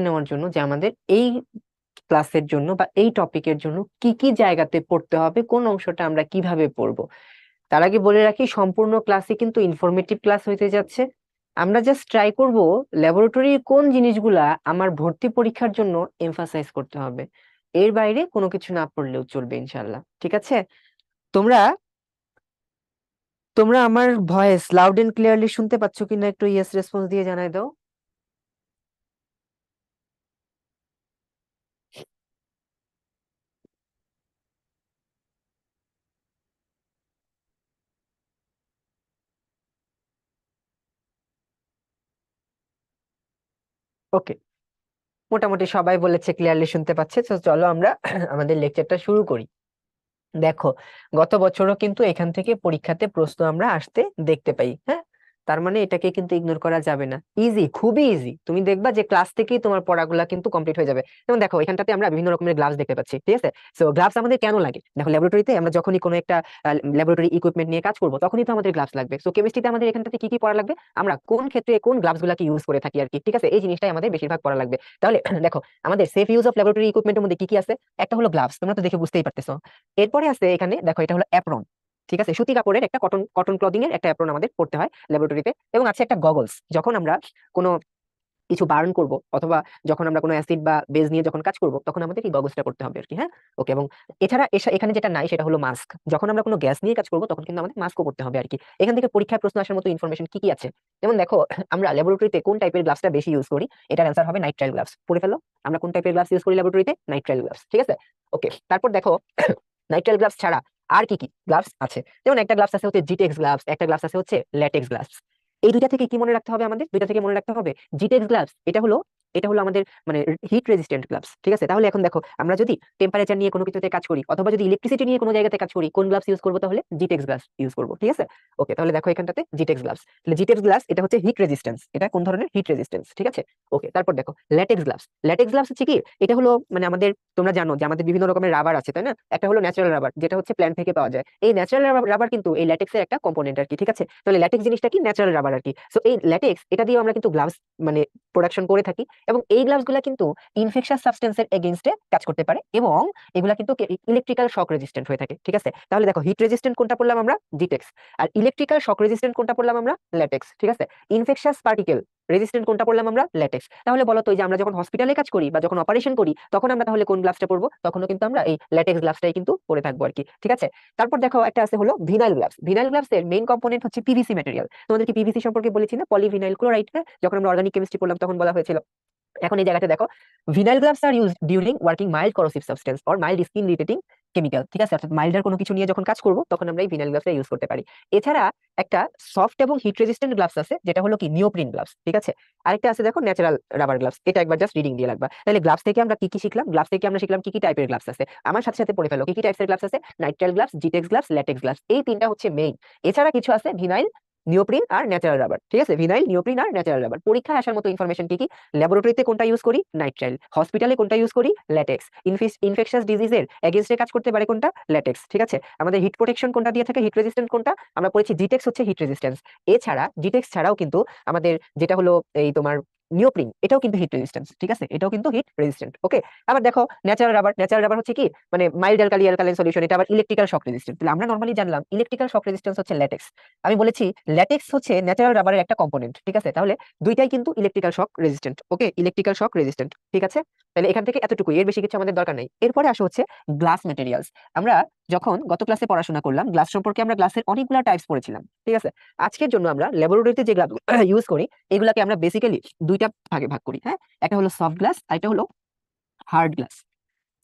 নেওয়ার জন্য যে আমাদের এই ক্লাসের জন্য বা এই টপিকের জন্য কি কি জায়গাতে পড়তে হবে, কোন অংশটা আমরা কিভাবে পড়বো। তার আগে বলে রাখি, সম্পূর্ণ ক্লাসে কিন্তু ইনফরমেটিভ ক্লাস হইতে যাচ্ছে। আমরা জাস্ট ট্রাই করব ল্যাবরেটরির কোন জিনিসগুলা আমার ভর্তি পরীক্ষার জন্য এমফাসাইজ করতে হবে। এর বাইরে কোনো কিছু না পড়লেও চলবে ইনশাল্লাহ, ঠিক আছে? তোমরা তোমরা আমার ভয়েস লাউড এন্ড ক্লিয়ারলি শুনতে পাচ্ছ কিনা একটু ইয়েস রেসপন্স দিয়ে জানাই দাও। ওকে, মোটামুটি সবাই বলেছে ক্লিয়ারলি শুনতে পাচ্ছে, তো চলো আমরা আমাদের লেকচারটা শুরু করি। দেখো, গত বছরও কিন্তু এখান থেকে পরীক্ষাতে প্রশ্ন আমরা আসতে দেখতে পাই, হ্যাঁ। তার মানে এটাকে কিন্তু ইগনোর করা যাবে না। ইজি, খুবই ইজি, তুমি দেখবা যে ক্লাস থেকেই তোমার পড়াগুলা কিন্তু কমপ্লিট হয়ে যাবে। যেমন দেখো, এখানটাতে আমরা বিভিন্ন রকমের গ্লাভস দেখতে পাচ্ছি, ঠিক আছে? সো গ্লাভস আমাদের কেন লাগে? দেখো, ল্যাবরেটরিতে আমরা যখনই কোনো একটা ল্যাবরেটরি ইকুইপমেন্ট নিয়ে কাজ করবো, তখনই তো আমাদের গ্লাভস লাগবে। সো কেমিস্ট্রিতে আমাদের এখানটাতে কি কি পড়া লাগবে, আমরা কোন ক্ষেত্রে কোন গ্লাভস গুলাকে ইউজ করে থাকি আর কি, ঠিক আছে? এই জিনিসটাই আমাদের বেশিরভাগ পড়া লাগবে। তাহলে দেখো, আমাদের সেফ ইউজ অফ ল্যাবরেটরি ইকুইপমেন্টের মধ্যে কি কি আছে। একটা হলো গ্লাভস, তোমরা তো দেখে বুঝতেই পারতেছো। এরপরে আছে এখানে দেখো, এটা হলো অ্যাপ্রন, ঠিক আছে? সুতি কাপড়ের একটা কটন কটন ক্লদিং এর একটা অ্যাপ্রন আমাদের পড়তে হয় ল্যাবরেটরিতে। এবং আছে একটা গগলস, যখন আমরা কোনো কিছু বার্ন করব অথবা যখন আমরা কোনো অ্যাসিড বা বেজ নিয়ে যখন কাজ করব, তখন আমাদের এই গগলসটা পড়তে হবে আর কি, হ্যাঁ। ওকে, এবং এছাড়া এখানে যেটা নাই সেটা হলো মাস্ক, যখন আমরা কোনো গ্যাস নিয়ে কাজ করব তখন কিন্তু আমাদের মাস্কও পড়তে হবে আর কি। এখান থেকে পরীক্ষায় প্রশ্ন আসার মতো ইনফরমেশন কি কি আছে, যেমন দেখো, আমরা ল্যাবরেটরিতে কোন টাইপের গ্লাভসটা বেশি ইউজ করি, এটার অ্যান্সার হবে নাইট্রাইল গ্লাভস। পড়ে ফেলো, আমরা কোন টাইপের গ্লাভস ইউজ করি ল্যাবরেটরিতে, নাইট্রাইল গ্লাভস, ঠিক আছে? ওকে, তারপর দেখো, নাইট্রাইল গ্লাভস ছাড়া আর কি কি গ্লাভস আছে। যেমন একটা গ্লাভস আছে হচ্ছে জিটেক্স গ্লাভস, একটা গ্লাভস আছে হচ্ছে ল্যাটেক্স গ্লাভস। এই দুইটা থেকে কি মনে রাখতে হবে আমাদের, দুইটা থেকে মনে রাখতে হবে জিটেক্স গ্লাভস, এটা হলো আমাদের মানে হিট রেজিস্ট্যান্ট গ্লাভস, ঠিক আছে? তাহলে এখন দেখো, আমরা যদি টেম্পারেচার নিয়ে কোনো কিছুতে কাজ করি অথবা যদি ইলেকট্রিসিটি নিয়ে কোনো জায়গাতে কাজ করি, কোন গ্লাভস ইউজ করবো, তাহলে জিটেক্স গ্লাভস ইউজ করবো, ঠিক আছে? ওকে, তাহলে দেখো এখানটাতে জিটেক্স গ্লাভস, তাহলে জিটেক্স গ্লাভস এটা হচ্ছে হিট রেজিস্ট্যান্স, এটা কোন ধরনের হিট রেজিস্ট্যান্স, ঠিক আছে? ওকে, তারপর দেখো ল্যাটেক্স গ্লাভস, ল্যাটেক্স গ্লাভস হচ্ছে কি, এটা হলো মানে আমাদের, তোমরা জানো যে আমাদের বিভিন্ন রকমের রাবার আছে, তাই না? একটা হলো ন্যাচারাল রাবার, যেটা হচ্ছে প্ল্যান্ট থেকে পাওয়া যায়। এই ন্যাচারাল রাবার কিন্তু এই ল্যাটেক্সের একটা কম্পোনেন্ট আর কি, ঠিক আছে? তাহলে ল্যাটেক্স জিনিসটা কি, ন্যাচারাল রাবার আর কি। সো এই ল্যাটেক্স এটা দিয়ে আমরা কিন্তু গ্লাভস মানে প্রোডাকশন করে থাকি। এবং এই গ্লাভস গুলা কিন্তু ইনফেকশাস সাবস্টেন্সের এগেইনস্টে কাজ করতে পারে, এবং এগুলা কিন্তু ইলেকট্রিক্যাল শক রেজিস্ট্যান্ট হয়ে থাকে, ঠিক আছে? তাহলে দেখো, হিট রেজিস্ট্যান্ট কোনটা পড়লাম আমরা, জিটেক্স। আর ইলেকট্রিক্যাল শক রেজিস্ট্যান্ট কোনটা পড়লাম আমরা, ল্যাটেক্স, ঠিক আছে? ইনফেকশাস পার্টিকেল রেজিস্ট্যান্ট কোনটা পড়লাম আমরা, ল্যাটেক্স। তাহলে বলো তো, এই যে আমরা যখন হসপিটালে কাজ করি বা যখন অপারেশন করি, তখন আমরা তাহলে কোন গ্লাভসটা পরবো, তখনও কিন্তু আমরা এই ল্যাটেক্স গ্লাভসটাই কিন্তু পরে থাকবো আর কি, ঠিক আছে? তারপর দেখো, একটা আছে হলো ভিনাইল গ্লাভস। ভিনাইল গ্লাভস এর মেইন কম্পোনেন্ট হচ্ছে পিভিসি ম্যাটেরিয়াল। তোমাদের কি পিভিসি সম্পর্কে বলেছি না, পলিভিনাইল ক্লোরাইড, যখন আমরা অর্গানিক কেমিস্ট্রি পড়লাম তখন বলা হয়েছিল। এখন এই জায়গাতে দেখো, ভিনাইল গ্লাভস আর use during working mild corrosive substance or mild skin irritating chemical, ঠিক আছে? অর্থাৎ মাইল্ডার কোনো কিছু নিয়ে যখন কাজ করব, তখন আমরা এই ভিনাইল গ্লাভসটা ইউজ করতে পারি। এছাড়া একটা সফট এবং হিট রেজিস্ট্যান্ট গ্লাভস আছে, যেটা হলো কি নিওপ্রিন গ্লাভস, ঠিক আছে? আরেকটা আছে দেখো, ন্যাচারাল রাবার গ্লাভস। এটা একবার জাস্ট রিডিং দিয়ে লাগবা। তাহলে গ্লাভস থেকে আমরা কি কি শিখলাম, গ্লাভস থেকে আমরা শিখলাম কি কি টাইপের গ্লাভস আছে। আমার সাথে সাথে পড়ে ফেলো, কি কি টাইপের গ্লাভস আছে, নাইট্রাইল গ্লাভস, জিটেক্স গ্লাভস, ল্যাটেক্স গ্লাভস, এই তিনটা হচ্ছে মেইন। এছাড়া কিছু আছে ভিনাইল, নিওপ্রিন আর ন্যাচারাল রাবার, ঠিক আছে? ভিনাইল, নিওপ্রিন আর ন্যাচারাল রাবার। পরীক্ষায় আসার মতো ইনফরমেশন কি কি, ল্যাবরেটরিতে কোনটা ইউজ করি, নাইট্রাইল। হসপিটালে কোনটা ইউজ করি, ল্যাটেক্স। ইনফেকশাস ডিজিজের এগেইনস্টে কাজ করতে পারে কোনটা, ল্যাটেক্স, ঠিক আছে? আমাদের হিট প্রোটেকশন কোনটা দিয়ে থাকে, হিট রেজিস্ট্যান্ট কোনটা, আমরা পড়েছি জিটেক্স হচ্ছে হিট রেজিস্ট্যান্স। এছাড়া জিটেক্স ছাড়াও কিন্তু আমাদের যেটা হলো এই তোমার নিওপ্রিন, এটাও কিন্তু হিট রেজিস্ট্যান্স, ঠিক আছে? এটাও কিন্তু হিট রেজিস্ট্যান্ট। ওকে, আবার দেখো ন্যাচারাল রাবার, ন্যাচারাল রাবার হচ্ছে কি, মানে মাইল্ড অ্যালকালি অ্যালকালাইন সলিউশন, এটা আবার ইলেকট্রিক্যাল শক রেজিস্ট্যান্ট। তাহলে আমরা নরমালি জানলাম ইলেকট্রিক্যাল শক রেজিস্ট্যান্স হচ্ছে ল্যাটেক্স। আমি বলেছি ল্যাটেক্স হচ্ছে ন্যাচারাল রাবারের একটা কম্পোনেন্ট, ঠিক আছে? তাহলে দুইটাই কিন্তু ইলেকট্রিক্যাল শক রেজিস্ট্যান্ট। ওকে, ইলেকট্রিক্যাল শক রেজিস্ট্যান্ট, ঠিক আছে? তাহলে এখান থেকে এতটুকুই, এর বেশি কিছু আমাদের দরকার নেই। এরপরে আসে হচ্ছে গ্লাস ম্যাটেরিয়ালস। আমরা যখন গত ক্লাসে পড়াশোনা করলাম গ্লাস সম্পর্কে, আমরা গ্লাসের অনেকগুলো টাইপস পড়েছিলাম, ঠিক আছে? আজকের জন্য আমরা ল্যাবরেটরিতে যে গ্লাস ইউজ করি, এগুলাকে আমরা বেসিক্যালি দুইটা ভাগে ভাগ করি, হ্যাঁ। একটা হলো সফট গ্লাস আর একটা হলো হার্ড গ্লাস।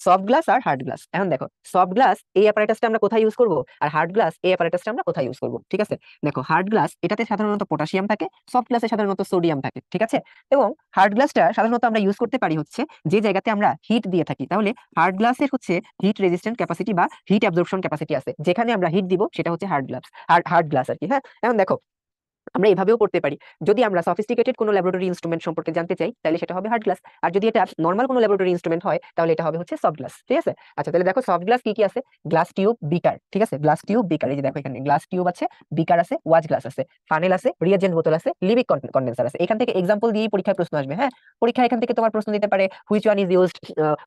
সফট গ্লাস আর হার্ড গ্লাস, এখন দেখো, সফট গ্লাস এই অ্যাপারেটাসটা আমরা কোথায় ইউজ করব, আর হার্ড গ্লাস এই অ্যাপারেটাসটা আমরা কোথায় ইউজ করব, ঠিক আছে? দেখো, হার্ড গ্লাস এটাতে সাধারণত পটাশিয়াম থাকে, সফট গ্লাসে সাধারণত সোডিয়াম থাকে, ঠিক আছে? এবং হার্ড গ্লাসটা সাধারণত আমরা ইউজ করতে পারি হচ্ছে যে জায়গাতে আমরা হিট দিয়ে থাকি। তাহলে হার্ড গ্লাসের হচ্ছে হিট রেজিস্ট্যান্ট ক্যাপাসিটি বা হিট অ্যাবজর্পশন ক্যাপাসিটি আছে, যেখানে আমরা হিট দিব সেটা হচ্ছে হার্ড গ্লাস, হার্ড গ্লাস আর কি, হ্যাঁ। এখন দেখো, আমরা এভাবেও করতে পারি, যদি আমরা সফিস্টিকেটেড কোনো ল্যাবরেটরি ইনস্ট্রুমেন্ট সম্পর্কে জানতে চাই তাহলে সেটা হবে হার্ড গ্লাস, আর যদি এটা নর্মাল কোনো ল্যাবরেটরি ইনস্ট্রুমেন্ট হয় তাহলে এটা হবে হচ্ছে সফট গ্লাস। ঠিক আছে, আচ্ছা তাহলে দেখো সফট গ্লাস কি কি আছে, গ্লাস টিউব, বিকার। ঠিক আছে, গ্লাস টিউব, বিকার, এই যে দেখো এখানে গ্লাস টিউব আছে, বিকার আছে, ওয়াচ গ্লাস আছে, ফানেল আছে, রিয়েজেন্ট বোতল আছে, লিভিক কন্ডেন্সার আছে। এখান থেকে এক্সাম্পল দিয়ে পরীক্ষায় প্রশ্ন আসবে। হ্যাঁ, পরীক্ষা এখান থেকে তোমার প্রশ্ন দিতে পারে, which one is used,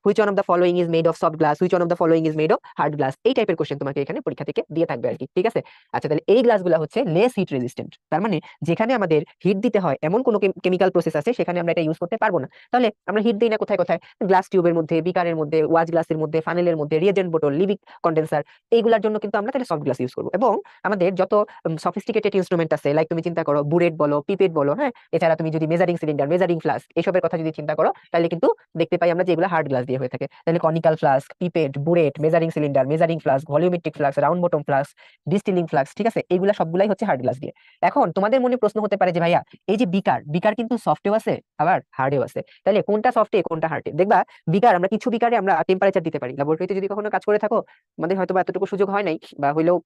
which one of the following is made of soft glass, which one of the following is made of hard glass, এই টাইপের কোশ্চেন তোমাকে এখানে পরীক্ষা থেকে দিয়ে থাকবে আর কি। ঠিক আছে, আচ্ছা তাহলে এই গ্লাসগুলো হচ্ছে লেস হিট রেজিস্ট্যান্ট, তার মানে যেখানে আমাদের হিট দিতে হয় এমন কোনো কেমিক্যাল প্রসেস আছে সেখানে আমরা এটা ইউজ করতে পারবো না। তাহলে আমরা হিট দিই না কোথায় কোথায়, গ্লাস টিউবের মধ্যে, বিকারের মধ্যে, ওয়াচ গ্লাসের মধ্যে, ফানেলের মধ্যে, রিয়েজেন্ট বোতল, লিভিক কন্ডেন্সার, এইগুলোর জন্য কিন্তু আমরা তাহলে সফট গ্লাস ইউজ করবো। এবং আমাদের যত সফিস্টিকেটেড ইনস্ট্রুমেন্ট আছে, লাইক তুমি চিন্তা করো বুরেট বলো, পিপেট বলো, হ্যাঁ, এছাড়া তুমি যদি মেজারিং সিলিন্ডার, মেজারিং ফ্লাস্ক, এসবের কথা যদি চিন্তা করো তাহলে কিন্তু দেখতে পাই আমরা যে এগুলো হার্ড গ্লাস দিয়ে হয়ে থাকে। তাহলে conical flask, pipette, burette, measuring cylinder, measuring flask, volumetric flask, round bottom flask, distilling flask, ঠিক আছে, এইগুলা সবগুলাই হচ্ছে হার্ড গ্লাস দিয়ে। এখন তোমাদের মনে প্রশ্ন হতে পারে যে ভাইয়া এই যে বিকার, বিকার কিন্তু সফটেও আছে আবার হার্ডেও আছে, তাহলে কোনটা সফটে কোনটা হার্ডে? দেখবা বিকার, আমরা কিছু বিকারে আমরা টেম্পারেচার দিতে পারি, ল্যাবরেটরিতে যদি কখনো কাজ করে থাকো, আমাদের হয়তো বা এতটুকু সুযোগ হয় নাই বা হইলেও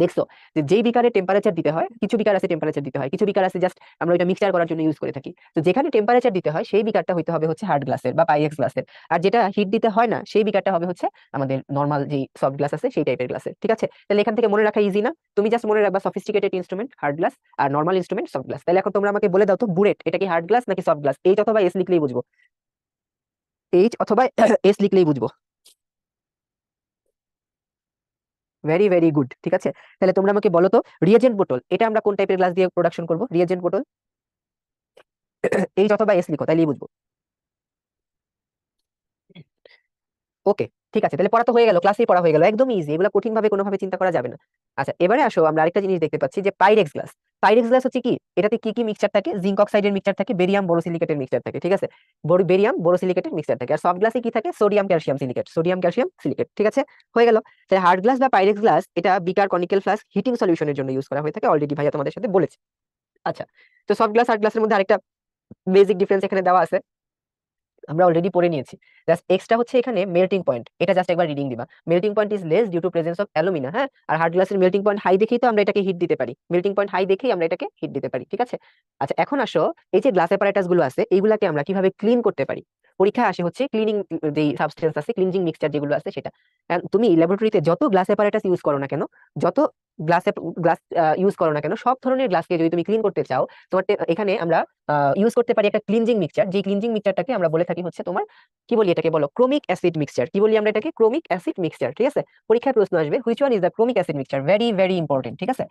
দেখছো যে যেই বিকারে টেম্পারেচার দিতে হয়, কিছু বিকার আছে টেম্পারেচার দিতে হয়, কিছু বিকার আছে জাস্ট আমরা ওইটা মিক্সচার করার জন্য ইউজ করে থাকি। তো যেখানে টেম্পারেচার দিতে হয় সেই বিকারটা হইতে হবে হচ্ছে হার্ড গ্লাসের বা পাইরেক্স গ্লাসের, আর যেটা হিট দিতে হয় না সেই বিকারটা হবে হচ্ছে আমাদের নর্মাল যে সফট গ্লাস আছে সেই টাইপের গ্লাসের। ঠিক আছে, তাহলে এখান থেকে মনে রাখা ইজি না, তুমি জাস্ট মনে রাখবা সফিস্টিকেটেড ইনস্ট্রুমেন্ট হার্ড গ্লাস আর নর্মাল ইনস্ট্রুমেন্ট সফট গ্লাস। তাহলে এখন তোমরা আমাকে বলে দাও তো, বুলেট এটা কি হার্ড গ্লাস নাকি সফট গ্লাস? এইচ অথবা এস লিখলেই বুঝবো, এইচ অথবা এস লিখলেই বুঝবো। ভেরি ভেরি গুড, ঠিক আছে। তাহলে তোমরা আমাকে বলো তো, রিয়েজেন্ট বোতল এটা আমরা কোন টাইপের গ্লাস দিয়ে প্রোডাকশন করবো? রিয়েজেন্ট বোতল এইচ অথবা এস লিখো তাইলেই বুঝবো। ওকে, ঠিক আছে, তাহলে পড়া তো হয়ে গেল, ক্লাসেই পড়া হয়ে গেল, একদম ইজি, এগুলো কঠিন ভাবে কোনোভাবে চিন্তা করা যাবে না। আচ্ছা এবারে আসো, আমরা আরেকটা জিনিস দেখতে পাচ্ছি যে পাইরেক্স গ্লাস। পাইরেক্স গ্লাস হচ্ছে কি, এটাতে কি কি মিক্সচার থাকে? জিঙ্ক অক্সাইডের মিক্সচার থাকে, বেরিয়াম বোরোসিলিকেটের মিক্সচার থাকে। ঠিক আছে, বেরিয়াম বোরোসিলিকেটের মিক্সচার থাকে। আর সফট গ্লাসে কি থাকে? Sodium calcium silicate, sodium calcium silicate. ঠিক আছে, হয়ে গেল। তাহলে হার্ড গ্লাস বা পাইরেক্স গ্লাস এটা বিকার, কনিক্যাল ফ্লাস্ক, হিটিং সলিউশনের জন্য ইউজ করা হয়ে থাকে, অলরেডি ভাইয়া তোমাদের সাথে বলেছে। আচ্ছা, তো সফট গ্লাস হার্ড গ্লাসের মধ্যে আরেকটা বেসিক ডিফারেন্স এখানে দেওয়া আছে, আমরা অলরেডি পড়ে নিয়েছি। জাস্ট এক্সট্রা হচ্ছে এখানে মেল্টিং পয়েন্ট, এটা জাস্ট একবার রিডিং দিবা। Melting point is less due to presence of alumina. হ্যাঁ, আর হার্ড গ্লাসের মেল্টিং পয়েন্ট হাই দেখেই তো আমরা এটাকে হিট দিতে পারি, মেল্টিং পয়েন্ট হাই দেখেই আমরা এটাকে হিট দিতে পারি। ঠিক আছে, আচ্ছা এখন আসো, এই যে গ্লাস অ্যাপারেটাস গুলো আছে এইগুলাকে আমরা কিভাবে ক্লিন করতে পারি? পরীক্ষায় আসে হচ্ছে ক্লিনিং যেই সাবস্টেন্স আছে, ক্লিনজিং মিক্সচার যেগুলো আছে সেটা। তুমি ল্যাবরেটরিতে যত গ্লাস অ্যাপারেটাস ইউজ করো না কেন, যত গ্লাস গ্লাস ইউজ করো না কেন, সব ধরনের গ্লাসকে যদি তুমি ক্লিন করতে চাও, তোমার এখানে আমরা ইউজ করতে পারি একটা ক্লিনজিং মিক্সচার, যে ক্লিনজিং মিক্সচারটাকে আমরা বলে থাকি হচ্ছে তোমার, কি বলি এটাকে? বলো ক্রোমিক অ্যাসিড মিক্সচার। কি বলি আমরা এটাকে? Chromic acid mixture. ঠিক আছে, পরীক্ষায় প্রশ্ন আসবে which one is the chromic acid mixture, very very important. ঠিক আছে,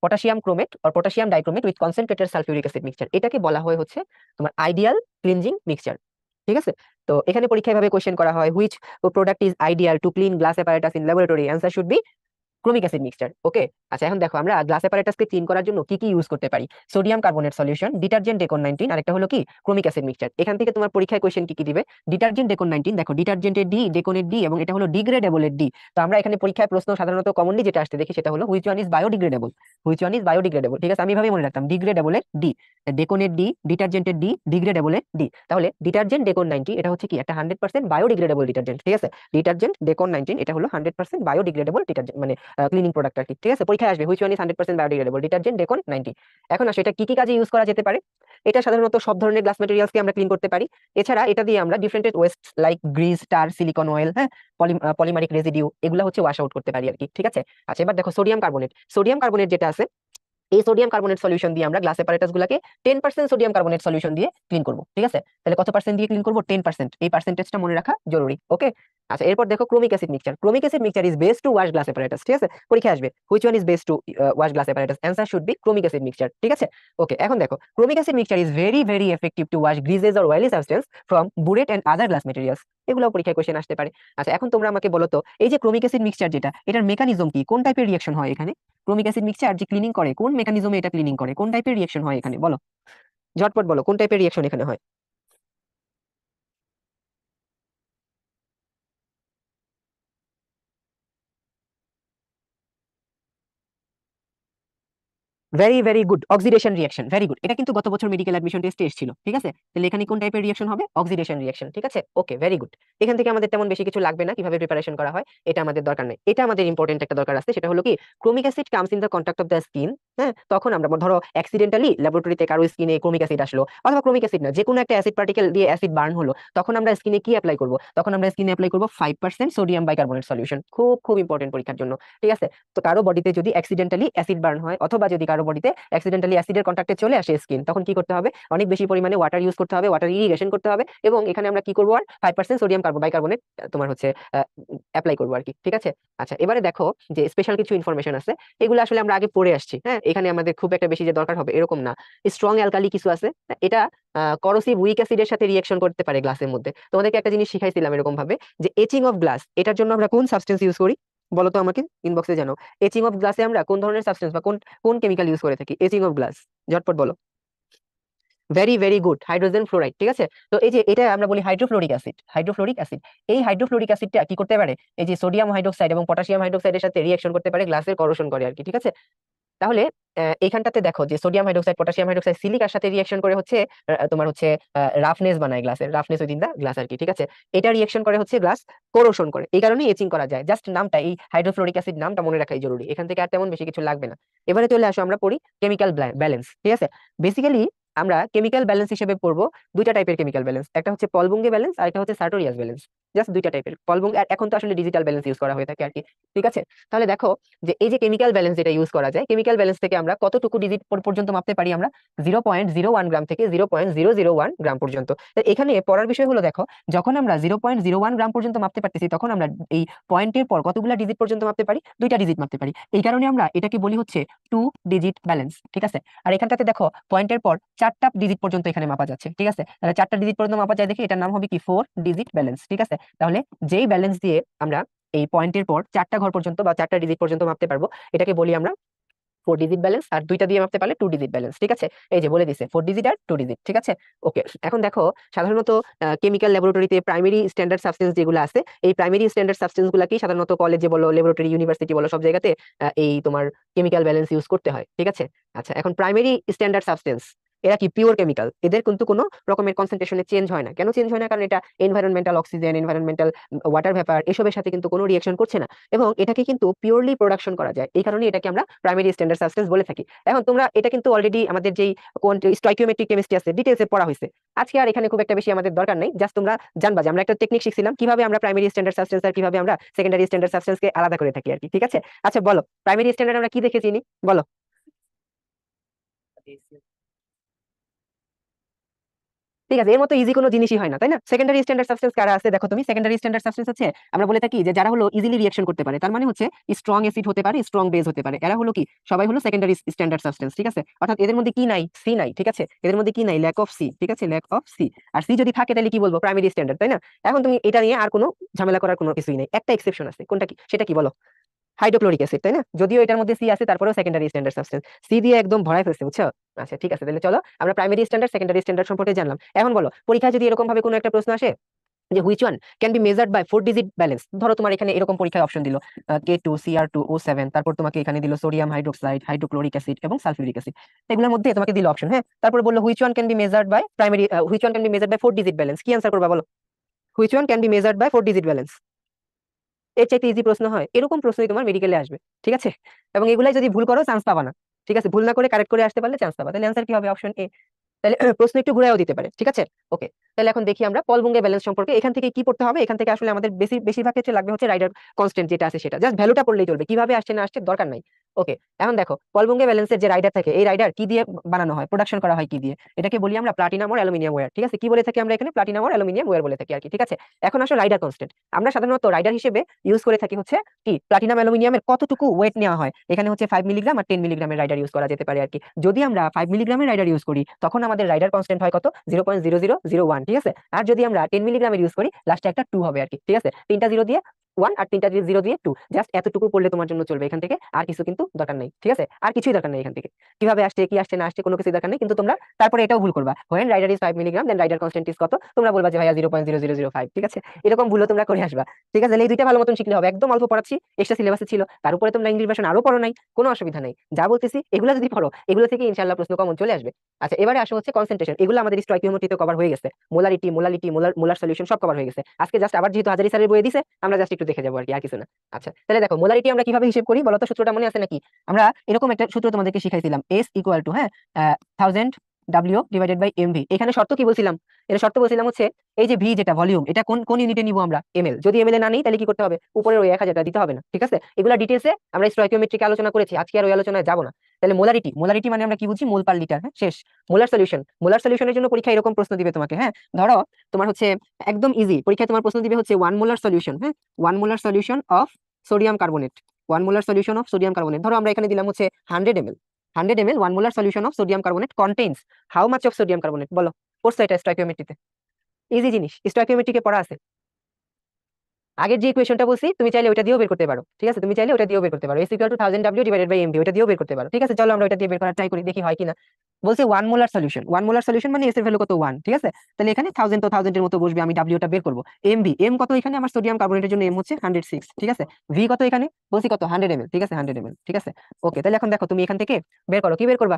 potassium chromate or potassium dichromate with concentrated sulphuric acid mixture, এটাকে বলা হয় হচ্ছে তোমার আইডিয়াল ক্লিনজিং মিক্সচার। ঠিক আছে, তো এখানে পরীক্ষায় ভাবে কোশ্চেন করা হয়, which product is ideal to clean glass apparatus in laboratory, answer should be chromic acid mixture. Okay, আচ্ছা এখন দেখো আমরা গ্লাস অ্যাপারেটাসকে ক্লিন করার জন্য কি কি ইউজ করতে পারি? সোডিয়াম কার্বনেট সলিউশন, ডিটারজেন্ট ডেকন 19, আর একটা হলো কি ক্রোমিক অ্যাসিড মিক্সচার। এখান থেকে তোমার পরীক্ষায় কোশ্চেন কি কি দিবে? ডিটারজেন্ট ডেকন 19, দেখো ডিটারজেন্টের ডি, ডেকনের ডি, এবং এটা হলো ডিগ্রেডেবলের ডি। তো আমরা এখানে পরীক্ষায় প্রশ্ন সাধারণত কমনলি যেটা আসতে দেখি সেটা হলো which one is biodegradable, which one is biodegradable. ঠিক আছে, আমি এভাবেই মনে রাখতাম, ডিগ্রেডেবলের ডি, ডেকনের ডি, ডিটারজেন্টের ডি, ডিগ্রেডেবলের ডি। তাহলে ডিটারজেন্ট ডেকন 90 এটা হচ্ছে কি একটা 100% বায়োডিগ্রেডেবল ডিটারজেন্ট। ঠিক আছে, ডিটারজেন্ট ডেকন 19 এটা হলো 100% বায়োডিগ্রেডেবল ডিটারজেন্ট, মানে ক্লিনিং প্রোডাক্ট আর কি। ঠিক আছে, পরীক্ষায় আসবে which one is 100% biodegradable, detergent Decon 90। এখন আসলে এটা কি কি কাজে ইউজ করা যেতে পারে? এটা সাধারণত সব ধরনের গ্লাস ম্যাটেরিয়ালসকে আমরা ক্লিন করতে পারি। এছাড়া এটা দিয়ে আমরা ডিফারেন্ট ওয়েস্ট লাইক গ্রিজ, টার, সিলিকন অয়েল, হ্যাঁ, পলিমারিক রেসিডিউ, এগুলো হচ্ছে ওয়াশ আউট করতে পারি আর কি। ঠিক আছে, আচ্ছা এবার দেখো সোডিয়াম কার্বনেট, সোডিয়াম কার্বনেট যেটা আছে, এই সোডিয়াম কার্বনেট সলিউশন দিয়ে আমরা গ্লাস অ্যাপারেটাস গুলাকে 10% সোডিয়াম কার্বনেট সলিউশন দিয়ে ক্লিন করব। ঠিক আছে, তাহলে কত পার্সেন্ট দিয়ে ক্লিন করব? 10%, এই পার্সেন্টেজটা মনে রাখা জরুরি। ওকে, আচ্ছা এরপর দেখো chromic acid mixture, chromic acid mixture is best to wash glass apparatus. ঠিক আছে, পরীক্ষা আসবে which one is best to wash glass apparatus, answer should be chromic acid mixture. ঠিক আছে, ওকে এখন দেখো chromic acid mixture is very very effective to wash greases or oily substance from burette and other glass materials, এগুলো পরীক্ষায় question আসতে পারে। আচ্ছা এখন তোমরা আমাকে বলো তো, এই যে ক্রোমিক অ্যাসিড মিক্সচার যেটা, এটার মেকানিজম কি? কোন টাইপের রিঅ্যাকশন হয় এখানে? ক্রোমিক অ্যাসিড মিক্সচার যে ক্লিনিং করে কোন মেকানিজমে এটা ক্লিনিং করে, কোন টাইপের রিঅ্যাকশন হয় এখানে বলো, ঝটপট বলো কোন টাইপের রিঅ্যাকশন এখানে হয়? Very very good, oxidation reaction, very good. এটা কিন্তু গত বছর মেডিকেল অ্যাডমিশন টেস্টে এসেছিল, ঠিক আছে? তাহলে এখানে কোন টাইপের রিঅ্যাকশন হবে? অক্সিডেশন রিঅ্যাকশন, ঠিক আছে? ওকে, ভেরি গুড। এখান থেকে আমাদের তেমন বেশি কিছু লাগবে না, কিভাবে প্রিপারেশন করা হয় এটা আমাদের দরকার নেই। এটা আমাদের ইম্পর্টেন্ট একটা দরকার আছে, সেটা হলো কি, chromic acid comes in the contact of the skin. হ্যাঁ, তখন আমরা ধরো অ্যাক্সিডেন্টালি ল্যাবরেটরিতে কারো স্কিনে ক্রোমিক অ্যাসিড আসলো, অথবা ক্রোমিক অ্যাসিড না, যে কোনো একটা অ্যাসিড পার্টিকেল দিয়ে অ্যাসিড বার্ন হলো, তখন আমরা স্কিনে কি অ্যাপ্লাই করব? তখন আমরা স্কিনে অ্যাপ্লাই করব 5% সোডিয়াম বাইকার্বনেট সলিউশন। খুব খুব ইম্পর্টেন্ট পরীক্ষার জন্য, ঠিক আছে? তো কারো বডিতে যদি অ্যাক্সিডেন্টালি অ্যাসিড বার্ন হয়, অথবা যদি কারো বডিতে অ্যাক্সিডেন্টালি অ্যাসিডের কন্টাক্টে চলে আসে স্কিন, তখন কি করতে হবে? অনেক বেশি পরিমাণে ওয়াটার ইউজ করতে হবে, ওয়াটার ইরিগেশন করতে হবে, এবং এখানে আমরা কি করবো? আর 5% সোডিয়াম বাইকার্বনেট তোমার হচ্ছে অ্যাপ্লাই করবো আর কি, ঠিক আছে? আচ্ছা, এবারে দেখো যে স্পেশাল কিছু ইনফরমেশন আছে, এগুলো আসলে আমরা আগে পড়ে আসছি। হ্যাঁ, এখানে আমাদের খুব একটা বেশি যে দরকার হবে এরকম না। স্ট্রং অ্যালকালি কিছু আছে, এটা করোসিভ উইক অ্যাসিডের সাথে রিঅ্যাকশন করতে পারে গ্লাসের মধ্যে। তোমাদেরকে একটা জিনিস শিখাইছিলাম এরকম ভাবে, যে এচিং অফ গ্লাস, এটার জন্য আমরা কোন সাবস্টেন্স ইউজ করি বলো তো আমাকে, ইনবক্সে জানাও। এচিং অফ গ্লাসে আমরা কোন ধরনের সাবস্টেন্স বা কোন কোন কেমিক্যাল ইউজ করে থাকি এচিং অফ গ্লাস? ঝটপট বলো। Very very good, hydrogen fluoride, ঠিক আছে? তো এই যে এটা আমরা বলি হাইড্রোফ্লোরিক অ্যাসিড, হাইড্রোফ্লোরিক অ্যাসিড। এই হাইড্রোফ্লোরিক অ্যাসিডটা কি করতে পারে? এই যে সোডিয়াম হাইড্রোক্সাইড এবং পটাশিয়াম হাইড্রোক্সাইডের সাথে রিঅ্যাকশন করতে পারে, গ্লাসের করোশন করে আর কি, ঠিক আছে? তাহলে এইখানটাতে দেখো যে সোডিয়াম হাইড্রোক্সাইড, পটাশিয়াম হাইড্রোক্সাইড সিলিকার সাথে রিঅ্যাকশন করে হচ্ছে তোমার হচ্ছে রাফনেস বানায় গ্লাসের, রাফনেস উইদিন দা গ্লাস আর কি, ঠিক আছে? এটা রিঅ্যাকশন করে হচ্ছে গ্লাস কোরোশন করে, এই কারণেই এচিং করা যায়। জাস্ট নামটা, এই হাইড্রোফ্লোরিক অ্যাসিড নামটা মনে রাখাই জরুরি, এখান থেকে আর তেমন বেশি কিছু লাগবে না। এবারে চলে আসো, আমরা পড়ি কেমিক্যাল ব্যালেন্স, ঠিক আছে? বেসিক্যালি আমরা কেমিক্যাল ব্যালেন্স হিসেবে পড়বো দুইটা টাইপের কেমিক্যাল ব্যালেন্স, একটা হচ্ছে পলবুঙ্গে ব্যালেন্স আর একটা হচ্ছে সার্টোরিয়াস ব্যালেন্স। জাস্ট দুইটা টাইপের পলবুঙ্গে, আর এখন তো আসলে ডিজিটাল ব্যালেন্স ইউজ করা হয়ে থাকে আর কি, ঠিক আছে? তাহলে দেখো যে এই যে কেমিক্যাল ব্যালেন্স যেটা ইউজ করা যায়, কেমিক্যাল ব্যালেন্স থেকে আমরা কতটুকু ডিজিট পর্যন্ত মাপতে পারি? আমরা 0.01 গ্রাম থেকে 0.001 গ্রাম পর্যন্ত। তো এখানে পড়ার বিষয় হলো, দেখো যখন আমরা 0.01 গ্রাম পর্যন্ত মাপতে পারতেছি, তখন আমরা এই পয়েন্টের পর কতগুলা ডিজিট পর্যন্ত মাপতে পারি? দুইটা ডিজিট মাপতে পারি। এই কারণে আমরা এটাকে বলি হচ্ছে 2 ডিজিট ব্যালেন্স, ঠিক আছে? আর এখানটাতে দেখো পয়েন্টের পর 4টা ডিজিট পর্যন্ত এখানে মাপা যাচ্ছে, ঠিক আছে? তাহলে 4টা ডিজিট পর্যন্ত মাপা যায় দেখি, এটার নাম হবে কি? 4 ডিজিট ব্যালেন্স, ঠিক আছে? তাহলে যেই ব্যালেন্স দিয়ে আমরা এই পয়েন্টের পর 4টা ঘর পর্যন্ত বা 4টা ডিজিট পর্যন্ত মাপতে পারবো, এটাকে বলি আমরা 4 ডিজিট ব্যালেন্স। আর দুইটা দিয়ে মাপতে পারলে 2 ডিজিট ব্যালেন্স, ঠিক আছে? এই যে বলে দিছে 4 ডিজিট আর 2 ডিজিট, ঠিক আছে? ওকে, এখন দেখো সাধারণত কেমিক্যাল ল্যাবরেটরিতে প্রাইমারি স্ট্যান্ডার্ড সাবস্টেন্স যেগুলো আছে, এই প্রাইমারি স্ট্যান্ডার্ড সাবস্টেন্স গুলাকেই সাধারণত কলেজে বলো, ল্যাবরেটরি, ইউনিভার্সিটি বলো, সব জায়গাতে এই তোমার কেমিক্যাল ব্যালেন্স ইউজ করতে হয়, ঠিক আছে? আচ্ছা, এখন প্রাইমারি স্ট্যান্ডার্ড সাবস্টেন্স এরা কি পিওর কেমিক্যাল, এদের কিন্তু কোনো রকমের কনসেন্ট্রেশনে চেঞ্জ হয় না। কেন চেঞ্জ হয় না? কারণ এটা environmental oxygen, environmental water vapour এসবের সাথে কিন্তু কোনো রিঅ্যাকশন করছে না, এবং এটাকে কিন্তু পিওরলি প্রোডাকশন করা যায়। এই কারণে এটাকে আমরা প্রাইমারি স্ট্যান্ডার্ড সাবস্টেন্স বলে থাকি। এখন তোমরা এটা কিন্তু অলরেডি আমাদের যেই স্টয়কিওমেট্রিক কেমিস্ট্রি আছে ডিটেইলসে পড়া হয়েছে, আজকে আর এখানে খুব একটা বেশি আমাদের দরকার নেই। জাস্ট তোমরা জানবা যে আমরা একটা টেকনিক শিখছিলাম কিভাবে আমরা প্রাইমারি স্ট্যান্ডার্ড সাবস্টেন্স আর কিভাবে আমরা সেকেন্ডারি স্ট্যান্ডার্ড সাবস্টেন্সকে আলাদা করে থাকি আর কি, ঠিক আছে? আচ্ছা বলো, প্রাইমারি স্ট্যান্ডার্ড আমরা কি দেখে চিনি বলো? ঠিক আছে, এর মতো ইজি কোনো জিনিসই হয় না, তাই না? সেকেন্ডারি স্ট্যান্ডার্ড সাবস্টেন্স কারা আছে দেখো তুমি। সেকেন্ডারি স্ট্যান্ডার্ড সাবস্টেন্স হচ্ছে, আমরা বলে থাকি যে যারা হলো ইজিলি রিঅ্যাকশন করতে পারে, তার মানে হচ্ছে স্ট্রং অ্যাসিড হতে পারে, স্ট্রং বেস হতে পারে, এরা হলো কি? সবাই হলো সেকেন্ডারি স্ট্যান্ডার্ড সাবস্টেন্স, ঠিক আছে? অর্থাৎ এদের মধ্যে কি নাই? সি নাই, ঠিক আছে? এদের মধ্যে কি নাই? ল্যাক অফ সি, ঠিক আছে? Lack of C. আর সি যদি থাকে তাহলে কি বলবো? প্রাইমারি স্ট্যান্ডার্ড, তাই না? এখন তুমি এটা নিয়ে আর কোনো ঝামেলা করার কোনো কিছুই নেই। একটা এক্সেপশন আছে, কোনটা কি? সেটা কি বলো? হাইড্রোক্লোরিক অ্যাসিড, তাই না? যদিও এটার মধ্যে সি আছে, তারপরেও সেকেন্ডারি স্ট্যান্ডার্ড সাবস্টেন্স, সি দিয়ে একদম ভরাই ফেলছে, বুঝছো? আচ্ছা ঠিক আছে, তাহলে চলো আমরা প্রাইমারি স্ট্যান্ডার্ড, সেকেন্ডারি স্ট্যান্ডার্ড সম্পর্কে জানলাম। এখন বলো, পরীক্ষায় যদি এরকম ভাবে কোনো একটা প্রশ্ন আসে যে which one can be measured by 4 digit balance, ধরো তোমার এখানে এরকম পরীক্ষায় অপশন দিল K2CR2O7, তারপর তোমাকে এখানে দিল সোডিয়াম হাইড্রোক্সাইড, হাইড্রোক্লোরিক অ্যাসিড এবং সালফিউরিক অ্যাসিড, এগুলোর মধ্যে তোমাকে দিল অপশন, হ্যাঁ? তারপর বললো which one can be measured by primary, which one can be measured by 4 digit balance, কি অ্যান্সার করবা বলো? Which one can be measured by 4 digit balance? এর চাইতে ইজি প্রশ্ন হয়? এরকম প্রশ্নই তোমার মেডিকেলে আসবে, ঠিক আছে? এবং এগুলাই যদি ভুল করো চান্স পাবা না, ঠিক আছে? ভুল না করে কারেক্ট করে আসতে পারলে চান্স পাবা। তাহলে অ্যান্সার কি হবে? Option A. তাহলে প্রশ্ন একটু ঘুরাইও দিতে পারে, ঠিক আছে? ওকে, তাহলে এখন দেখি আমরা পলবুঙ্গে ব্যালেন্স সম্পর্কে। এখান থেকে কি পড়তে হবে? এখান থেকে আসলে আমাদের বেশিরভাগ ক্ষেত্রে লাগবে হচ্ছে রাইডার কনস্ট্যান্ট যেটা আছে সেটা, জাস্ট ভ্যালুটা পড়লেই চলবে, কিভাবে আসছে না আসছে দরকার নাই। ওকে, এখন দেখো পলবুঙ্গে ব্যালেন্সের যে রাইডার থাকে, এই রাইডার কি দিয়ে বানানো হয়, প্রোডাকশন করা হয় কি দিয়ে? এটাকে বলি আমরা প্লাটিনাম আর অ্যালুমিনিয়াম ওয়্যার, ঠিক আছে? কি বলে থাকি আমরা এখানে? প্লাটিনাম আর অ্যালুমিনিয়াম ওয়্যার বলে থাকি আর কি, ঠিক আছে? এখন আসলে রাইডার কনস্ট্যান্ট আমরা সাধারণত রাইডার হিসেবে ইউজ করে থাকি হচ্ছে কি, প্লাটিনাম অ্যালুমিনিয়ামের কতটুকু ওয়েট নেওয়া হয়, এখানে হচ্ছে 5 মিলিগ্রাম আর 10 মিলিগ্রামের রাইডার ইউজ করা যেতে পারে আর কি। যদি আমরা 5 মিলিগ্রামের রাইডার ইউজ করি, তখন আমাদের রাইডার কনস্ট্যান্ট হয় কত? 0.0001, ঠিক আছে? আর যদি আমরা 10 মিলিগ্রামের ইউজ করি, লাস্টে একটা 2 হবে আর কি, ঠিক আছে? তিনটা জিরো দিয়ে 1 আর 3টা জিরো দিয়ে 2, জাস্ট এতটুকু পড়লে তোমার জন্য চলবে, এখান থেকে আর কিছু কিন্তু দরকার নেই, ঠিক আছে, আর কিছুই দরকার নেই এখান থেকে, কিভাবে আসছে কি আসছে না আসছে কোনো কিছু দরকার নেই। কিন্তু তোমরা তারপরে এটাও ভুল করবা, when rider is 5 milligram then rider constant is কত, তোমরা বলবা যে ভাইয়া 0.0005, ঠিক আছে, এরকম ভুলও তোমরা করে আসবা, ঠিক আছে। তাহলে এই দুইটা ভালো মতন শিখলে হবে, একদম অল্প পড়াচ্ছি, এক্সট্রা সিলেবাসে ছিল, তার উপরে তোমরা ইংলিশ ভার্সন আরো পড়ো নাই, কোনো অসুবিধা নেই, যা বলতেছি এগুলো যদি পড়ো এগুলো থেকে ইনশাআল্লাহ প্রশ্ন কমন চলে আসবে। আচ্ছা, এবারে আসো হচ্ছে কনসেন্ট্রেশন, এগুলো আমাদের স্টয়কিওমেট্রিতে কভার হয়ে গেছে, মোলারিটি মোলালিটি মোলার সলিউশন সব কভার হয়ে গেছে, আজকে জাস্ট আবার যেহেতু হাজারি স্যারের বইয়ে দিছে আমরা জাস্ট একটু দেখে যাবো আর কি, আর কিছু না। আচ্ছা, তাহলে দেখো মোলারিটি আমরা কিভাবে হিসেব করি বলতো, সূত্রটা মনে আছে নাকি? আমরা এরকম একটা সূত্র তোমাদেরকে শিখাইছিলাম, এস ইকুয়াল টু, হ্যাঁ, 1000 ডাব্লিউ ডিভাইডেড বাই এমভি। এখানে শর্ত কি বলছিলাম? এটা শর্ত বলছিলাম হচ্ছে এই যে ভি যেটা ভলিউম, এটা কোন কোন ইউনিটে নিব আমরা, এমএল। যদি এমএল এ না নিই তাহলে কি করতে হবে, উপরের ওই 1000টা দিতে হবে না, ঠিক আছে। এগুলা ডিটেইলসে আমরা স্টয়কিওমেট্রিকে আলোচনা করেছি, আজকে আর ওই আলোচনায় যাব না। তাহলে মোলারিটি, মোলারিটি মানে আমরা কি বুঝি, মোল পার লিটার, হ্যাঁ, শেষ। মোলার সলিউশন, মোলার সলিউশনের জন্য পরীক্ষা এরকম প্রশ্ন দিবে তোমাকে, হ্যাঁ, ধরো তোমার হচ্ছে একদম ইজি, পরীক্ষায় তোমার প্রশ্ন দিবে হচ্ছে 1 মোলার সলিউশন, হ্যাঁ, 1 molar solution of sodium carbonate, 1 molar solution of sodium carbonate. ধরো আমরা এখানে দিলাম হচ্ছে 100 ml, 100 ml 1 molar solution of sodium carbonate contains how much of sodium carbonate, বলো, পড়ছো এটা স্টয়কিওমেট্রিতে? ইজি জিনিস, স্টয়কিওমেট্রিকে পড়া আছে। আগের যে ইকুয়েশনটা বলছি তুমি চাইলে ওটা দিয়েও বের করতে পারো, ঠিক আছে, তুমি চাইলে ওটা দিয়েও বের করতে পারো, S equal to 1000 W divided by MV, ওটা দিয়েও বের করতে পারো, ঠিক আছে। চলো আমরা ওটা দিয়ে বের করার ট্রাই করি, দেখি হয় কিনা। বলছে 1 মোলার সলিউশন, 1 মোলার সলিউশন মানে এস এর ভ্যালু কত, 1, ঠিক আছে। তাহলে এখানে 1000 তো 1000 এর মতো বসবে, আমি W টা বের করব। এমভি, এম কত এখানে আমার সোডিয়াম কার্বনেটের জন্য, এম হচ্ছে 106, ঠিক আছে। ভি কত এখানে বলছি, কত, 100 ml, ঠিক আছে, 100 ml, ঠিক আছে। ওকে, তাহলে এখন দেখো তুমি এখান থেকে বের করো, কি বের করবা,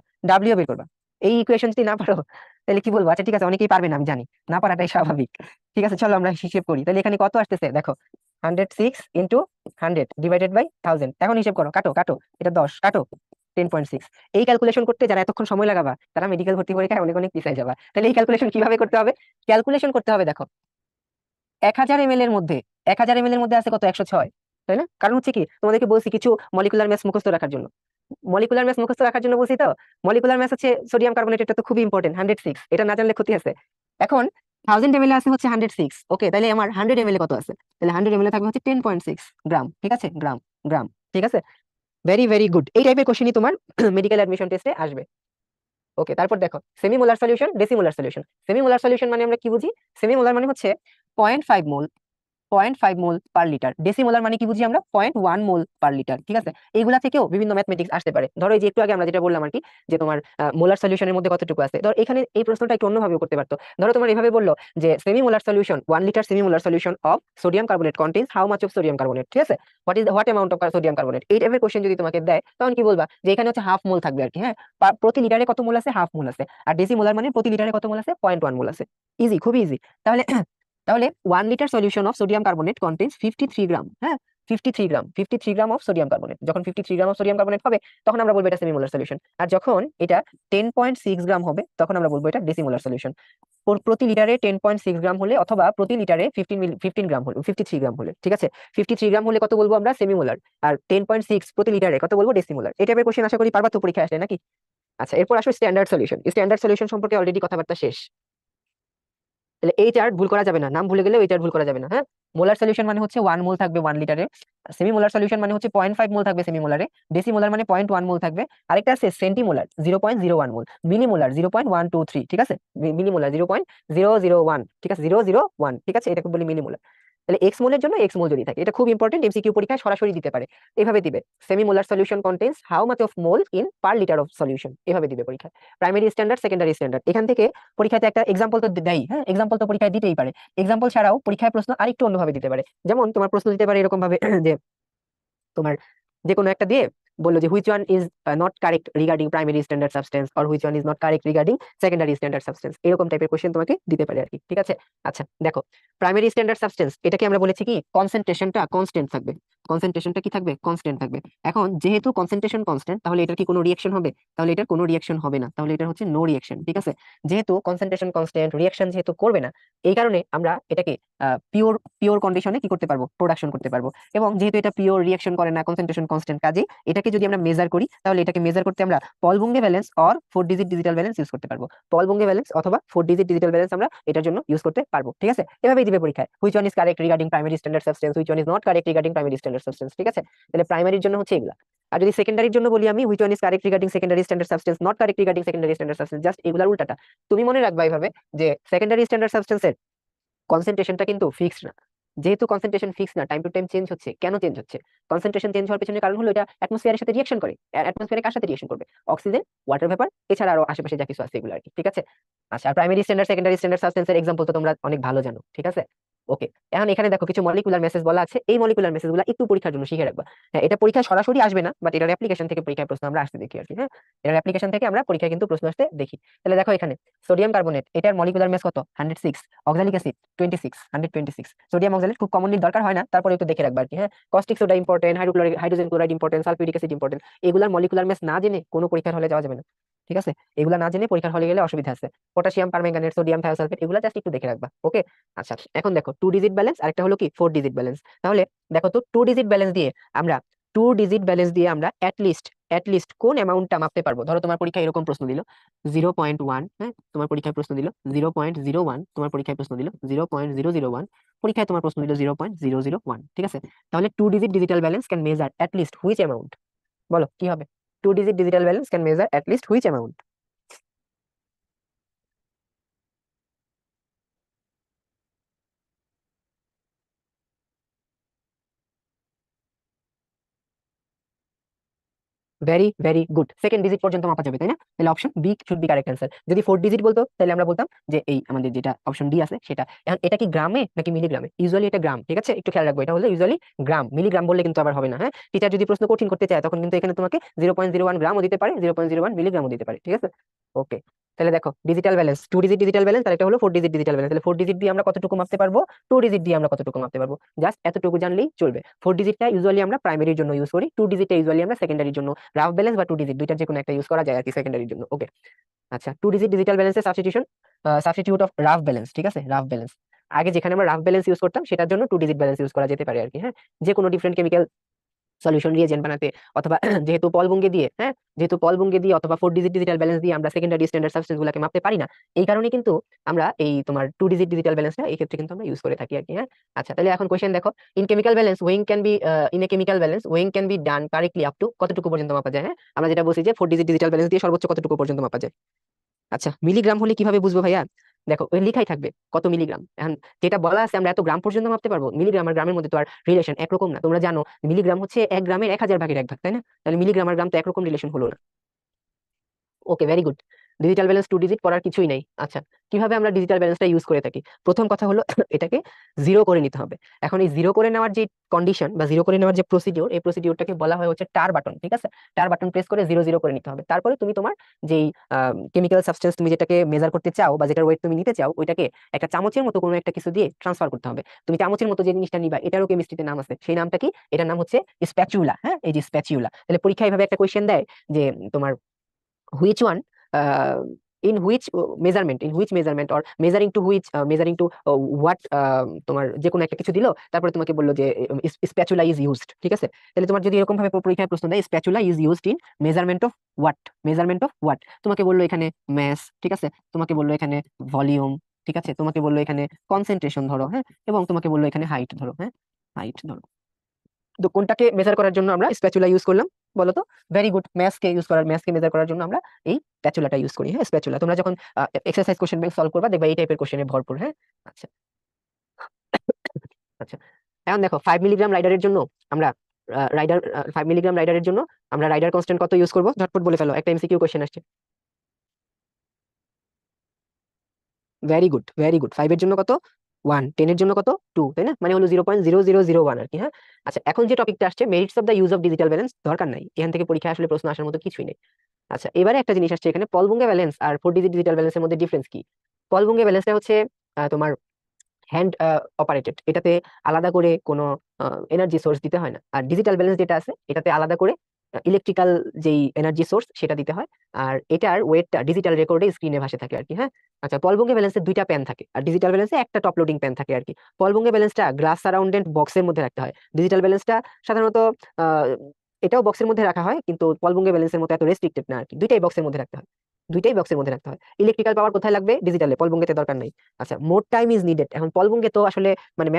W বের করবা। এই ইকুয়েশন যদি না পারো তাহলে কি বলবো, আচ্ছা ঠিক আছে, অনেকেই পারবে না আমি জানি, না পারাটাই স্বাভাবিক, ঠিক আছে। চলো আমরা হিসেব করি, তাহলে এখানে কত আসতেছে দেখো, 106 ইন্টু 100 ডিভাইডেড বাই 1000, এখন হিসেব করো, কাটো কাটো, এটা 10, কাটো 10.6। এই ক্যালকুলেশন করতে যারা এতক্ষণ সময় লাগাবা তারা মেডিকেল ভর্তি পরীক্ষায় অনেক অনেক পিছায় যাবা। তাহলে এই ক্যালকুলেশন কিভাবে করতে হবে, ক্যালকুলেশন করতে হবে, দেখো 1000 ml এর মধ্যে, 1000 ml এর মধ্যে আছে কত, 106, তাই না? কারণ হচ্ছে কি, তোমাদেরকে বলছি কিছু মলিকুলার ম্যাথ মুখস্থ রাখার জন্য, মলিকুলার ম্যাথ মুখস্থ রাখার জন্য বলছি তো। মলিকুলার ম্যাথ হচ্ছে সোডিয়াম কার্বনেট, এটা তো খুবই ইম্পর্টেন্ট, 106, এটা না জানলে ক্ষতি আছে। এখন 1000 ml আছে হচ্ছে 106, ওকে, তাহলে আমার 100 ml কত আছে, তাহলে 100 ml থাকবে হচ্ছে 10.6 গ্রাম, ঠিক আছে, গ্রাম, গ্রাম, ঠিক আছে। ভেরি ভেরি গুড, এই টাইপের কোশ্চেনই তোমার মেডিকেল অ্যাডমিশন টেস্টে আসবে। ওকে, তারপর দেখো semimolar solution, decimolar solution. Semimolar solution মানে আমরা কি বুঝি, সেমিমোলার মানে হচ্ছে 0.5 মোল, 0.5 মোল পার লিটার। ডেসিমোলার মানে কি বুঝি আমরা, 0.1 মোল পার লিটার, ঠিক আছে। এইগুলা থেকেও বিভিন্ন ম্যাথমেটিক্স আসতে পারে। ধরো এই যে একটু আগে আমরা যেটা বললাম আর কি, যে তোমার মোলার সলিউশনের মধ্যে কতটুকু আছে, ধর এখানে এই প্রশ্নটা একটু অন্যভাবে করতে পারতো। ধরো তোমার এভাবে বললো যে semi molar solution, 1 litre semi molar solution of sodium carbonate contains how much of sodium carbonate, ঠিক আছে, what amount of sodium carbonate. এই টাইপের কোশ্চেন যদি তোমাকে দেয় তখন কি বলবা, যে এখানে হচ্ছে হাফ মোল থাকবে আর কি, হ্যাঁ, প্রতি লিটারে কত মোল আছে, হাফ মোল আছে। আর ডেসিমোলার মানে প্রতি লিটারে কত মোল আছে, 0.1 মোল আছে। ইজি, খুবই ইজি। তাহলে তাহলে 1 litre solution of sodium carbonate contains 53 গ্রাম, হ্যাঁ, 53 গ্রাম, 53 গ্রাম অফ সোডিয়াম কার্বনেট। যখন 53 গ্রাম অফ সোডিয়াম কার্বনেট হবে তখন আমরা বলবো এটা সেমিমোলার সলিউশন। আর যখন এটা 10.6 গ্রাম হবে তখন আমরা বলবো এটা ডেসিমোলার সলিউশন। প্রতি লিটারে 10.6 গ্রাম হলে অথবা প্রতি লিটারে 15 গ্রাম হলে, 53 গ্রাম হলে, ঠিক আছে, 53 গ্রাম হলে কত বলবো আমরা, সেমিমোলার। আর 10.6 প্রতি লিটারে কত বলবো, ডেসিমোলার। এটা টাইপের কোশ্চেন আশা করি পারবা তো পরীক্ষায় আসলে নাকি? আচ্ছা, এরপর আসো স্ট্যান্ডার্ড সলিউশন। স্ট্যান্ডার্ড সলিউশন সম্পর্কে অলরেডি কথাবার্তা শেষ। তাহলে এই চার্ট ভুল করা যাবে না, নাম ভুলে গেলেও এই চার্ট ভুল করা যাবে না, হ্যাঁ। মোলার সলিউশন মানে হচ্ছে 1 মোল থাকবে 1 লিটারে, সেমি মোলার সলিউশন মানে হচ্ছে 0.5 মোল থাকবে সেমি মোলারে, ডেসিমোলার মানে 0.1 মোল থাকবে। আরেকটা আছে সেন্টিমোলার, 0.01 মোল, মিলিমোলার 0.123, ঠিক আছে, মিলিমোলার 0.001, ঠিক আছে, 001, ঠিক আছে, এটাকে বলি মিলিমোলার। তাহলে এক্স মোলের জন্য এক্স মোল যদি থাকে, এটা খুব ইম্পর্টেন্ট, এমসিকিউ পরীক্ষায় সরাসরি দিতে পারে। এভাবে দিবে, semi molar solution contains how much of mole in per litre of solution, এভাবে দিবে পরীক্ষায়। প্রাইমারি স্ট্যান্ডার্ড, সেকেন্ডারি স্ট্যান্ডার্ড, এখান থেকে পরীক্ষাতে একটা এক্সাম্পল তো দেয়, হ্যাঁ, এক্সাম্পল তো পরীক্ষায় দিতেই পারে। এক্সাম্পল ছাড়াও পরীক্ষায় প্রশ্ন আরেকটু অন্যভাবে দিতে পারে। যেমন তোমার প্রশ্ন দিতে পারে এরকম ভাবে যে তোমার যে কোনো একটা দিয়ে বললো যে which one is not correct regarding primary standard substance or which one is not correct regarding secondary standard substance, এরকম টাইপের কোশ্চেন তোমাকে দিতে পারে আর কি, ঠিক আছে। আচ্ছা দেখো, প্রাইমারি স্ট্যান্ডার্ড সাবস্টেন্স এটাকে আমরা বলেছি কি, কনসেন্ট্রেশনটা কনস্ট্যান্ট থাকবে, কনসেন্ট্রেশনটা কি থাকবে, কনস্ট্যান্ট থাকবে। এখন যেহেতু কনসেন্ট্রেশন কনস্ট্যান্ট, তাহলে এটার কি কোনো রিঅ্যাকশন হবে, তাহলে এটার কোনো রিঅ্যাকশন হবে না, তাহলে এটা হচ্ছে নো রিঅ্যাকশন, ঠিক আছে। যেহেতু কনসেন্ট্রেশন কনস্ট্যান্ট, রিঅ্যাকশন যেহেতু করবে না, এই কারণে আমরা এটাকে পিওর পিওর কন্ডিশনে কি করতে পারবো, প্রোডাকশন করতে পারবো। এবং যেহেতু এটা পিওর রিঅ্যাকশন করে না, কনসেন্ট্রেশন কনস্ট্যান্ট, কাজে এটাকে যদি আমরা মেজার করি তাহলে এটাকে মেজার করতে আমরা Paul Bunge balance or 4 digit digital balance use করতে পারবো। পল বুঙ্গে ব্যালেন্স অথবা 4 ডিজিট ডিজিটাল ব্যালেন্স আমরা এটার জন্য ইউজ করতে পারবো, ঠিক আছে। এভাবেই দিবে পরীক্ষায়, which one is correct regarding primary standard substance, which one is not correct regarding primary standard substance, ঠিক আছে। তাহলে প্রাইমারির জন্য হচ্ছে এগুলা। আর যদি সেকেন্ডারির জন্য বলি আমি, which one is correct regarding secondary standard substance, not correct regarding secondary standard substance, just এগুলার উল্টাটা। তুমি মনে রাখবা এইভাবে যে সেকেন্ডারি স্ট্যান্ডার্ড সাবস্টেন্সের কনসেন্ট্রেশনটা কিন্তু ফিক্সড না, যেহেতু কনসেন্ট্রেশন ফিক্স না, টাইম টু টাইম চেঞ্জ হচ্ছে। কেন চেঞ্জ হচ্ছে? কনসেন্ট্রেশন চেঞ্জ হওয়ার পেছনে কারণ হলো এটা অ্যাটমসফিয়ারের সাথে রিঅ্যাকশন করে। অ্যাটমসফিয়ারে কার সাথে রিঅ্যাকশন করবে? অক্সিজেন, ওয়াটার ভেপার, এছাড়া আরো আশেপাশে যা কিছু আছে এগুলো আর কি, ঠিক আছে। আচ্ছা, প্রাইমারি স্ট্যান্ডার্ড সেকেন্ডারি স্ট্যান্ডার্ড সাবস্টেন্সের এক্সাম্পল তো তোমরা অনেক ভালো জানো, ঠিক আছে। ওকে, এখন এখানে দেখো কিছু মলিকুলার মেসেজ বলা আছে, এই মলিকুলার মেসেজ গুলো একটু পরীক্ষার জন্য শিখে রাখবা। হ্যাঁ, এটা পরীক্ষায় সরাসরি আসবে না, বাট এটার অ্যাপ্লিকেশন থেকে পরীক্ষায় প্রশ্ন আমরা আসতে দেখি আর কি। হ্যাঁ, এটার অ্যাপ্লিকেশন থেকে আমরা পরীক্ষায় কিন্তু প্রশ্ন আসতে দেখি। তাহলে দেখো এখানে সোডিয়াম কার্বনেট, এটার মলিকুলার মেস কত? 106। Oxalic acid 26, 126। সোডিয়াম অক্সালেট খুব কমনলি দরকার হয় না, তারপরে একটু দেখে রাখবা আর কি। হ্যাঁ, caustic soda important, hydrogen chloride important, sulphuric acid important. এগুলার মলিকুলার মেস না জেনে কোনো পরীক্ষার হলে যাওয়া যাবে না, ঠিক আছে। এগুলা না জেনে পরীক্ষার হলে গেলে অসুবিধা আছে। পটাশিয়াম পারম্যাঙ্গানেট, সোডিয়াম থায়োসালফেট, এগুলা জাস্ট একটু দেখে রাখবা, ওকে। আচ্ছা, এখন দেখো 2 ডিজিট ব্যালেন্স, আরেকটা হলো কি 4 ডিজিট ব্যালেন্স। তাহলে দেখো তো 2 ডিজিট ব্যালেন্স দিয়ে আমরা 2 ডিজিট ব্যালেন্স দিয়ে আমরা অ্যাটলিস্ট কোন অ্যামাউন্টটা মাপতে পারবো? ধরো তোমার পরীক্ষায় এরকম প্রশ্ন দিল 0.1, হ্যাঁ, তোমার পরীক্ষায় প্রশ্ন দিল 0.01, তোমার পরীক্ষায় প্রশ্ন দিল 0.001, পরীক্ষায় তোমার প্রশ্ন দিল 0.001, ঠিক আছে। তাহলে 2 digit digital balance can measure at least which amount? বলো কি হবে? 2 digit digital balance can measure at least which amount? Very very good, second digit পর্যন্ত মাপা যাবে, তাই না? তাহলে option B should be correct answer. যদি 4 ডিজিট বলতো তাহলে আমরা বলতাম যে এই আমাদের যেটা অপশন ডি আছে সেটা। এখন এটা কি গ্রামে নাকি মিলিগ্রামে? ইউজুয়ালি এটা গ্রাম, ঠিক আছে, একটু খেয়াল রাখবো। এটা হলো ইউজুয়ালি গ্রাম, মিলিগ্রাম বললে কিন্তু আবার হবে না। হ্যাঁ, টিচার যদি প্রশ্ন কঠিন করতে চায় তখন কিন্তু এখানে তোমাকে 0.01 গ্রামও দিতে পারে, 0.01 মিলিগ্রামও দিতে পারে, ঠিক আছে। ওকে, তাহলে দেখো digital balance, 2 digit digital balance, আর একটা হলো 4 ডিজিট ডিজিটাল ব্যালেন্স। তাহলে 4 ডিজিট দিয়ে আমরা কতটুকু মাপতে পারবো, 2 ডিজিট দিয়ে আমরা কতটুকু মাপতে পারবো? জাস্ট এতটুকু জানলেই চলবে। 4 ডিজিটটা ইউজুয়ালি আমরা প্রাইমারির জন্য ইউজ করি, 2 ডিজিটটা ইউজুয়ালি আমরা সেকেন্ডারির জন্য। রাফ ব্যালেন্স বা 2 ডিজিট দুইটার যে কোনো একটা ইউজ করা যায় আর কি সেকেন্ডারির জন্য, ওকে। আচ্ছা, 2 ডিজিট ডিজিটাল ব্যালেন্সের সাবস্টিটিউট অফ রাফ ব্যালেন্স, ঠিক আছে, রাফ ব্যালেন্স। আগে যেখানে আমরা রাফ ব্যালেন্স ইউজ করতাম সেটার জন্য 2 ডিজিট ব্যালেন্স ইউজ করা যেতে পারে আর কি। হ্যাঁ, যে কোনো ডিফারেন্ট কেমিক্যাল সলিউশন রিয়েজেন্ট বানাতে, অথবা যেহেতু পলবুঙ্গে দিয়ে, হ্যাঁ, যেহেতু পলবুঙ্গে দিয়ে অথবা 4 ডিজিট ডিজিটাল ব্যালেন্স দিয়ে আমরা সেকেন্ডারি স্ট্যান্ডার্ড সাবস্টেন্স গুলোকে মাপতে পারি না, এই কারণে কিন্তু আমরা এই তোমার 2 ডিজিট ডিজিটাল ব্যালেন্সটা এই ক্ষেত্রে কিন্তু আমরা ইউজ করে থাকি আর কি। হ্যাঁ, আচ্ছা, তাহলে এখন কোশ্চেন দেখো, in chemical balance weighing can be in a chemical balance weighing can be done correctly up to কতটুকু পর্যন্ত মাপা যায়? হ্যাঁ, আমরা যেটা বলছি যে 4 ডিজিট ডিজিটাল ব্যালেন্স দিয়ে সর্বোচ্চ কতটুকু পর্যন্ত মাপা যায়। আচ্ছা, মিলিগ্রাম হলে কিভাবে বুঝবো ভাইয়া? দেখো ওই লিখাই থাকবে কত মিলিগ্রাম। এখন যেটা বলা আছে আমরা এত গ্রাম পর্যন্ত মাপতে পারবো, মিলিগ্রাম আর গ্রামের মধ্যে তো আর রিলেশন একরকম না। তোমরা জানো মিলিগ্রাম হচ্ছে 1 গ্রামের 1000 ভাগের 1 ভাগ, তাই না? তাহলে মিলিগ্রাম আর গ্রাম তো একরকম রিলেশন হলো না। Okay, very good. Digital balance 2 digit পড়ার কিছুই নাই। আচ্ছা, কিভাবে আমরা ডিজিটাল ব্যালেন্সটা ইউজ করে থাকি? প্রথম কথা হলো এটাকে জিরো করে নিতে হবে। এখন এই জিরো করে নেওয়ার যে কন্ডিশন বা জিরো করে নেওয়ার যে প্রসিডিওর, এই প্রসিডিওরটাকে বলা হয় হচ্ছে টার বাটন, ঠিক আছে। টার বাটন প্রেস করে জিরো জিরো করে নিতে হবে। তারপরে তুমি তোমার যেই কেমিক্যাল সাবস্টেন্স তুমি যেটাকে মেজার করতে চাও বা যেটার ওয়েট তুমি নিতে চাও, ওইটাকে একটা চামচের মতো কোনো একটা কিছু দিয়ে ট্রান্সফার করতে হবে। তুমি চামচের মতো যে জিনিসটা নিবা এটারও কেমিস্ট্রিতে নাম আছে, সেই নামটা কি? এটার নাম হচ্ছে স্প্যাচুলা। হ্যাঁ, এই যে স্প্যাচুলা। তাহলে পরীক্ষায় এইভাবে একটা কোয়েশ্চেন দেয় যে তোমার which one in which measurement or measuring to which measuring to what তোমার যে কোনো একটা কিছু দিলো, তারপরে তোমাকে বললো যে স্প্যাচুলা ইজ ইউজড, ঠিক আছে। তাহলে তোমার যদি এরকম ভাবে পরীক্ষায় প্রশ্ন দেয় spatula is used in measurement of what, measurement of what, তোমাকে বললো এখানে ম্যাস, ঠিক আছে, তোমাকে বললো এখানে ভলিউম, ঠিক আছে, তোমাকে বললো এখানে কনসেন্ট্রেশন ধরো, হ্যাঁ, এবং তোমাকে বললো এখানে হাইট ধরো, হ্যাঁ, হাইট ধরো। তো কোনটাকে মেজার করার জন্য আমরা স্প্যাচুলা ইউজ করলাম বলো তো? ভেরি গুড, ম্যাথকে মেজার করার জন্য আমরা এই স্প্যাচুলাটা ইউজ করি। হ্যাঁ, স্প্যাচুলা। তোমরা যখন এক্সারসাইজ কোশ্চেন ব্যাংক সলভ করবা দেখবা এই টাইপের কোশ্চেনে ভরপুর। হ্যাঁ, আচ্ছা আচ্ছা, এখন দেখো 5 মিলিগ্রাম রাইডারের জন্য আমরা রাইডার 5 মিলিগ্রাম রাইডারের জন্য আমরা রাইডার কনস্ট্যান্ট কত ইউজ করবো? ঝটপট বলে ফেলো, একটা এমসিকিউ কোশ্চেন আসছে। Very good, very good. 5 এর জন্য কত? 1, 10 এর জন্য কত? 2, তাই না? মানে হলো 0.0001 আর কি। হ্যাঁ, আচ্ছা, এখন যে টপিকটা আসছে merits of the use of digital balance, দরকার নাই, এখান থেকে পরীক্ষায় আসলে প্রশ্ন আসার মতো কিছুই নেই। আচ্ছা, এবারে একটা জিনিস আসছে এখানে, পলবুঙ্গে ব্যালেন্স আর 4 ডিজিট ডিজিটাল ব্যালেন্সের মধ্যে ডিফারেন্স কি? পলবুঙ্গে ব্যালেন্সটা হচ্ছে তোমার হ্যান্ড অপারেটেড, এটাতে আলাদা করে কোনো এনার্জি সোর্স দিতে হয় না। আর ডিজিটাল ব্যালেন্স যেটা আছে এটাতে আলাদা করে ইলেকট্রিক্যাল যেই এনার্জি সোর্স সেটা দিতে হয়। আর এটার ওয়েটটা ডিজিটাল রেকর্ডে স্ক্রিনে ভাসে থাকে আর কি। হ্যাঁ, আচ্ছা, পলবুঙ্গে ব্যালেন্সে 2টা প্যান থাকে আর ডিজিটাল ব্যালেন্সে একটা টপ লোডিং প্যান থাকে আর কি। পলবুঙ্গে ব্যালেন্সটা গ্লাস সারাউন্ডেড বক্সের মধ্যে রাখতে হয়, ডিজিটাল ব্যালেন্সটা সাধারণত আহ, এটাও বক্সের মধ্যে রাখা হয়, কিন্তু পলবুঙ্গে ব্যালেন্সের মতো এত রেস্ট্রিক্টেড না আর কি, দুইটাই বক্সের মধ্যে রাখতে হয়। দুইটাই বক্সের মধ্যে রাখতে হয়। ইলেকট্রিক্যাল পাওয়ার কোথায় লাগবে? ডিজিটালে, পলবঙ্গেতে দরকার নাই। আচ্ছা, মোর টাইম ইজ নিডেড, এখন পলবঙ্গে তো আসলে মানে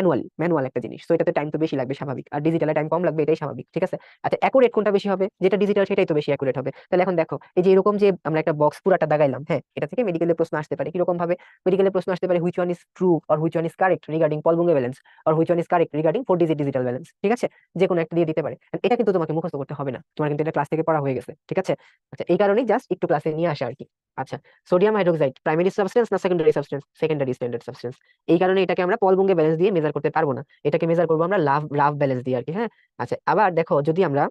ম্যানুয়াল একটা জিনিস, তো এটাতে টাইম তো বেশি লাগবে স্বাভাবিক, আর ডিজিটালে টাইম কম লাগবে, এটাই স্বাভাবিক, ঠিক আছে। আচ্ছা, অ্যাকুরেট কোনটা বেশি হবে? যেটা ডিজিটাল সেটাই তো বেশি অ্যাকুরেট হবে। তাহলে এখন দেখো, এই যে এরকম যে আমরা একটা বক্স পুরাটা দাগাইলাম, হ্যাঁ, এটা থেকে মেডিকেলের প্রশ্ন আসতে পারে কিরকম ভাবে? মেডিকেলের প্রশ্ন আসতে পারে which one is true or which one is correct regarding Paul Bunge balance, or which one is correct regarding 4 digit digital balance, ঠিক আছে। যে কোনো একটা দিয়ে দিতে পারে। And এটা কিন্তু তোমাকে মুখস্থ করতে হবে না, তোমার কিন্তু এটা ক্লাস থেকে পড়া হয়ে গেছে, ঠিক আছে। আচ্ছা, এই কারণেই জাস্ট একটু ক্লাসে নিয়ে আসা আর কি। আচ্ছা, সোডিয়াম হাইড্রোক্সাইড প্রাইমারি সাবস্টেন্স না secondary substance? Secondary standard substance. এই কারণে এটাকে আমরা পলবঙ্গে ব্যালেন্স দিয়ে মেজার করতে পারবো না, এটাকে মেজার করবো আমরা রাফ ব্যালেন্স দিয়ে আর কি, হ্যাঁ। আচ্ছা, আবার দেখো, যদি আমরা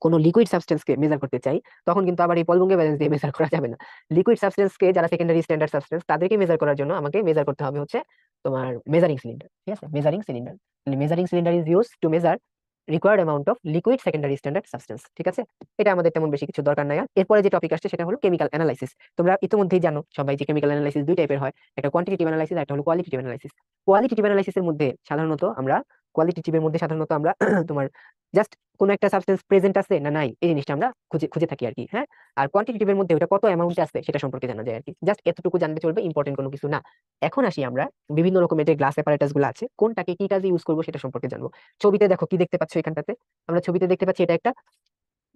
কোনো লিকুইড সাবস্টেন্সকে মেজার করতে চাই, তখন কিন্তু আবার এই পলবঙ্গে ব্যালেন্স দিয়ে মেজার করা যাবে না। লিকুইড সাবস্টেন্সকে যারা সেকেন্ডারি স্ট্যান্ডার্ড সাবস্টেন্স, তাদেরকে মেজার করার জন্য আমাকে মেজার করতে হবে হচ্ছে তোমার মেজারিং সিলিন্ডার, ঠিক আছে, measuring cylinder. Measuring cylinder is use to measure required amount of liquid secondary standard substance, ঠিক আছে। এটা আমাদের তেমন বেশি কিছু দরকার নাই। আর এরপরে যে টপিক আসছে সেটা হলো কেমিক্যাল অ্যানালাইসিস। তোমরা ইতিমধ্যেই জানো সবাই যে কেমিক্যাল অ্যানালাইসিস দুই টাইপের হয়, একটা কোয়ান্টিটেটিভ অ্যানালাইসিস, একটা হলো কোয়ালিটেটিভ অ্যানালাইসিস। কোয়ালিটেটিভ অ্যানালাইসিসের মধ্যে সাধারণত আমরা তোমার জাস্ট কোন একটা সাবস্টেন্স প্রেজেন্ট আছে না নাই, এই জিনিসটা আমরা খুঁজে খুঁজে থাকি আর কি, হ্যাঁ। আর কোয়ান্টিটেটিভ এর মধ্যে ওটা কত অ্যামাউন্টে আছে সেটা সম্পর্কে জানা যায় আর কি, জাস্ট এতটুকু জানলে চলবে, ইম্পর্টেন্ট কোনো কিছু না। এখন আসি আমরা বিভিন্ন রকমের যে গ্লাস অ্যাপারেটাস গুলো আছে, কোনটাকে কি কাজে ইউজ করবো সেটা সম্পর্কে জানবো। ছবিতে দেখো কি দেখতে পাচ্ছ এখানটাতে? আমরা ছবিতে দেখতে পাচ্ছি এটা একটা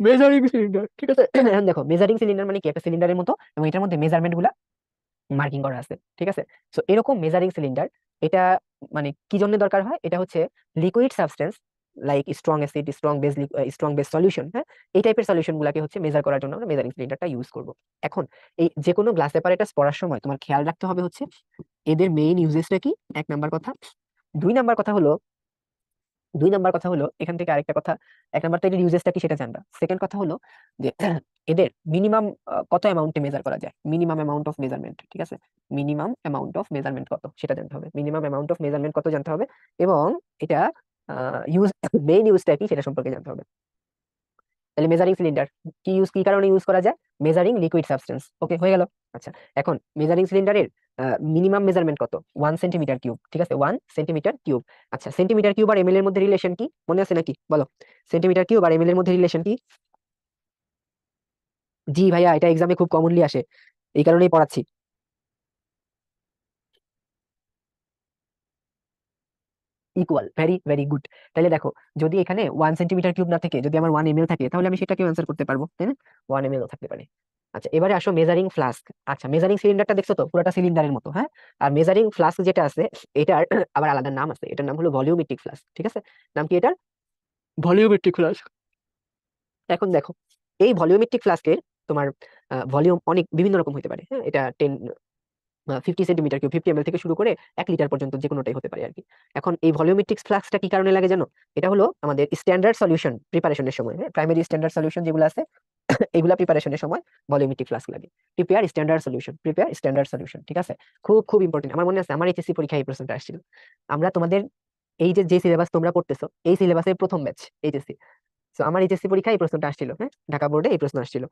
মেজারিং সিলিন্ডার, ঠিক আছে। এখন দেখো, মেজারিং সিলিন্ডার মানে কি? একটা সিলিন্ডারের মতো, এবং এটার মধ্যে মেজারমেন্ট গুলা মার্কিং করা আছে, ঠিক আছে। সো এরকম মেজারিং সিলিন্ডার, এটা মানে কি জন্য দরকার হয়? এটা হচ্ছে liquid substance like strong acid, strong base solution, হ্যাঁ, এই টাইপের সলিউশন গুলাকে হচ্ছে মেজার করার জন্য আমরা মেজারিং সিলিন্ডারটা ইউজ করব। এখন এই যে কোনো গ্লাস অ্যাপারেটাস পড়ার সময় তোমার খেয়াল রাখতে হবে হচ্ছে এদের মেইন ইউজেসটা কি, এক নাম্বার কথা। দুই নাম্বার কথা হলো এখান থেকে আরেকটা কথা, এক নাম্বার তো এদের ইউজেসটা কি সেটা জানবা। সেকেন্ড কথা হলো যে এদের মিনিমাম কত অ্যামাউন্টে মেজার করা যায়, মিনিমাম অ্যামাউন্ট অফ মেজারমেন্ট, ঠিক আছে। মিনিমাম অ্যামাউন্ট অফ মেজারমেন্ট কত সেটা জানতে হবে, মিনিমাম অ্যামাউন্ট অফ মেজারমেন্ট কত জানতে হবে, এবং এটা ইউজ মেইন ইউজটা কি সেটা সম্পর্কে জানতে হবে। তাহলে মেজারিং সিলিন্ডার কি কারণে ইউজ করা যায়? মেজারিং লিকুইড সাবস্টেন্স, ওকে, হয়ে গেল। আচ্ছা, এখন মেজারিং সিলিন্ডারের মিনিমাম মেজারমেন্ট কত? 1 সেন্টিমিটার কিউব, ঠিক আছে, 1 সেন্টিমিটার কিউব। আচ্ছা, সেন্টিমিটার কিউব আর এমএল এর মধ্যে রিলেশন কি মনে আছে নাকি? বলো, সেন্টিমিটার কিউব আর এমএল এর মধ্যে রিলেশন কি? জি ভাইয়া, এটা এক্সামে খুব কমনলি আসে, এই কারণেই পড়াচ্ছি। Equal, very very good. তাহলে দেখো, যদি এখানে 1 সেন্টিমিটার কিউব না থেকে যদি আমার 1 এমএল থাকে, তাহলে আমি সেটাকে অ্যান্সার করতে পারবো, তাই না? 1 এমএল থাকতে পারে। আচ্ছা, এবারে আসো মেজারিং ফ্লাস্ক। আচ্ছা, মেজারিং সিলিন্ডারটা দেখছো তো, পুরোটা সিলিন্ডারের মতো, হ্যাঁ। আর মেজারিং ফ্লাস্ক যেটা আছে, এটার আবার আলাদা নাম আছে, এটার নাম হলো ভলিউমেট্রিক ফ্লাস্ক, ঠিক আছে। নাম কি এটার? Volumetric flask. এখন দেখো, এই ভলিউমেট্রিক ফ্লাস্কের তোমার ভলিউম অনেক বিভিন্ন রকম হতে পারে, হ্যাঁ। এটা 50 সেন্টিমিটার কিউব, 50 এমএল থেকে শুরু করে 1 লিটার পর্যন্ত যে কোনোটাই হতে পারে আর কি। এখন এই ভলিউমেট্রিক ফ্লাক্সটা কি কারণে লাগে জানো? এটা হলো আমাদের স্ট্যান্ডার্ড সলিউশন প্রিপারেশনের সময়, হ্যাঁ, প্রাইমারি স্ট্যান্ডার্ড সলিউশন যেগুলো আছে এগুলা প্রিপারেশনের সময় ভলিউমেট্রিক ফ্লাস্ক লাগে। প্রিপেয়ার স্ট্যান্ডার্ড সলিউশন, ঠিক আছে। খুব খুব ইম্পর্টেন্ট। আমার মনে আছে আমার এইচএসসি পরীক্ষায় এই প্রশ্নটা আসছিল। আমরা তোমাদের এই যে যে সিলেবাস তোমরা পড়তেছো, এই সিলেবাসের প্রথম ব্যাচ এইচএসসি। তো আমার এইচএসসি পরীক্ষায় এই প্রশ্নটা আসছিল, হ্যাঁ, ঢাকা বোর্ডে এই প্রশ্ন আসছিল।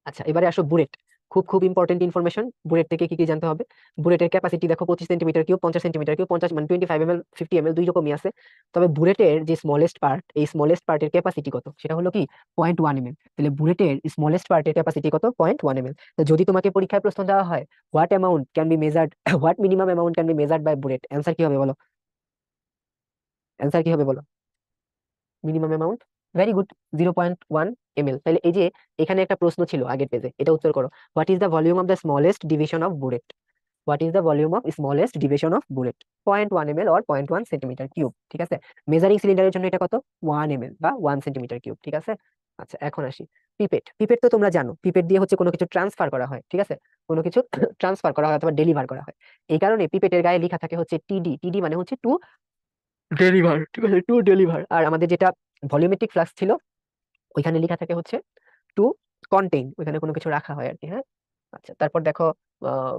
আচ্ছা, এবারে আসো বুলেট। খুব খুব ইম্পর্টেন্ট ইনফরমেশন, বুলেট থেকে কি কি জানতে হবে। বুলেটের ক্যাপাসিটি দেখো 25 সেন্টিমিটার কিউব, 50 সেন্টিমিটার কিউব, 50 মানে 25 এমএল, 50 এমএল, দুই রকমই আছে। তবে বুলেটের যে স্মলেস্ট পার্ট, এই স্মলেস্ট পার্টের ক্যাপাসিটি কত সেটা হলো কি 0.1 এমএল। তাহলে বুলেটের স্মলেস্ট পার্টের ক্যাপাসিটি কত? 0.1 এমএল। তো যদি তোমাকে পরীক্ষায় প্রশ্ন দেওয়া হয় what amount can be measured what minimum amount can be measured by burette, answer কি হবে বলো? অ্যান্সার কি হবে বলো? Minimum amount, very good, 0.1 ML. তাহলে এই যে এখানে একটা প্রশ্ন ছিল আগের পেজে, এটা উত্তর করো। What is the volume of the smallest division of bullet? What is the volume of smallest division of bullet? 0.1 ML or 0.1 centimetre cube, ঠিক আছে। মেজারিং সিলিন্ডারের জন্য এটা কত? 1 এমএল বা 1 সেন্টিমিটার কিউব, ঠিক আছে। আচ্ছা, এখন আসি পিপেট। পিপেট তো তোমরা জানো, পিপেট দিয়ে হচ্ছে কোনো কিছু ট্রান্সফার করা হয়, ঠিক আছে। কোনো কিছু ট্রান্সফার করা হয় অথবা ডেলিভার করা হয়। এই কারণে পিপেটের গায়ে লেখা থাকে হচ্ছে টিডি। টিডি মানে হচ্ছে টু ডেলিভার, ঠিক আছে, টু ডেলিভার। আর আমাদের যেটা ভলিউমেট্রিক ফ্লাক্স ছিল, ওইখানে লেখা থাকে হচ্ছে টু কন্টেইন, ওইখানে কোনো কিছু রাখা হয় আর কি, হ্যাঁ। আচ্ছা, তারপর দেখো আহ,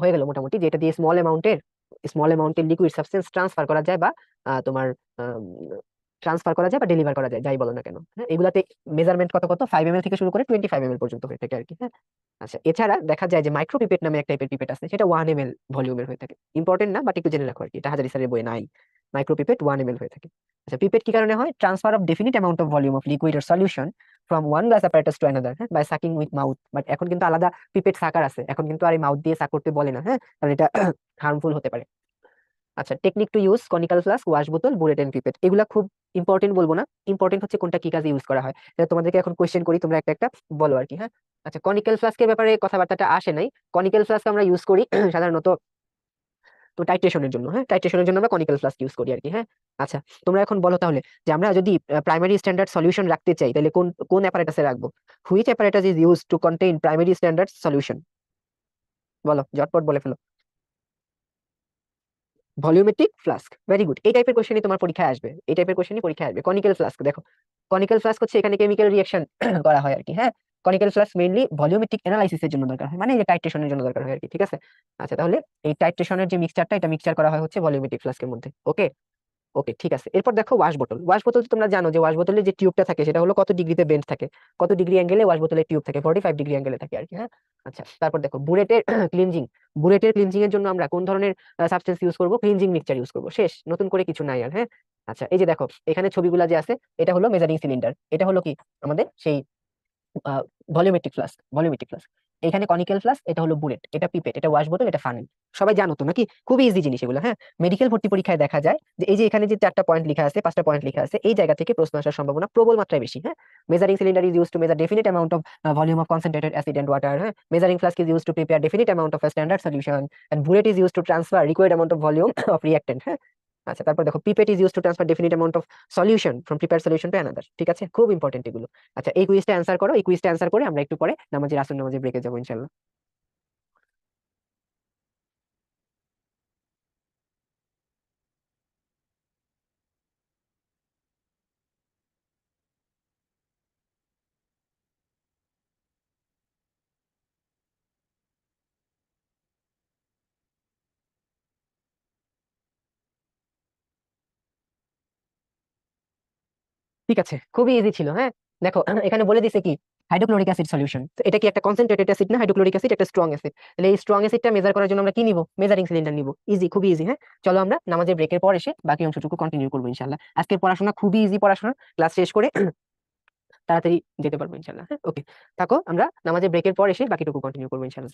হয়ে গেল মোটামুটি, যেটা দিয়ে স্মল অ্যামাউন্টের লিকুইড সাবস্টেন্স ট্রান্সফার করা যায় বা তোমার ট্রান্সফার করা যায় বা ডেলিভার করা যায়, যাই বলো না কেন, হ্যাঁ। এগুলাতে মেজারমেন্ট কত কত 5 এমএল থেকে শুরু করে 25 এমএল পর্যন্ত হয়ে থাকে আর কি, হ্যাঁ। আচ্ছা, এছাড়া দেখা যায় যে মাইক্রো পিপেট নামে এক টাইপের পিপেট আছে, সেটা 1 এমএল ভলিউমের হয়ে থাকে। ইম্পর্টেন্ট না, বাট একটু জেনে রাখো আর কি, এটা হাজারি স্যারের বই নাই। মাইক্রো পিপেট 1 এমএল হয়ে থাকে। আচ্ছা, পিপেট কি কারণে হয়? Transfer of definite amount of volume of liquid or solution from one glass apparatus to another, হ্যাঁ, by sucking with mouth. But এখন কিন্তু আলাদা পিপেট সাকার আছে, এখন কিন্তু আর এই মাউথ দিয়ে সাক করতে বলে না, হ্যাঁ, কারণ এটা হার্মফুল হতে পারে। আচ্ছা, technique to use conical flask, wash বোতল, বুলেট এন্ড পিপেট, এগুলা খুব ইম্পর্টেন্ট বলবো না, ইম্পর্টেন্ট হচ্ছে কোনটা কি কাজে ইউজ করা হয়, এটা তোমাদেরকে এখন কোয়েশ্চেন করি, তোমরা একটা একটা বলো আর কি, হ্যাঁ। আচ্ছা, কনিক্যাল ফ্লাস্কের ব্যাপারে কথাবার্তাটা আসে নাই। কনিক্যাল ফ্লাস্ক আমরা ইউজ করি সাধারণত তো টাইট্রেশনের জন্য, হ্যাঁ, টাইট্রেশনের জন্য আমরা কনিক্যাল ফ্লাস্ক ইউজ করি আর কি, হ্যাঁ। আচ্ছা, তোমরা এখন বলো তাহলে যে আমরা যদি প্রাইমারি স্ট্যান্ডার্ড সলিউশন রাখতে চাই তাহলে কোন কোন অ্যাপারেটাসে রাখবো? Which apparatus is use to contain primary standard solution? বলো, ঝটপট বলে ফেলো। Volumetric flask, very good. এই টাইপের কোশ্চেনই তোমার পরীক্ষায় আসবে, এই টাইপের কোশ্চেনই পরীক্ষায় আসবে। কনিক্যাল ফ্লাস্ক দেখো, কনিক্যাল ফ্লাস্ক হচ্ছে এখানে কেমিক্যাল রিঅ্যাকশন করা হয় আর কি, হ্যাঁ। কনিক্যাল ফ্লাস্ক মেইনলি ভলিউমেট্রিক অ্যানালাইসিসের জন্য দরকার হয়, মানে এই যে টাইট্রেশনের জন্য দরকার হয় আর কি, ঠিক আছে। আচ্ছা, তাহলে এই টাইট্রেশনের যে মিক্সচারটা, এটা মিক্সচার করা হয় হচ্ছে ভলিউমেট্রিক ফ্লাস্কের মধ্যে, ওকে। ওকে, ঠিক আছে। এরপর দেখো ওয়াশ বোতল। ওয়াশ বোতল তো তোমরা জানো যে ওয়াশ বোতলের যে টিউবটা থাকে সেটা হলো কত ডিগ্রিতে বেন্ড থাকে, কত ডিগ্রি অ্যাঙ্গেলে ওয়াশ বোতলের টিউব থাকে, 45 ডিগ্রি অ্যাঙ্গেলে থাকে আর কি, হ্যাঁ। আচ্ছা, তারপর দেখো বুলেটের ক্লিনজিং, বুলেটের ক্লিনজিং এর জন্য আমরা কোন ধরনের সাবস্টেন্স ইউজ করব? ক্লিনজিং মিক্সচার ইউজ করব, শেষ, নতুন করে কিছু নাই আর, হ্যাঁ। আচ্ছা, এই যে দেখো এখানে ছবিগুলা যে আছে, এটা হলো মেজারিং সিলিন্ডার, এটা হলো কি আমাদের সেই ভলিউমেট্রিক ফ্লাস্ক, ভলিউমেট্রিক ফ্লাস্ক। এখানে কনিক্যাল ফ্লাস্ক, এটা হলো বুলেট, এটা পিপেট, এটা ওয়াশ বোতল, এটা ফানেল। সবাই জানো তো নাকি? খুবই ইজি জিনিস এগুলো, হ্যাঁ। মেডিকেল ভর্তি পরীক্ষায় দেখা যায় যে এই যে এখানে যে 4টা পয়েন্ট লেখা আছে, 5টা পয়েন্ট লেখা আছে, এই জায়গা থেকে প্রশ্ন আসার সম্ভাবনা প্রবল মাত্রায় বেশি, হ্যাঁ। Measuring cylinder is use to measure definite amount of volume of concentrated acid and water, হ্যাঁ। Measuring flask is use to prepare definite amount of standard solution, and bullet is use to transfer required amount of volume of reactant, হ্যাঁ। আচ্ছা, তারপর দেখো pipette is use to transfer definite amount of solution from prepare solution to another, ঠিক আছে, খুব important এগুলো। আচ্ছা, এই কুইজটা অ্যান্সার করো, এই কুইজটা অ্যান্সার করে আমরা একটু পরে নামাজের আসর নামাজে ব্রেকে যাবো ইনশাল্লাহ। ঠিক আছে, খুবই ইজি ছিল, হ্যাঁ। দেখো এখানে বলে দিছে কি হাইড্রোক্লোরিক অ্যাসিড সলিউশন, তো এটা কি একটা কনসেন্ট্রেটেড অ্যাসিড না? হাইড্রোক্লোরিক অ্যাসিড একটা স্ট্রং অ্যাসিড, তাহলে এই স্ট্রং অ্যাসিডটা মেজার করার জন্য আমরা কি নিব? মেজারিং সিলিন্ডার নিব, ইজি, খুবই ইজি, হ্যাঁ। চলো আমরা নামাজের ব্রেকের পর এসে বাকি অংশটুকু কন্টিনিউ করবো ইনশাল্লাহ। আজকের পড়াশোনা খুবই ইজি পড়াশোনা, ক্লাস শেষ করে তাড়াতাড়ি যেতে পারবো ইনশাল্লাহ, হ্যাঁ, ওকে। থাকো, আমরা নামাজের ব্রেকের পর এসে বাকিটুকু কন্টিনিউ করবো ইনশাল্লাহ।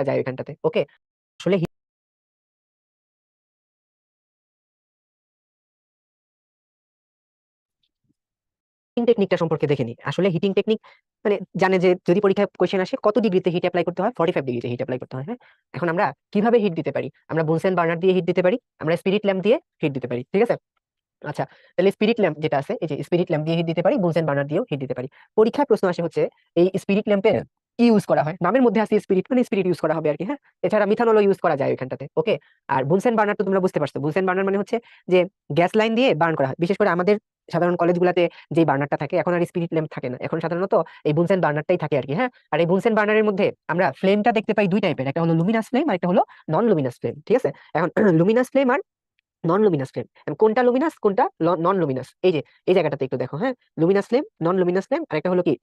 যায় এখানটাতে। ওকে, আসলে হিটিং টেকনিকটা সম্পর্কে দেখে নিই। আসলে হিটিং টেকনিক মানে জানে যে যদি পরীক্ষায় কোশ্চেন আসে কত ডিগ্রিতে হিট অ্যাপ্লাই করতে হয়, 45 ডিগ্রিতে হিট অ্যাপ্লাই করতে হয়। হ্যাঁ, এখন আমরা কিভাবে হিট দিতে পারি? আমরা বুনসেন বার্নার দিয়ে হিট দিতে পারি, আমরা স্পিরিট ল্যাম্প দিয়ে হিট দিতে পারি। ঠিক আছে, আচ্ছা, তাহলে স্পিরিট ল্যাম্প যেটা আছে, এই যে স্পিরিট ল্যাম্প দিয়ে হিট দিতে পারি, বুনসেন বার্নার দিয়েও হিট দিতে পারি। পরীক্ষায় প্রশ্ন আসে হচ্ছে এই স্পিরিট ল্যাম্পে কি ইউজ করা হয়, নামের মধ্যে আছে স্পিরিট, মানে স্পিরিট ইউজ করা হবে আর কি। হ্যাঁ, এছাড়া মিথানলও ইউজ করা যায় ওইখানটাতে। ওকে, আর বুনসেন বার্নার তো তোমরা বুঝতে পারছো, বুনসেন বার্নার মানে হচ্ছে যে গ্যাস লাইন দিয়ে বার্ন করা হয়। বিশেষ করে আমাদের সাধারণ কলেজগুলোতে যে বার্নারটা থাকে, এখন আর স্পিরিট ল্যাম্প থাকে না, এখন সাধারণত এই বুনসেন বার্নারটাই থাকে আর কি। হ্যাঁ, আর এই বুনসেন বার্নারের মধ্যে আমরা ফ্লেমটা দেখতে পাই দুই টাইপের, একটা হলো লুমিনাস ফ্লেম আর একটা হলো নন লুমিনাস ফ্লেম। ঠিক আছে, এখন লুমিনাস ফ্লেম আর নন লুমিনাস ফ্লেম, কোনটা লুমিনাস কোনটা নন লুমিনাস, এই যে এই জায়গাটাতে একটু দেখো। হ্যাঁ, লুমিনাস ফ্লেম, নন লুমিনাস ফ্লেম, আর একটা হলো কি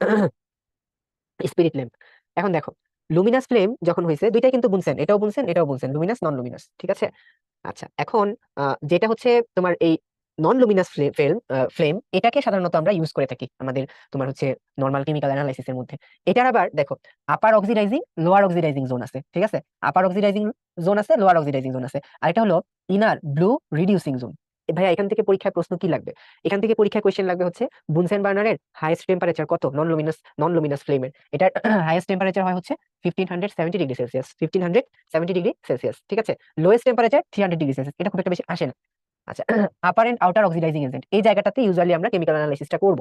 স্পিরিট ল্যাম্প। এখন দেখো, লুমিনাস ফ্লেম যখন হয়েছে দুইটাই কিন্তু বুনসেন, এটাও বুনসেন এটাও বুনসেন, লুমিনাস নন লুমিনাস। ঠিক আছে, আচ্ছা, এখন যেটা হচ্ছে তোমার এই নন লুমিনাস ফ্লেম, এটাকে সাধারণত আমরা ইউজ করে থাকি আমাদের তোমার হচ্ছে নর্মাল কেমিক্যাল অ্যানালাইসিসের মধ্যে। এটার আবার দেখো আপার অক্সিডাইজিং লোয়ার অক্সিডাইজিং জোন আছে। ঠিক আছে, আপার অক্সিডাইজিং জোন আছে, লোয়ার অক্সিডাইজিং জোন আছে, আর এটা হলো ইনার ব্লু রিডিউসিং জোন। ভাইয়া এখান থেকে পরীক্ষায় প্রশ্ন কি লাগবে? এখান থেকে পরীক্ষায় কোয়েশ্চেন লাগবে হচ্ছে বুনসেন বার্নারের হাইয়েস্ট টেম্পারেচার কত নন লুমিনাস ফ্লেমের। এটার হাইয়েস্ট টেম্পারেচার হয় হচ্ছে 1570 ডিগ্রি সেলসিয়াস, 1570 ডিগ্রি সেলসিয়াস। ঠিক আছে, লোয়েস্ট টেম্পারেচার 300 ডিগ্রি সেলসিয়াস, এটা খুব একটা বেশি আসে না। আচ্ছা, আপার এন্ড আউটার অক্সিডাইজিং এজেন্ট, এই জায়গাটাতে ইউজুয়ালি আমরা কেমিক্যাল অ্যানালাইসিসটা করব।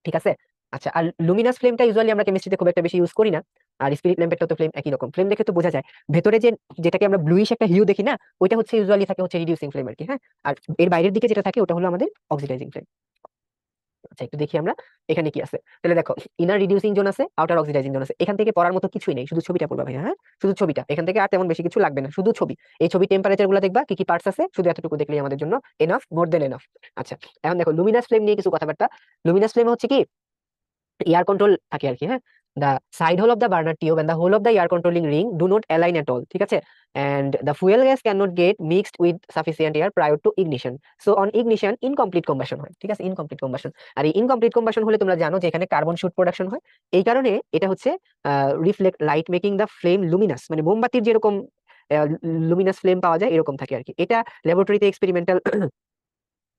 ঠিক আছে, আচ্ছা, আর লুমিনাস ফ্লেমটা ইউজুয়ালি আমরা কেমিস্ট্রিতে খুব একটা বেশি ইউজ করি না। আর স্পিরিট ল্যাম্পেরটা তো ফ্লেম একই রকম, ফ্লেম দেখে তো বোঝা যায় ভেতরে যে যেটাকে আমরা ব্লুইশ একটা হিউ দেখি না, ওইটা হচ্ছে ইউজুয়ালি থাকে হচ্ছে রিডিউসিং ফ্লেম আর কি। হ্যাঁ, আর এর বাইরের দিকে যেটা থাকে ওটা হলো আমাদের অক্সিডাইজিং ফ্লেম। আচ্ছা, একটু দেখি আমরা এখানে কি আছে। তাহলে দেখো, ইনার রিডিউসিং জোন আছে, আউটার অক্সিডাইজিং জোন আছে। এখান থেকে পড়ার মতো কিছুই নেই, শুধু ছবিটা পড়বা ভাই। হ্যাঁ, শুধু ছবিটা, এখান থেকে আর তেমন বেশি কিছু লাগবে না, শুধু ছবি। এই ছবি টেম্পারেচার গুলো দেখবা, কি কি পার্টস আছে, শুধু এতটুকু দেখলেই আমাদের জন্য এনাফ, মোর দেন এনাফ। আচ্ছা, এখন দেখো লুমিনাস ফ্লেম নিয়ে কিছু কথাবার্তা। লুমিনাস ফ্লেম হচ্ছে কি এয়ার কন্ট্রোল থাকে আর কি। হ্যাঁ, the side hole of the burner tube and the whole of the air controlling ring do not align at all. ঠিক আছে, and the fuel gas cannot get mixed with sufficient air prior to ignition, so on ignition incomplete combustion হয়। ঠিক আছে, incomplete combustion. আর এই incomplete combustion হলে তোমরা জানো যে এখানে কার্বন শুট প্রোডাকশন হয়। এই কারণে এটা হচ্ছে reflect light making the flame Luminous, মানে মোমবাতির যেরকম লুমিনাস ফ্লেম পাওয়া যায় এরকম থাকে আর কি। এটা ল্যাবরেটরিতে এক্সপেরিমেন্টাল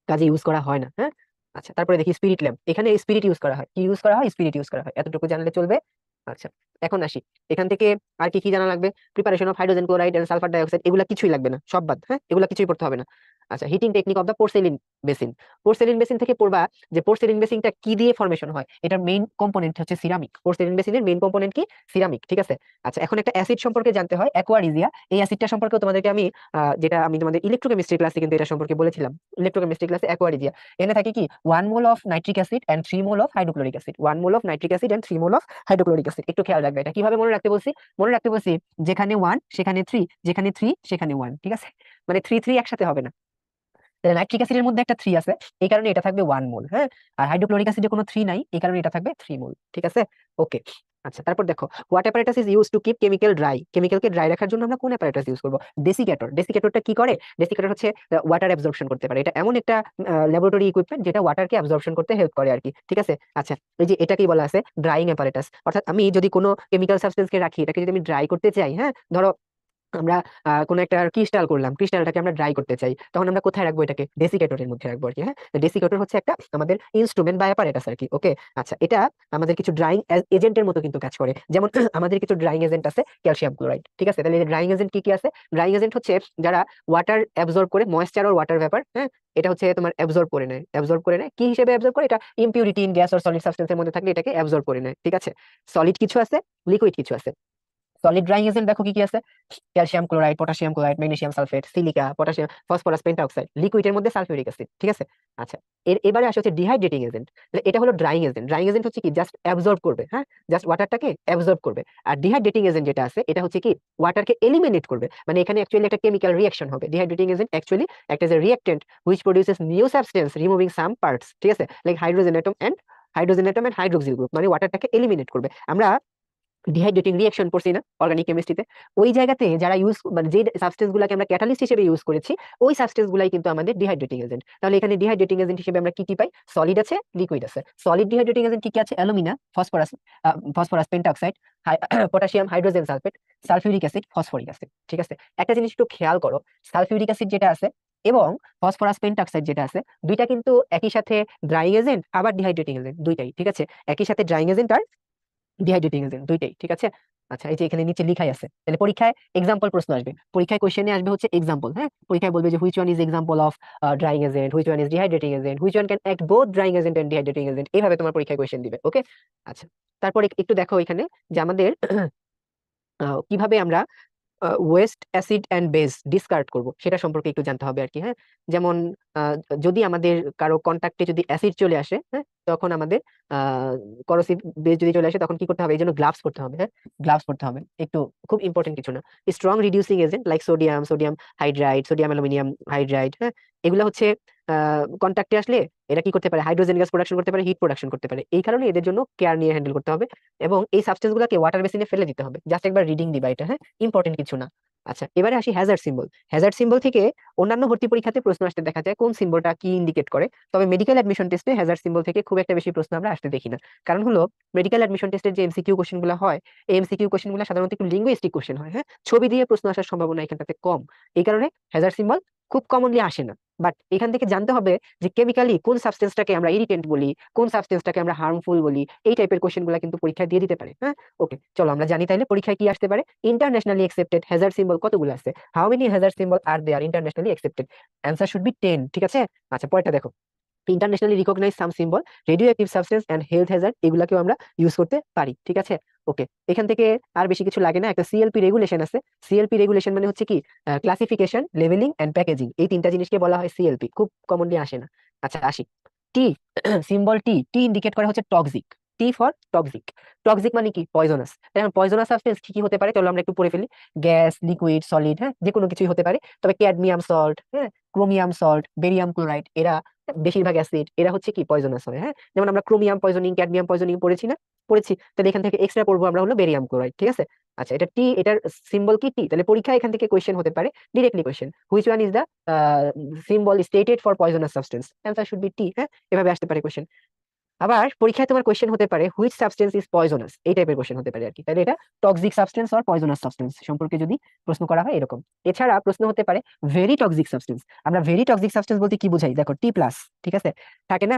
কাজে ইউজ করা হয় না। হ্যাঁ, আচ্ছা, তারপরে দেখি স্পিরিট ল্যাম্প, এখানে স্পিরিট ইউজ করা হয়। কি ইউজ করা হয়? স্পিরিট ইউজ করা হয়, এতটুকু জানলে চলবে। আচ্ছা, এখন আসি এখান থেকে আর কি কি জানা লাগবে। Preparation of hydrogen chloride and sulphur dioxide, এগুলা কিছুই লাগবে না, সব বাদ। হ্যাঁ, এগুলা কিছুই পড়তে হবে না। আচ্ছা, heating technique of the porcelain basin. Porcelain basin থেকে পড়বা যে পোর্সেলিন বেসিনটা কি দিয়ে ফর্মেশন হয়। এটার মেইন কম্পোনেন্ট হচ্ছে সিরামিক। পোর্সেলিন বেসিনের মেইন কম্পোনেন্ট কি? সিরামিক। ঠিক আছে, আচ্ছা, এখন একটা অ্যাসিড সম্পর্কে জানতে হয়, অ্যাকোয়ারিজিয়া। এই অ্যাসিডটা সম্পর্কে তোমাদেরকে আমি যেটা আমি তোমাদের ইলেকট্রোকেমিস্ট্রি ক্লাসে কিন্তু এটা সম্পর্কে বলেছিলাম, ইলেকট্রোকেমিস্ট্রি ক্লাসে অ্যাকোয়ারিজিয়া। এখানে থাকে কি 1 mole of nitric acid and 3 mole of hydrochloric acid, 1 mole of nitric acid and 3 mole of hydrochloric acid. একটু খেয়াল রাখবে, এটা কিভাবে মনে রাখতে বলছি? মনে রাখতে বলছি যেখানে 1 সেখানে 3, যেখানে 3 সেখানে 1। ঠিক আছে, মানে 3 3 একসাথে হবে না। তাহলে নাইট্রিক অ্যাসিডের মধ্যে একটা 3 আছে, এই কারণে এটা থাকবে 1 মোল। হ্যাঁ, আর হাইড্রোক্লোরিক অ্যাসিডে কোনো 3 নাই, এই কারণে এটা থাকবে 3 মোল। ঠিক আছে, ওকে। আচ্ছা, তারপর দেখো what apparatus is use to keep chemical dry. কেমিক্যালকে ড্রাই রাখার জন্য আমরা কোন অ্যাপারেটাস ইউজ করব? ডেসিকেটর। ডেসিকেটরটা কি করে? ডেসিকেটর হচ্ছে ওয়াটার অ্যাবজর্পশন করতে পারে। এটা এমন একটা ল্যাবরেটরি ইকুইপমেন্ট যেটা ওয়াটারকে অ্যাবজর্পশন করতে হেল্প করে আর কি। ঠিক আছে, আচ্ছা, এই যে এটাকেই বলা আছে ড্রাইং অ্যাপারেটাস। অর্থাৎ আমি যদি কোনো কেমিক্যাল সাবস্টেন্সকে রাখি, এটাকে যদি আমি ড্রাই করতে চাই, হ্যাঁ, ধরো আমরা কোনো একটা ক্রিস্টাল করলাম, ক্রিস্টালটাকে আমরা ড্রাই করতে চাই, তখন আমরা কোথায় রাখবো? এটাকে ডেসিকেটরের মধ্যে রাখবো আর কি। হ্যাঁ, ডেসিকেটর হচ্ছে একটা আমাদের ইনস্ট্রুমেন্ট বা অ্যাপারেটাস আর কি। ওকে, আচ্ছা, এটা আমাদের কিছু ড্রাইং এজেন্টের মতো কিন্তু কাজ করে। যেমন আমাদের কিছু ড্রাইং এজেন্ট আছে ক্যালসিয়াম ক্লোরাইড। ঠিক আছে, তাহলে ড্রাইং এজেন্ট কি কি আছে? ড্রাইং এজেন্ট হচ্ছে যারা ওয়াটার অ্যাবজর্ব করে, ময়েশ্চার আর ওয়াটার ভেপার, হ্যাঁ, এটা হচ্ছে তোমার অ্যাবজর্ব করে নেয় কি হিসেবে অ্যাবজর্ব করে? এটা impurity in gas or solid সাবস্টেন্সের মধ্যে থাকলে এটাকে অ্যাবজর্ব করে নেয়। ঠিক আছে, সলিড কিছু আছে, লিকুইড কিছু আছে। সলিড ড্রাইং এজেন্ট দেখো কি কি আছে, calcium chloride, potassium chloride, magnesium sulphate, silica, potassium, phosphorus pentoxide. লিকুইডের মধ্যে সালফিউরিক অ্যাসিড। ঠিক আছে, আচ্ছা, এবারে আসে হচ্ছে ডিহাইড্রেটিং এজেন্ট। এটা হলো ড্রাইং এজেন্ট। ড্রাইং এজেন্ট হচ্ছে কি জাস্ট অ্যাবজর্ব করবে, হ্যাঁ, জাস্ট ওয়াটারটাকে অ্যাবজর্ব করবে। আর ডিহাইড্রেটিং এজেন্ট যেটা আছে এটা হচ্ছে কি ওয়াটারকে এলিমিনেট করবে, মানে এখানে অ্যাকচুয়ালি একটা কেমিক্যাল রিঅ্যাকশন হবে। ডিহাইড্রেটিং এজেন্ট অ্যাকচুয়ালি একটা যে reactant which produces new substance removing some parts. ঠিক আছে, like hydrogen atom and hydroxyl group, মানে ওয়াটারটাকে এলিমিনেট করবে। আমরা ডিহাইড্রেটিং রিঅ্যাকশন পড়ছি না অর্গানিক কেমিস্ট্রিতে, ওই জায়গাতে যারা ইউজ মানে যে সাবস্টেন্স গুলাকে আমরা ক্যাটালিস্ট হিসেবে ইউজ করেছি, ওই সাবস্টেন্স গুলাই কিন্তু আমাদের ডিহাইড্রেটিং এজেন্ট। তাহলে এখানে ডিহাইড্রেটিং এজেন্ট হিসেবে আমরা কি কি পাই? সলিড আছে, লিকুইড আছে। সলিড ডিহাইড্রেটিং এজেন্ট কি কি আছে? Alumina, phosphorus, phosphorus পেন্টঅক্সাইড, potassium hydrogen sulphate, sulphuric acid, phosphoric acid. ঠিক আছে, একটা জিনিস একটু খেয়াল করো, সালফিউরিক অ্যাসিড যেটা আছে এবং ফসফরাস পেন্টঅক্সাইড যেটা আছে, দুইটা কিন্তু একই সাথে ড্রাইং এজেন্ট আবার ডিহাইড্রেটিং এজেন্ট, দুইটাই। ঠিক আছে, একই সাথে ড্রাইং এজেন্ট আর ডিহাইড্রেটিং এজেন্ট দুইটাই। ঠিক আছে, আচ্ছা এই যে এখানে নিচে লিখাই আছে, তাহলে পরীক্ষায় এক্সাম্পল প্রশ্ন আসবে, পরীক্ষায় কোশ্চেনে আসবে হচ্ছে এক্সাম্পল। হ্যাঁ, পরীক্ষায় বলবে যে which one is example of drying agent, which one is dehydrating agent, which one can act both drying agent and dehydrating agent, এইভাবে তোমার পরীক্ষায় কোশ্চেন দিবে। ওকে, আচ্ছা তারপরে একটু দেখো এখানে যে আমাদের কিভাবে আমরা West acid and base discard করব সেটা সম্পর্কে একটু জানতে হবে আর কি। হ্যাঁ, যেমন আহ, যদি আমাদের কারো কন্টাক্টে যদি অ্যাসিড চলে আসে, হ্যাঁ, তখন আমাদের করোসিভ বেস যদি চলে আসে তখন কি করতে হবে? এই জন্য গ্লাভস পরতে হবে। হ্যাঁ, গ্লাভস পরতে হবে, একটু খুব ইম্পর্টেন্ট কিছু না। Strong reducing agent like sodium, sodium hydride, sodium aluminium hydride, হ্যাঁ, এগুলো হচ্ছে কন্টাক্টে আসলে এরা কি করতে পারে? হাইড্রোজেন গ্যাস প্রোডাকশন করতে পারে, হিট প্রোডাকশন করতে পারে। এই কারণে এদের জন্য কেয়ার নিয়ে হ্যান্ডেল করতে হবে এবং এই সাবস্টেন্স গুলোকে ওয়াটার বেসিনে ফেলে দিতে হবে। জাস্ট একবার রিডিং দিবা এটা, হ্যাঁ, ইম্পর্টেন্ট কিছু না। আচ্ছা এবারে আসি হ্যাজার্ড সিম্বল। হ্যাজার্ড সিম্বল থেকে অন্যান্য ভর্তি পরীক্ষাতে প্রশ্ন আসতে দেখা যায় কোন সিম্বলটা কি ইন্ডিকেট করে, তবে মেডিকেল অ্যাডমিশন টেস্টে হ্যাজার্ড সিম্বল থেকে খুব একটা বেশি প্রশ্ন আমরা আসতে দেখি না। কারণ হলো মেডিকেল অ্যাডমিশন টেস্টের যে এমসিকিউ কোশ্চেন গুলো হয়, এই এমসিকিউ কোশ্চেন গুলো সাধারণত একটু লিঙ্গুইস্টিক কোশ্চেন হয়। হ্যাঁ, ছবি দিয়ে প্রশ্ন আসার সম্ভাবনা এখানটাতে কম, এই কারণে হ্যাজার্ড সিম্বল খুব কমনলি আসে না। বাট এখান থেকে জানতে হবে যে কেমিক্যালি কোন সাবস্টেন্সটাকে আমরা ইরিটেন্ট বলি, কোন সাবস্টেন্সটাকে আমরা হার্মফুল বলি, এই টাইপের কোশ্চেন গুলো কিন্তু পরীক্ষায় দিয়ে দিতে পারে। হ্যাঁ, ওকে চলো আমরা জানি তাইলে পরীক্ষায় কি আসতে পারে। ইন্টারন্যাশনালি অ্যাকসেপ্টেড হ্যাজার্ড সিম্বল কতগুলো আছে? How many hazard symbol are there internationally accepted? Answer should be 10। ঠিক আছে, আচ্ছা পরেরটা দেখো, internationally recognise some symbol, radioactive substance and health hazard, এগুলাকেও আমরা ইউজ করতে পারি। ঠিক আছে, ওকে এখান থেকে আর বেশি কিছু লাগে না। একটা সিএলপি রেগুলেশন আছে। সিএলপি রেগুলেশন মানে হচ্ছে কি? ক্লাসিফিকেশন, লেভেলিং এন্ড প্যাকেজিং, এই তিনটা জিনিসকে বলা হয় সিএলপি, খুব কমনলি আসে না। আচ্ছা আসি টি, সিম্বল টি, টি ইন্ডিকেট করে হচ্ছে toxic, T for toxic. Toxic মানে কি? পয়জনাস। এখন পয়জনাস সাবস্টেন্স কি কি হতে পারে চলো আমরা একটু পড়ে ফেলি। গ্যাস, লিকুইড, সলিড, হ্যাঁ, যে কোনো কিছুই হতে পারে। তবে ক্যাডমিয়াম সল্ট, হ্যাঁ, ক্রোমিয়াম সল্ট, বেরিয়াম ক্লোরাইড, এরা বেশিরভাগ অ্যাসিড, এরা হচ্ছে কি? পয়জনাস হয়। হ্যাঁ, যেমন আমরা ক্রোমিয়াম পয়জনিং, ক্যাডমিয়াম পয়জনিং পড়েছি না? পড়েছি, তাহলে এখান থেকে এক্সট্রা পড়বো আমরা হলো বেরিয়াম ক্লোরাইড। ঠিক আছে, আচ্ছা এটা টি, এটার সিম্বল কি? টি। তাহলে পরীক্ষা এখান থেকে কোয়েশ্চেন হতে পারে, directly question, which one is the symbol stated for poisonous substance? Answer should be T. হ্যাঁ, এভাবে আসতে পারে কোয়েশ্চেন। আবার পরীক্ষায় তোমার কোয়েশ্চেন হতে পারে হুইচ সাবস্টেন্স ইজ পয়জনাস, এই টাইপের কোয়েশ্চেন হতে পারে আর কি। তাহলে এটা toxic substance or poisonous substance সম্পর্কে যদি প্রশ্ন করা হয় এরকম। এছাড়া প্রশ্ন হতে পারে ভেরি টক্সিক সাবস্টেন্স। আমরা ভেরি টক্সিক সাবস্টেন্স বলতে কি বুঝাই? দেখো টি প্লাস, ঠিক আছে, থাকে না?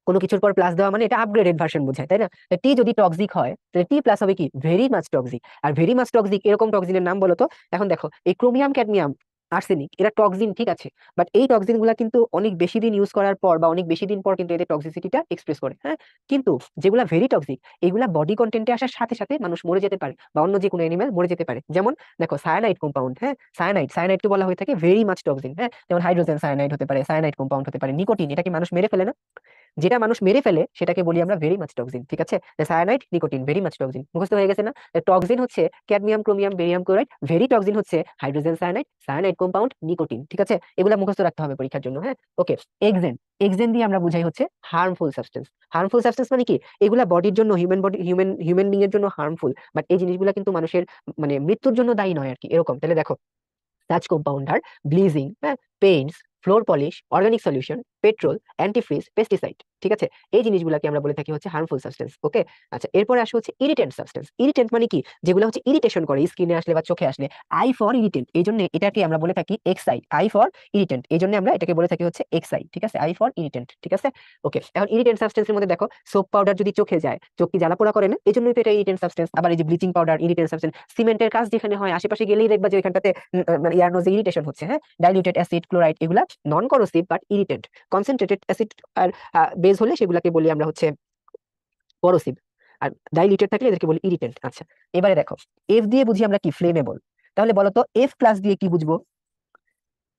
কোনো কিছুর পর প্লাস দেওয়া মানে এটা আপগ্রেডেড ভার্সন বোঝায়, তাই না? টি যদি টক্সিক হয় তাহলে টি প্লাস হবে কি? Very much toxic. আর ভেরি মাচ টক্সিক এরকম টক্সিনের নাম বলো তো। এখন দেখো এই ক্রোমিয়াম, ক্যাডমিয়াম, আর্সেনিক, এরা টক্সিন, ঠিক আছে, বাট এই টক্সিন গুলা কিন্তু অনেক বেশি দিন ইউজ করার পর বা অনেক বেশি দিন পর কিন্তু এদের টক্সিসিটিটা এক্সপ্রেস করে। হ্যাঁ, কিন্তু যেগুলা ভেরি টক্সিক, এগুলা বডি কন্টেন্টে আসার সাথে সাথে মানুষ মরে যেতে পারে বা অন্য যে কোনো এনিমেল মরে যেতে পারে। যেমন দেখো সায়ানাইড কম্পাউন্ড, হ্যাঁ, সায়ানাইডকে বলা হয়ে থাকে ভেরি মাচ টক্সিন। হ্যাঁ, যেমন হাইড্রোজেন সায়ানাইড হতে পারে, সায়ানাইড কম্পাউন্ড হতে পারে। নিকোটিন, এটা কি মানুষ মেরে ফেলে না? যেটা মানুষ মেরে ফেলে সেটাকে বলি আমরা ভেরি মাচ টক্সিন। ঠিক আছে, cyanide, nicotine, very much toxin, মুখস্থ হয়ে গেছে না? টক্সিন হচ্ছে cadmium, chromium, barium chloride. Very toxin হচ্ছে hydrogen cyanide, cyanide compound, nicotine. ঠিক আছে, এগুলা মুখস্থ রাখতে হবে পরীক্ষার জন্য। হ্যাঁ, ওকে। এক্সেন, এক্সেন দিয়ে আমরা বুঝাই হচ্ছে হার্মফুল সাবস্টেন্স। হার্মফুল সাবস্টেন্স মানে কি? এগুলা বডির জন্য, হিউম্যান বিং এর জন্য হার্মফুল, বাট এই জিনিসগুলা কিন্তু মানুষের মানে মৃত্যুর জন্য দায়ী নয় আর কি, এরকম। তাহলে দেখো such compound are bleaching, paints, floor polish, organic solution, petrol, antifreeze, pesticide. ঠিক আছে, এই জিনিসগুলোকে আমরা বলে থাকি হচ্ছে হার্মফুল সাবস্টেন্স। ওকে, আচ্ছা এরপরে আসে হচ্ছে ইরিটেন্ট সাবস্টেন্স। ইরিটেন্ট মানে কি? যেগুলো হচ্ছে ইরিটেশন করে স্কিনে আসলে বা চোখে আসলে। আই ফর ইরিটেন্ট, এই জন্য এটাকে আমরা বলে থাকি এক্সাই। আই ফর ইরিটেন্ট, এই জন্য আমরা এটাকে বলে থাকি হচ্ছে এক্সাই। ঠিক আছে, আই ফর ইরিটেন্ট। ঠিক আছে, ওকে। এখন ইরিটেন্ট সাবস্টেন্সের মধ্যে দেখো সোপ পাউডার যদি চোখে যায়, চোখ কি জ্বালা পোড়া করে না? এই জন্যই তো এটা ইরিটেন্ট সাবস্টেন্স। আবার এই যে ব্লিচিং পাউডার ইরিটেন্ট সাবস্টেন্স। সিমেন্টের কাজ যেখানে হয় আশেপাশে গেলেই দেখবা যে এখানটাতে মানে ইয়ার নোজে ইরিটেশন হচ্ছে। হ্যাঁ, ডাইলিউটেড অ্যাসিড, ক্লোরাইড, এগুলা non corrosive but irritant. Concentrated acid আর বেস হলে সেগুলাকে বলি আমরা হচ্ছে করোসিভ, আর ডাইলিউটেড থাকলে এদেরকে বলি ইরিটেন্ট। আচ্ছা এবারে দেখো এফ দিয়ে বুঝি আমরা কি? ফ্লেমেবল। তাহলে বলো তো এফ প্লাস দিয়ে কি বুঝবো?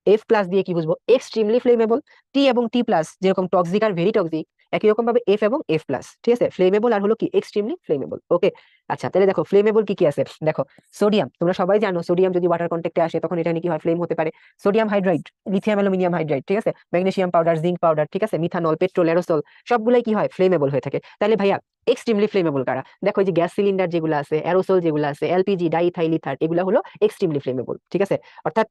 এফ প্লাস দিয়ে কি বুঝবো, এক্সট্রিমলি ফ্লেমেবল। টি এবং টি প্লাস যেরকম টক্সিক আর ভেরি টক্সিক, একই রকম ভাবে এফ এবং এফ প্লাস, ঠিক আছে, ফ্লেমেবল আর হলো কি এক্সট্রিমলি ফ্লেমেবল। ওকে, আচ্ছা তাহলে দেখো ফ্লেমেবল কি কি আছে। দেখো সোডিয়াম, তোমরা সবাই জানো সোডিয়াম যদি ওয়াটার কন্ট্যাক্টে আসে তখন এটা নিয়ে কি হয়, ফ্লেম হতে পারে। Sodium hydride, lithium aluminium hydride, ঠিক আছে, ম্যাগনেসিয়াম পাউডার, জিঙ্ক পাউডার, ঠিক আছে, মিথানল, পেট্রোল, এরোসল, সবগুলাই কি হয়, ফ্লেমেবল হয়ে থাকে। তাহলে ভাইয়া এক্সট্রিমলি ফ্লেমেবল কারা, দেখো এই যে গ্যাস সিলিন্ডার যেগুলো আছে, এরোসল যেগুলো আছে, এলপিজি, ডাইথাইলিথার, এগুলো হলো এক্সট্রিমলি ফ্লেমেবল, ঠিক আছে। অর্থাৎ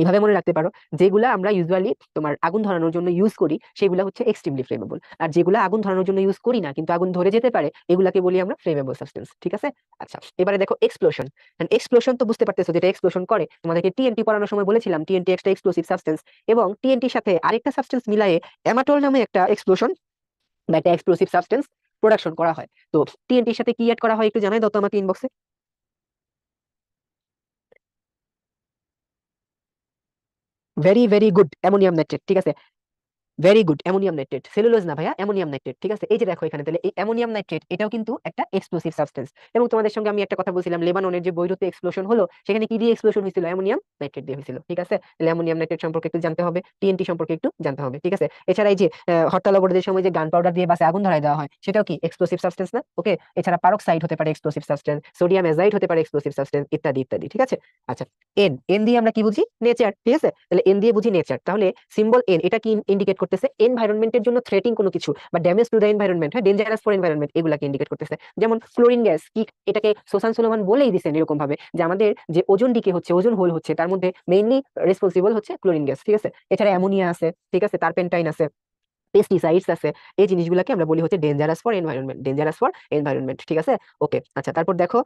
এইভাবে মনে রাখতে পারো, যেগুলা আমরা ইউজুয়ালি তোমার আগুন ধরানোর জন্য ইউজ করি সেগুলা হচ্ছে এক্সট্রিমলি ফ্লেমেবল, আর যেগুলা আগুন ধরানোর জন্য ইউজ করি না কিন্তু আগুন ধরে যেতে পারে এগুলাকে বলি আমরা ফ্লেমেবল সাবস্টেন্স, ঠিক আছে। আচ্ছা এবারে দেখো এক্সপ্লোশন। এক্সপ্লোশন তো বুঝতে পারতেছো, যেটা এক্সপ্লোশন করে, তোমাদেরকে টিএনটি পড়ানোর সময় বলেছিলাম টিএনটি একটা এক্সপ্লোসিভ সাবস্টেন্স, এবং টিএনটির সাথে আরেকটা সাবস্টেন্স মিলায়ে অ্যামাটোল নামে একটা এক্সপ্লোশন বা একটা এক্সপ্লোসিভ সাবস্টেন্স প্রোডাকশন করা হয়। তো টিএনটির সাথে কি অ্যাড করা হয় একটু জানাই দাও তো আমাকে ইনবক্সে। Very very good, ammonium nitrate, ঠিক আছে। Very good, ammonium nitrate, cellulose না ভাইয়া, অ্যামোনিয়াম নাইট্রেট, ঠিক আছে। এই যে দেখো এখানে, তাহলে এই অ্যামোনিয়াম নাইট্রেট এটাও কিন্তু একটা এক্সপ্লোসিভ সাবস্টেন্স। এবং তোমাদের সঙ্গে আমি একটা কথা বলছিলাম, লেবাননের যে বৈরুতে এক্সপ্লোশন হলো সেখানে কি দিয়ে এক্সপ্লোশন হয়েছিল, অ্যামোনিয়াম নাইট্রেট দিয়ে হয়েছিল, ঠিক আছে। তাহলে অ্যামোনিয়াম নাইট্রেট সম্পর্কে একটু জানতে হবে, টিএনটি সম্পর্কে একটু জানতে হবে, ঠিক আছে। এছাড়া এই যে হরতাল অবরোধের সময় যে গান পাউডার দিয়ে বাসে আগুন ধরায় দেওয়া হয় সেটাও কি এক্সপ্লোসিভ সাবস্টেন্স না, ওকে। এছাড়া পারক্সাইড হতে পারে এক্সপ্লোসিভ সাবস্টেন্স, সোডিয়াম অ্যাজাইড হতে পারে এক্সপ্লোসিভ সাবস্টেন্স, ইত্যাদি ইত্যাদি, ঠিক আছে। আচ্ছা এন, এন দিয়ে আমরা কি বুঝি, নেচার, ঠিক আছে। তাহলে এন দিয়ে বুঝি নেচার, তাহলে সিম্বল এন এটা কি ইন্ডিকেট করতেছে, এনভায়রনমেন্টের জন্য থ্রেটিং কোনো কিছু বা ড্যামেজ টু দ্য এনভায়রনমেন্ট, হ্যাঁ, ডেঞ্জারাস ফর এনভায়রনমেন্ট, এগুলাকে ইন্ডিকেট করতেছে। যেমন ক্লোরিন গ্যাস কি, এটাকে সোসান সোলোমান বলেই দিচ্ছেন এরকম ভাবে যে আমাদের যে ওজন ডিকে হচ্ছে, ওজন হোল হচ্ছে, তার মধ্যে মেইনলি রেসপন্সিবল হচ্ছে ক্লোরিন গ্যাস, ঠিক আছে। এছাড়া অ্যামোনিয়া আছে, ঠিক আছে, টারপেন্টাইন আছে, পেস্টিসাইডস আছে, এই জিনিসগুলোকে আমরা বলি হচ্ছে dangerous for environment, dangerous for environment, ঠিক আছে। ওকে, আচ্ছা তারপর দেখো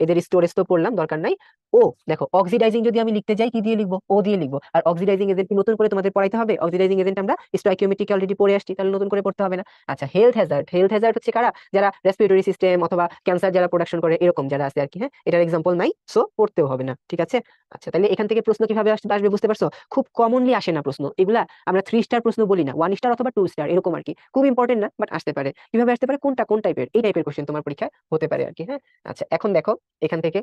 এদের স্টোরেজ তো পড়লাম, দরকার নাই। ও দেখো অক্সিডাইজিং যদি আমি লিখতে যাই কি দিয়ে লিখবো, ও দিয়ে লিখবো। আর অক্সিডাইজিং এজেন্ট কি নতুন করে তোমাদের পড়াইতে হবে, অক্সিডাইজিং এজেন্ট আমরা স্টয়কিওমেট্রিকে অলরেডি পড়ে আসছি, তাহলে নতুন করে পড়তে হবে না। আচ্ছা হেলথ হ্যাজার্ড, হেলথ হ্যাজার্ড হচ্ছে কারা, যারা রেসপিরেটরি সিস্টেম অথবা ক্যান্সার যারা প্রোডাকশন করে এরকম যারা আছে আর কি, হ্যাঁ, এটার এক্সাম্পল নাই, সো পড়তেও হবে না, ঠিক আছে। আচ্ছা তাহলে এখান থেকে প্রশ্ন কিভাবে আসবে বুঝতে পারছো, খুব কমনলি আসে না প্রশ্ন এগুলা, আমরা 3 স্টার প্রশ্ন বলি না, 1 স্টার অথবা 2 স্টার এরকম আর কি, খুব ইম্পর্টেন্ট না, বাট আসতে পারে। কিভাবে আসতে পারে, কোনটা কোন টাইপের, এই টাইপের কোশ্চেন তোমার পরীক্ষায় হতে পারে আর কি, হ্যাঁ। আচ্ছা এখন দেখো এখান থেকে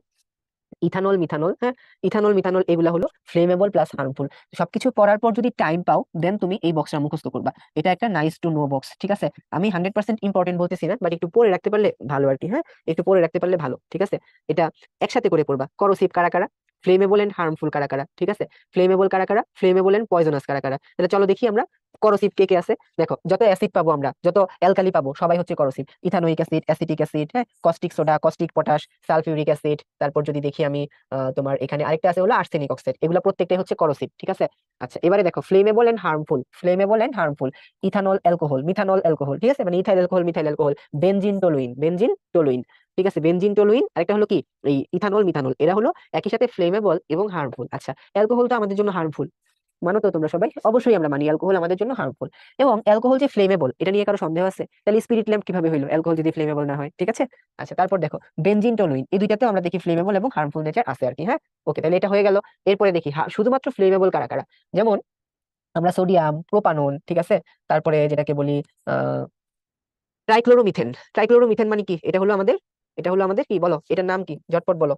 ইথানল, মিথানল, হ্যাঁ, ইথানল মিথানল এগুলা হলো ফ্লেমেবল প্লাস হার্মফুল। সবকিছু পড়ার পর যদি টাইম পাও দেন তুমি এই বক্সটা মুখস্থ করবা, এটা একটা নাইস টু নো বক্স, ঠিক আছে। আমি 100% ইম্পর্টেন্ট বলতেছি না, বাট একটু পড়ে রাখতে পারলে ভালো আর কি, হ্যাঁ, একটু পড়ে রাখতে পারলে ভালো, ঠিক আছে। এটা একসাথে করে পড়বা, করোসিভ কারা কারা, ফ্লেমেবল এন্ড হার্মফুল কারা কারা, ঠিক আছে, ফ্লেমেবল কারা কারা, ফ্লেমেবল এন্ড পয়জনাস কারা কারা। তাহলে চলো দেখি আমরা করোসিভ কে কে আছে। দেখো যত অ্যাসিড পাবো আমরা, যত অ্যালকালি পাবো, সবাই হচ্ছে corrosive, ethanoic acid, acetic acid, হ্যাঁ, caustic soda, caustic potash, sulphuric acid, তারপর যদি দেখি আমি তোমার এখানে আরেকটা আছে হলো আর্সেনিক অক্সাইড, এগুলো প্রত্যেকটাই হচ্ছে করোসিভ, ঠিক আছে। আচ্ছা এবারে দেখো flammable and harmful, flammable and harmful, ethanol alcohol, methanol alcohol, ঠিক আছে, মানে ethyl alcohol, methyl alcohol, benzene toluene, benzene toluene, ঠিক আছে, বেনজিন টলুইন, আরেকটা হলো কি এই ইথানল মিথানল, এরা হলো একই সাথে ফ্লেমেবল এবং হার্মফুল। আচ্ছা অ্যালকোহল তো আমাদের জন্য হার্মফুল, মানো তো তোমরা সবাই, অবশ্যই আমরা মানি অ্যালকোহল আমাদের জন্য হার্মফুল। এবং অ্যালকোহল যে ফ্লেমেবল এটা নিয়ে কারো সন্দেহ আছে, তাহলে স্পিরিট ল্যাম্প কিভাবে হইলো অ্যালকোহল যদি ফ্লেমেবল না হয়, ঠিক আছে। আচ্ছা তারপর দেখো বেনজিন টলুইন, এই দুইটাতেও আমরা দেখি ফ্লেমেবল এবং হার্মফুল নেচার আছে আর কি, হ্যাঁ। ওকে তাহলে এটা হয়ে গেল। এরপরে দেখি শুধুমাত্র ফ্লেমেবল কারা কারা, যেমন আমরা সোডিয়াম, প্রোপানল, ঠিক আছে, তারপরে যেটাকে বলি আহ ট্রাইক্লোরোমিথেন, ট্রাইক্লোরোমিথেন মানে কি, এটা হলো আমাদের কি বলো, এটার নাম কি ঝটপট বলো,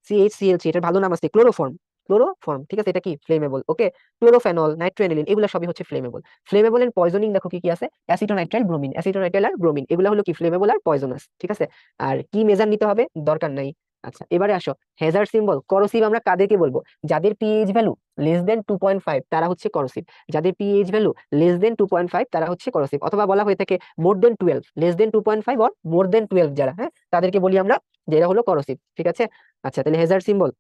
CHCl3, এটার ভালো নাম আছে ক্লোরোফর্ম, ক্লোরোফর্ম, ঠিক আছে, এটা কি ফ্লেমেবল, ওকে। ক্লোরোফেনল, নাইট্রোএনিলিন, এগুলো সবই হচ্ছে ফ্লেমেবল। ফ্লেমেবল এন্ড পয়জনিং দেখো কি কি আছে, অ্যাসিটোনাইট্রাইল, ব্রোমিন, অ্যাসিটোনাইট্রাইল আর ব্রোমিন, এগুলো হলো কি ফ্লেমেবল আর পয়জনাস, ঠিক আছে। আর কি মেজার নিতে হবে দরকার নাই। আচ্ছা এবারে আসো হেজার্ড সিম্বল, করোসিভ আমরা কাদেরকে বলবো, যাদের পিএইচ ভ্যালু << 2.5 তারা হচ্ছে করোসিভ, যাদের পিএইচ ভ্যালু << 2.5 তারা হচ্ছে করোসিভ, অথবা বলা হয়ে থাকে মোর দেন 12, << 2.5 অর মোর দেন 12 যারা, হ্যাঁ, তাদেরকে বলি আমরা যে এরা হলো করোসিভ, ঠিক আছে। আচ্ছা তাহলে হেজার্ড সিম্বল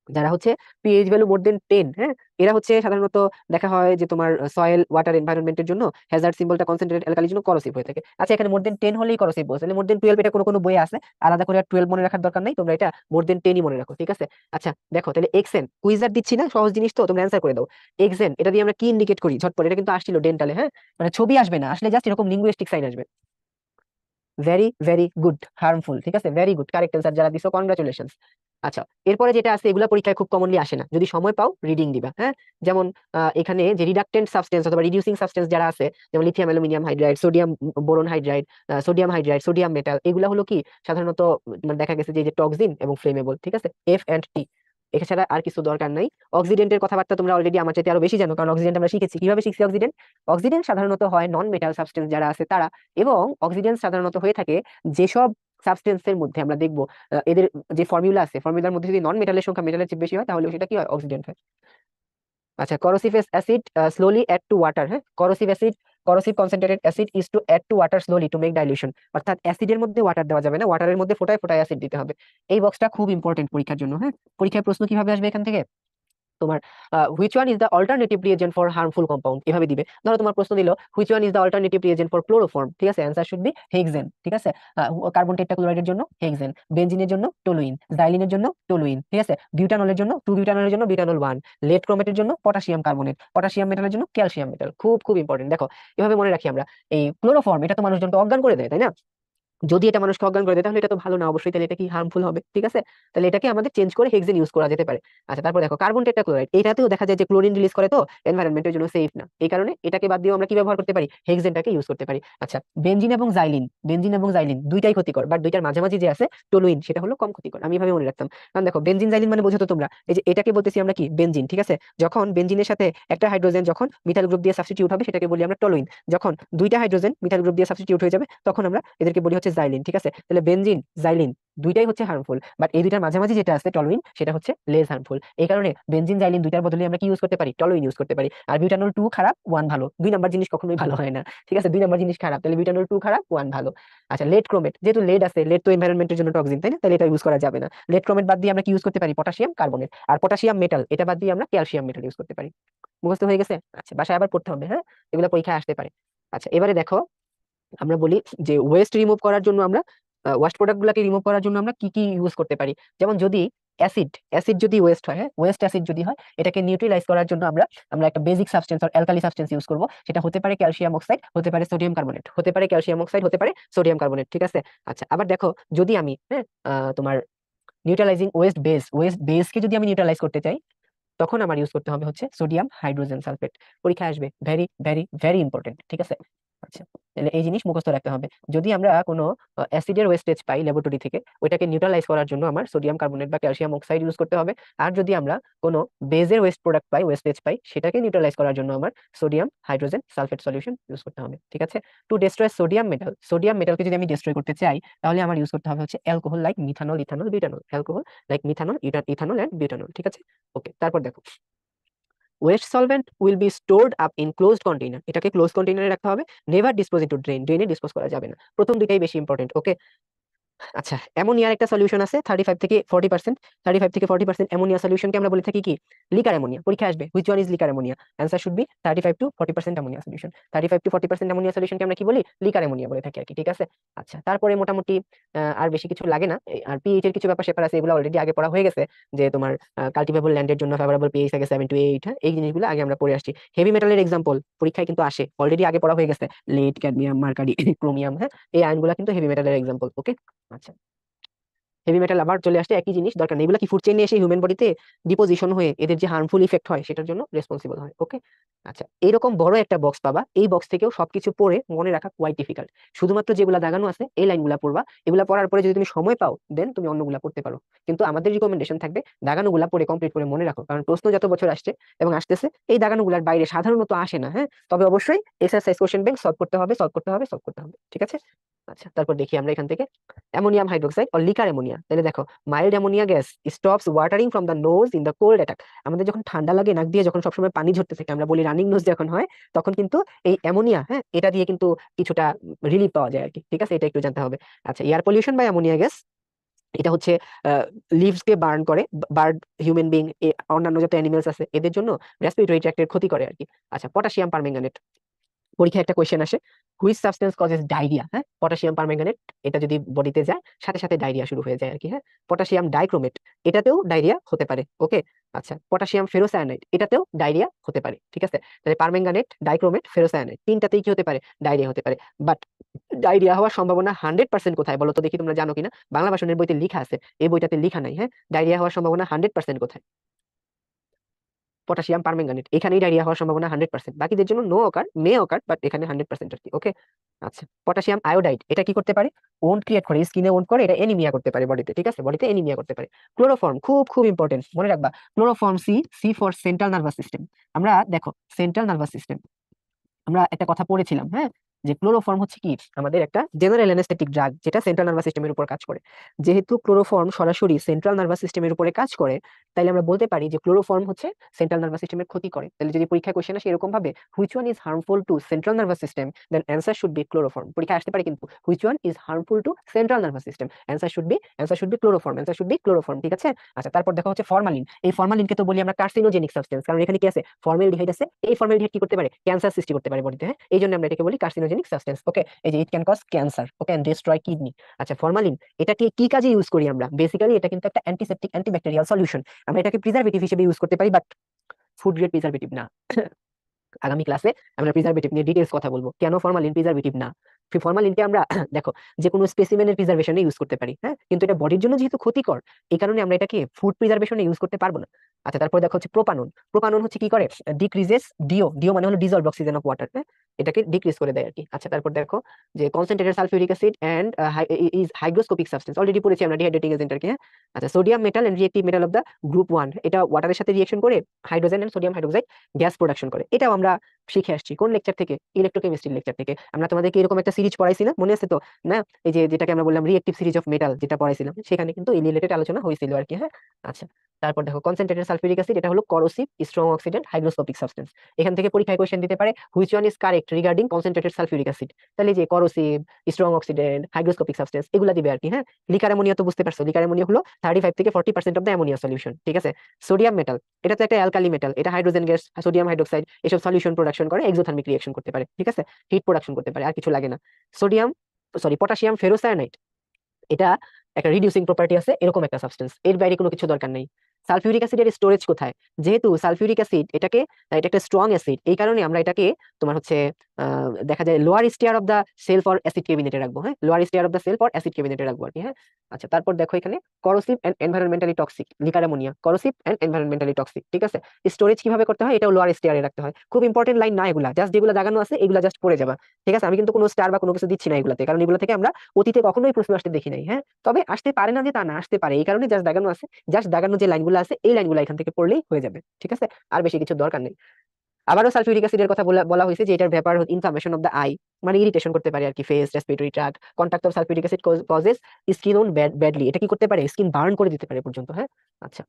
যারা হচ্ছে পিএইচ ভ্যালু মোর দেন 10, হ্যাঁ, এরা হচ্ছে সাধারণত দেখা হয় যে তোমার সয়েল ওয়াটার এনভায়রনমেন্টের জন্য হ্যাজার্ড সিম্বলটা কনসেন্ট্রেটেড অ্যালকালির জন্য করোসিভ হয়ে থাকে। আচ্ছা এখানে মোর দেন 10 হলেই করোসিভ বলছে, তাহলে মোর দেন 12 এটা কোনো কোনো বইয়ে আছে, আলাদা করে আর 12 মনে রাখার দরকার নাই, তোমরা এটা মোর দেন 10ই মনে রাখো, ঠিক আছে। আচ্ছা দেখো তাহলে এক্সেন, কুইজার দিচ্ছি না, সহজ জিনিস তো তোমরা অ্যান্সার করে দাও। এক্সেন এটা দিয়ে আমরা কি ইন্ডিকেট করি ঝটপট, এটা কিন্তু আসছিল ডেন্টালে, হ্যাঁ, মানে ছবি আসবে না, আসলে জাস্ট এরকম লিঙ্গুইস্টিক সাইন আসবে। ভেরি ভেরি গুড, হার্মফুল, ঠিক আছে, ভেরি গুড, কারেক্ট অ্যান্সার যারা দিছো কনগ্রাচুলেশন। আচ্ছা এরপরে যেটা আছে এগুলা পরীক্ষায় খুব কমনলি আসে না, যদি সময় পাও রিডিং দিবা, হ্যাঁ। যেমন এখানে যে রিডাক্টেন্ট সাবস্টেন্স অথবা রিডিউসিং সাবস্টেন্স যারা আছে, যেমন lithium aluminium hydride, sodium boron hydride, sodium hydride, sodium metal, এগুলা হলো কি সাধারণত মানে দেখা গেছে যে টক্সিন এবং ফ্লেমেবল, ঠিক আছে, এফ এন্ড টি। এছাড়া আর কিছু দরকার নাই। অক্সিডেন্টের কথাবার্তা তোমরা অলরেডি আমার চাইতে আরো বেশি জানো, কারণ অক্সিডেন্ট আমরা শিখেছি। কিভাবে শিখছি অক্সিডেন্ট? অক্সিডেন্ট সাধারণত হয় নন মেটাল সাবস্টেন্স যারা আছে তারা, এবং অক্সিডেন্ট সাধারণত হয়ে থাকে যেসব সাবস্টেন্সের মধ্যে আমরা দেখবো এদের যে ফর্মুলা আছে, ফর্মুলার মধ্যে যদি নন মেটালের সংখ্যা মেটালের চেয়ে বেশি হয় তাহলে সেটা কি হয়? অক্সিডেন্ট হয়। আচ্ছা, corrosive acid slowly add to water, হ্যাঁ, corrosive concentrated acid is to add to water slowly to make dilution, অর্থাৎ অ্যাসিডের মধ্যে ওয়াটার দেওয়া যাবে না, ওয়াটারের মধ্যে ফোটায় ফোটায় অ্যাসিড দিতে হবে। এই বক্সটা খুব ইম্পর্টেন্ট পরীক্ষার জন্য, হ্যাঁ। পরীক্ষায় প্রশ্ন কিভাবে আসবে এখান থেকে? তোমার which one is the alternative reagent for harmful compound, এভাবে দিবে। ধরো তোমার প্রশ্ন দিল which one is the alternative reagent for chloroform, ঠিক আছে, অ্যান্সার শুড বি হেক্সেন, ঠিক আছে। কার্বন টেট্রাক্লোরাইডের জন্য হেক্সেন, বেনজিনের জন্য টলুইন, জাইলিনের জন্য টলুইন, ঠিক আছে, বিউটানলের জন্য টু বিউটানলের জন্য বিউটানল 1, লেড ক্রোমেটের জন্য পটাশিয়াম কার্বনেট, পটাশিয়াম মেটালের জন্য ক্যালসিয়াম মেটাল। খুব খুব ইম্পর্টেন্ট। দেখো এভাবে মনে রাখি আমরা। এই ক্লোরোফর্ম এটা তো মানুষজন তো অজ্ঞান করে দেয়, তাই না? যদি এটা মানুষকে অজ্ঞান করে দেয় তাহলে এটা তো ভালো না অবশ্যই, তাহলে এটা কি হার্মফুল হবে, ঠিক আছে। তাহলে এটাকে আমাদের চেঞ্জ করে হেক্সেন ইউজ করা যেতে পারে। আচ্ছা, তারপর দেখো কার্বন টেট্রাক্লোরাইড, এটাতেও দেখা যায় যে ক্লোরিন রিলিজ করে, তো এনভায়রনমেন্টের জন্য সেফ না, এই কারণে এটাকে বাদ দিয়েও আমরা কি ব্যবহার করতে পারি? হেক্সেনটাকে ইউজ করতে পারি। আচ্ছা, বেনজিন এবং জাইলিন দুইটাই ক্ষতিকর, বাট দুইটার মাঝামাঝি যে আছে টলুইন সেটা হলো কম ক্ষতিকর, আমি এভাবে মনে রাখতাম। কারণ দেখো বেনজিন জাইলিন মানে বোঝো তো তোমরা, এই যে এটাকে বলতেছি আমরা কি? বেনজিন, ঠিক আছে। যখন বেনজিনের সাথে একটা হাইড্রোজেন যখন মিথাইল গ্রুপ দিয়ে সাবস্টিটিউট হবে সেটাকে বলি আমরা টলুইন। যখন দুইটা হাইড্রোজেন মিথাইল গ্রুপ দিয়ে সাবস্টিটিউট হয়ে যাবে তখন আমরা এদেরকে বলি হচ্ছে জাইলিন, ঠিক আছে। তাহলে বেনজিন জাইলিন দুইটাই হচ্ছে হার্মফুল, বাট এই দুইটার মাঝামাঝি যেটা আছে টলুইন সেটা হচ্ছে লেস হার্মফুল। এই কারণে বেনজিন জাইলিন দুইটার বদলে আমরা কি ইউজ করতে পারি? টলুইন ইউজ করতে পারি। আর বিউটানল 2 খারাপ 1 ভালো, 2 নাম্বার জিনিস কখনোই ভালো হয় না, ঠিক আছে। 2 নাম্বার জিনিস খারাপ, তাহলে বিউটানল 2 খারাপ 1 ভালো। আচ্ছা, লেড ক্রোমেট, যেহেতু লেড আছে, লেড তো এনভায়রনমেন্টের জন্য টক্সিন, তাই না? তাহলে এটা ইউজ করা যাবে না। লেড ক্রোমেট বাদ দিয়ে আমরা কি ইউজ করতে পারি? Potassium carbonate. আর পটাশিয়াম মেটাল এটা বাদ দিয়ে আমরা ক্যালসিয়াম মেটাল ইউজ করতে পারি। মুখস্থ হয়ে গেছে? আচ্ছা, বাসায় আবার পড়তে হবে, হ্যাঁ, এগুলো পরীক্ষায় আসতে পারে। আচ্ছা, এবারে দেখো আমরা বলি যে ওয়েস্ট রিমুভ করার জন্য আমরা, ওয়েস্ট প্রোডাক্ট গুলাকে রিমুভ করার জন্য আমরা কি কি ইউজ করতে পারি। যেমন যদি অ্যাসিড অ্যাসিড যদি ওয়েস্ট হয়, হ্যাঁ, ওয়েস্ট অ্যাসিড যদি হয়, এটাকে নিউট্রিলাইজ করার জন্য আমরা আমরা একটা বেসিক সাবস্টেন্স আর অ্যালকালি সাবস্টেন্স ইউজ করব। সেটা হতে পারে ক্যালসিয়াম অক্সাইড, হতে পারে সোডিয়াম কার্বনেট, হতে পারে ক্যালসিয়াম অক্সাইড, হতে পারে সোডিয়াম কার্বনেট, ঠিক আছে। আচ্ছা, আবার দেখো যদি আমি, হ্যাঁ, তোমার নিউট্রালাইজিং ওয়েস্ট বেসকে যদি আমি নিউট্রালাইজ করতে চাই তখন আমার ইউজ করতে হবে হচ্ছে সোডিয়াম হাইড্রোজেন সালফেট। পরীক্ষা আসবে, ভেরি ভেরি ভেরি ইম্পর্টেন্ট, ঠিক আছে। আচ্ছা, তাহলে এই জিনিস মুখস্থ রাখতে হবে। যদি আমরা কোনো অ্যাসিডের ওয়েস্টেজ পাই ল্যাবরেটরি থেকে, ওইটাকে নিউট্রালাইজ করার জন্য আমার সোডিয়াম কার্বনেট বা ক্যালসিয়াম অক্সাইড ইউজ করতে হবে। আর যদি আমরা কোনো বেজের ওয়েস্ট প্রোডাক্ট পাই, ওয়েস্টেজ পাই, সেটাকে নিউট্রালাইজ করার জন্য আমার sodium hydrogen sulphate solution use করতে হবে, ঠিক আছে। টু ডিস্ট্রয় সোডিয়াম মেটালকে যদি আমি ডিস্ট্রয় করতে চাই তাহলে আমার ইউজ করতে হবে হচ্ছে alcohol like methanol, ethanol, butanol, alcohol like methanol, ethanol and butanol, ঠিক আছে। ওকে, তারপর দেখো waste solvent will be stored up in closed container, এটাকে ক্লোজ কন্টেইনারে রাখতে হবে। নেভার ডিসপোজ ইনটু ড্রেনে ডিসপোজ করা যাবে না। প্রথম দুইটাই বেশি ইম্পর্টেন্ট, ওকে। আচ্ছা, অ্যামোনিয়ার একটা সলিউশন আছে 35 থেকে 40%, অ্যামোনিয়া সলিউশনকে আমরা বলে থাকি কি? Liquor ammonia. পরীক্ষা আসবে which one is liquor ammonia, answer should be 35 to 40% ammonia solution. 35 to 40% ammonia সলিউশনকে আমরা কি বলি? লিকার অ্যামোনিয়া বলে থাকি আর কি, ঠিক আছে। আচ্ছা, তারপরে মোটামুটি আর বেশি কিছু লাগে না। আর পিএইচ এর কিছু ব্যাপার স্যাপার আছে, এগুলো অলরেডি আগে পড়া হয়ে গেছে। যে তোমার কাল্টিভেবল ল্যান্ডের জন্য ফেভারেবল পিএইচ থাকে 7 to 8, হ্যাঁ, এই জিনিসগুলো আগে আমরা পড়ে আসছি। হেভি মেটালের এক্সাম্পল পরীক্ষায় কিন্তু আসে, অলরেডি আগে পড়া হয়ে গেছে। লেড, ক্যাডমিয়াম, মার্কারি, ক্রোমিয়াম, হ্যাঁ, এই আয়নগুলো কিন্তু হেভি মেটালের এক্সাম্পল, ওকে। আচ্ছা, হেভি মেটাল আবার চলে আসছে, একই জিনিস, দরকার নেই। এগুলা কি ফুড চেইনে এসে হিউম্যান বডিতে ডিপোজিশন হয়ে এদের যে হার্মফুল ইফেক্ট হয় সেটার জন্য রেসপন্সিবল হয়, ওকে। আচ্ছা, এরকম বড় একটা বক্স পাবা, এই বক্স থেকেও সবকিছু পড়ে মনে রাখা কোয়াইট ডিফিকাল্ট। শুধুমাত্র যেগুলা দাগানো আছে এই লাইনগুলা পড়বা, এগুলা পড়ার পরে যদি তুমি সময় পাও দেন তুমি অন্যগুলা পড়তে পারো। কিন্তু আমাদের রিকমেন্ডেশন থাকবে দাগানোগুলা পড়ে কমপ্লিট করে মনে রাখো, কারণ প্রশ্ন যত বছর আসছে এবং আসতেছে এই দাগানোগুলার বাইরে সাধারণত আসে না, হ্যাঁ। তবে অবশ্যই এক্সারসাইজ কোশ্চেন ব্যাংক সলভ করতে হবে, সলভ করতে হবে, সলভ করতে হবে, ঠিক আছে। আচ্ছা, তারপর দেখি আমরা এখান থেকে ammonium hydroxide or liquor ammonia. তাহলে দেখো mild ammonia gas stops watering from the nose in the cold attack. আমাদের যখন ঠান্ডা লাগে নাক দিয়ে যখন সবসময় পানি ঝরতে থাকে, আমরা বলি রানিং নোজ যখন হয়, তখন কিন্তু এই অ্যামোনিয়া, হ্যাঁ, এটা দিয়ে কিন্তু কিছুটা রিলিফ পাওয়া যায় আর কি, ঠিক আছে। এটা একটু জানতে হবে। আচ্ছা, air pollution by ammonia gas, এটা হচ্ছে লিভস কে বার্ন করে, বার্ড, হিউম্যান বিং, অন্যান্য যত অ্যানিমেলস আছে এদের জন্য রেসপিরেটরি ট্র্যাক্টের ক্ষতি করে আর কি। আচ্ছা, পটাশিয়াম পারম্যাঙ্গানেট, পরীক্ষায় একটা কোয়েশ্চেন আসে, হুইচ সাবস্টেন্স কজেস ডায়রিয়া, হ্যাঁ, পটাশিয়াম পারম্যাঙ্গানেট, এটা যদি বডিতে যায় সাথে সাথে ডায়রিয়া শুরু হয়ে যায় আর কি, হ্যাঁ। পটাশিয়াম ডাইক্রোমেট, এটাতেও ডায়রিয়া হতে পারে, ওকে। আচ্ছা, পটাশিয়াম ফেরোসায়ানাইড, এটাতেও ডায়রিয়া হতে পারে, ঠিক আছে। তাহলে পারম্যাঙ্গানেট, ডাইক্রোমেট, ফেরোসায়ানাইড তিনটাতেই কি হতে পারে? ডায়রিয়া হতে পারে। বাট ডায়রিয়া হওয়ার সম্ভাবনা 100% কোথায় বলো তো দেখি, তোমরা জানো কিনা? বাংলা ভাষণের বইতে লেখা আছে, এই বইটাতে লেখা নাই, হ্যাঁ। ডায়রিয়া হওয়ার সম্ভাবনা 100% কোথায়? পটাশিয়াম পারম্যাঙ্গানেট, এখানেই ডায়রিয়া হওয়ার সম্ভাবনা 100%, বাকিদের জন্য no ochre, May ochre, but এখানে 100% আর কি। ওকে, আচ্ছা। পটাশিয়াম আয়োডাইড, এটা কি করতে পারে? ওন্ড ক্রিয়েট করে, স্কিনে ওন্ড করে, এটা এনিমিয়া করতে পারে বডিতে, ঠিক আছে, বডিতে এনিমিয়া করতে পারে। ক্লোরোফর্ম খুব খুব ইম্পর্টেন্ট, মনে রাখবা। Chloroform C, C for central nervous system. আমরা দেখো সেন্ট্রাল নার্ভাস সিস্টেম, আমরা একটা কথা পড়েছিলাম, হ্যাঁ, যে ক্লোরোফর্ম হচ্ছে কি আমাদের একটা জেনারেল অ্যানেস্থেটিক ড্রাগ, যেটা সেন্ট্রাল নার্ভাস সিস্টেমের উপর কাজ করে। যেহেতু ক্লোরোফর্ম সরাসরি সেন্ট্রাল নার্ভাস সিস্টেমের উপরে কাজ করে, তাইলে আমরা বলতে পারি যে ক্লোরোফর্ম হচ্ছে সেন্ট্রাল নার্ভাস সিস্টেমের ক্ষতি করে। তাহলে যদি পরীক্ষায় কোশ্চেন আসে এরকম ভাবে, which one is harmful to central nervous system, then answer should be chloroform. পরীক্ষায় আসতে পারে কিন্তু, which one is harmful to central nervous system, answer should be chloroform, answer should be chloroform, ঠিক আছে। আচ্ছা, তারপর দেখো হচ্ছে ফরমালিন। এই ফরমালিনকে তো বলি আমরা কার্সিনোজেনিক সাবস্টেন্স, কারণ এখানে কি আছে? ফর্মালডিহাইড আছে। এই ফর্মালডিহাইড কি করতে পারে? ক্যান্সার সৃষ্টি করতে পারে বডিতে, হ্যাঁ, এই জন্য আমরা এটাকে বলি কার্সিনোজেনিক সাবস্টেন্স। ওকে, এই যে it can cause cancer, okay, and destroy kidney. আচ্ছা, ফরমালিন এটাকে কি কাজে ইউজ করি আমরা? বেসিক্যালি এটা কিন্তু একটা অ্যান্টিসেপটিক, অ্যান্টিব্যাকটেরিয়াল সলিউশন। আমরা এটাকে প্রিজারভেটিভ হিসেবে ইউজ করতে পারি, বাট ফুড গ্রেড প্রিজারভেটিভ না। আগামী ক্লাসে আমরা প্রিজারভেটিভ নিয়ে ডিটেইলস কথা বলবো, কেন ফরমালিন প্রিজারভেটিভ না। ফরমালিনকে আমরা দেখো যে কোনো স্পেসিমেনের প্রিজার্ভেশনে ইউজ করতে পারি, হ্যাঁ, কিন্তু এটা বডির জন্য যেহেতু ক্ষতিকর, এই কারণে আমরা এটাকে ফুড প্রিজার্ভেশনে ইউজ করতে পারবো না। আচ্ছা, তারপর দেখো হচ্ছে প্রোপানন। প্রোপানন হচ্ছে কি করে? ডিক্রিজেস ডিও, ডিও মানে হলো ডিজলভ অক্সিজেন অফ ওয়াটার, হ্যাঁ, এটাকে ডিক্রিজ করে দেয় আর কি। আচ্ছা, তারপর দেখো যে concentrated sulphuric acid and is hygroscopic substance, already পড়েছি আমরা ডিহাইড্রেটিং এজেন্ট আর কি, হ্যাঁ। আচ্ছা, sodium metal and reactive metal of the group 1, এটা ওয়াটারের সাথে রিঅ্যাকশন করে hydrogen and sodium hydroxide gas production করে। এটাও আমরা শিখে আসছি কোন লেকচার থেকে? ইলেকট্রোকেমিস্ট্রির লেকচার থেকে। আমরা তোমাদেরকে এরকম একটা সিরিজ পড়াইছি না, মনে আছে তো? না, এই যে যেটাকে আমরা বললাম রিঅ্যাক্টিভ সিরিজ অফ মেটাল, যেটা পড়াইছিলাম, সেখানে কিন্তু এই রিলেটেড আলোচনা হয়েছিল আর কি, হ্যাঁ। আচ্ছা, তারপর দেখো কনসেন্ট্রেটেড সালফিউরিক অ্যাসিড, এটা হলো corrosive strong oxidant hygroscopic substance. এখান থেকে পরীক্ষায় কোশ্চেন দিতে পারে, which one is correct regarding concentrated sulphuric acid. তাহলে যে corrosive, strong oxidant, hygroscopic substance, এগুলা দিবে আর কি, হ্যাঁ। লিকার অ্যামোনিয়া তো বুঝতে পারছো, লিকার অ্যামোনিয়া হলো 35 থেকে 40% অফ দ্য অ্যামোনিয়া সলিউশন, ঠিক আছে। সোডিয়াম মেটাল, এটা তো একটা অ্যালকালি মেটাল, এটা হাইড্রোজেন গ্যাস, সোডিয়াম হাইড্রোক্সাইড, এসব সলিউশন প্রোডাকশন করে, এক্সোথার্মিক রিঅ্যাকশন করতে পারে, ঠিক আছে, হিট প্রোডাকশন করতে পারে, আর কিছু লাগে না। সোডিয়াম, সরি, পটাশিয়াম ফেরোসায়ানাইড, এটা একটা রিডিউসিং প্রপার্টি আছে, এরকম একটা সাবস্টেন্স, এর বাইরে কোনো কিছু দরকার নেই। সালফিউরিক অ্যাসিডের স্টোরেজ কোথায়? যেহেতু সালফিউরিক অ্যাসিড এটা একটা স্ট্রং অ্যাসিড, এই কারণে আমরা এটাকে তোমার হচ্ছে দেখা যায় lower stair of the cell for acid ক্যাবিনেটে রাখবো, হ্যাঁ, lower stair of the cell for acid ক্যাবিনেটে রাখবো আর কি, হ্যাঁ। আচ্ছা, তারপর দেখো এখানে corrosive and environmentally toxic, liquor ammonia, corrosive and environmentally toxic, ঠিক আছে। স্টোরেজ কিভাবে করতে হয়? এটাও লোয়ার স্টেয়ারে রাখতে হয়। খুব ইম্পর্টেন্ট লাইন না এগুলা, জাস্ট যেগুলো দাগানো আছে এগুলা জাস্ট পড়ে যাবা, ঠিক আছে। আমি কিন্তু কোনো স্টার বা কোনো কিছু দিচ্ছি না এগুলাতে, কারণ এগুলো থেকে আমরা অতীতে কখনোই প্রশ্ন আসতে দেখি নাই, হ্যাঁ। তবে আসতে পারে না যে তা না, আসতে পারে, এই কারণে জাস্ট দাগানো আছে। জাস্ট দাগানো যে লাইনগুলো আছে, এই লাইনগুলো এখান থেকে পড়লেই হয়ে যাবে, ঠিক আছে, আর বেশি কিছু দরকার নেই। আবারও সালফিউরিক অ্যাসিডের কথা বলা হয়েছে যে এটার ব্যাপার ইনফ্লামেশন অফ দ্য আই, মানে ইরিটেশন করতে পারে আর কি, face, respiratory tract. Contact of sulphuric acid causes skin on badly, এটা কি করতে পারে? স্কিন বার্ন করে দিতে পারে পর্যন্ত, হ্যাঁ। আচ্ছা,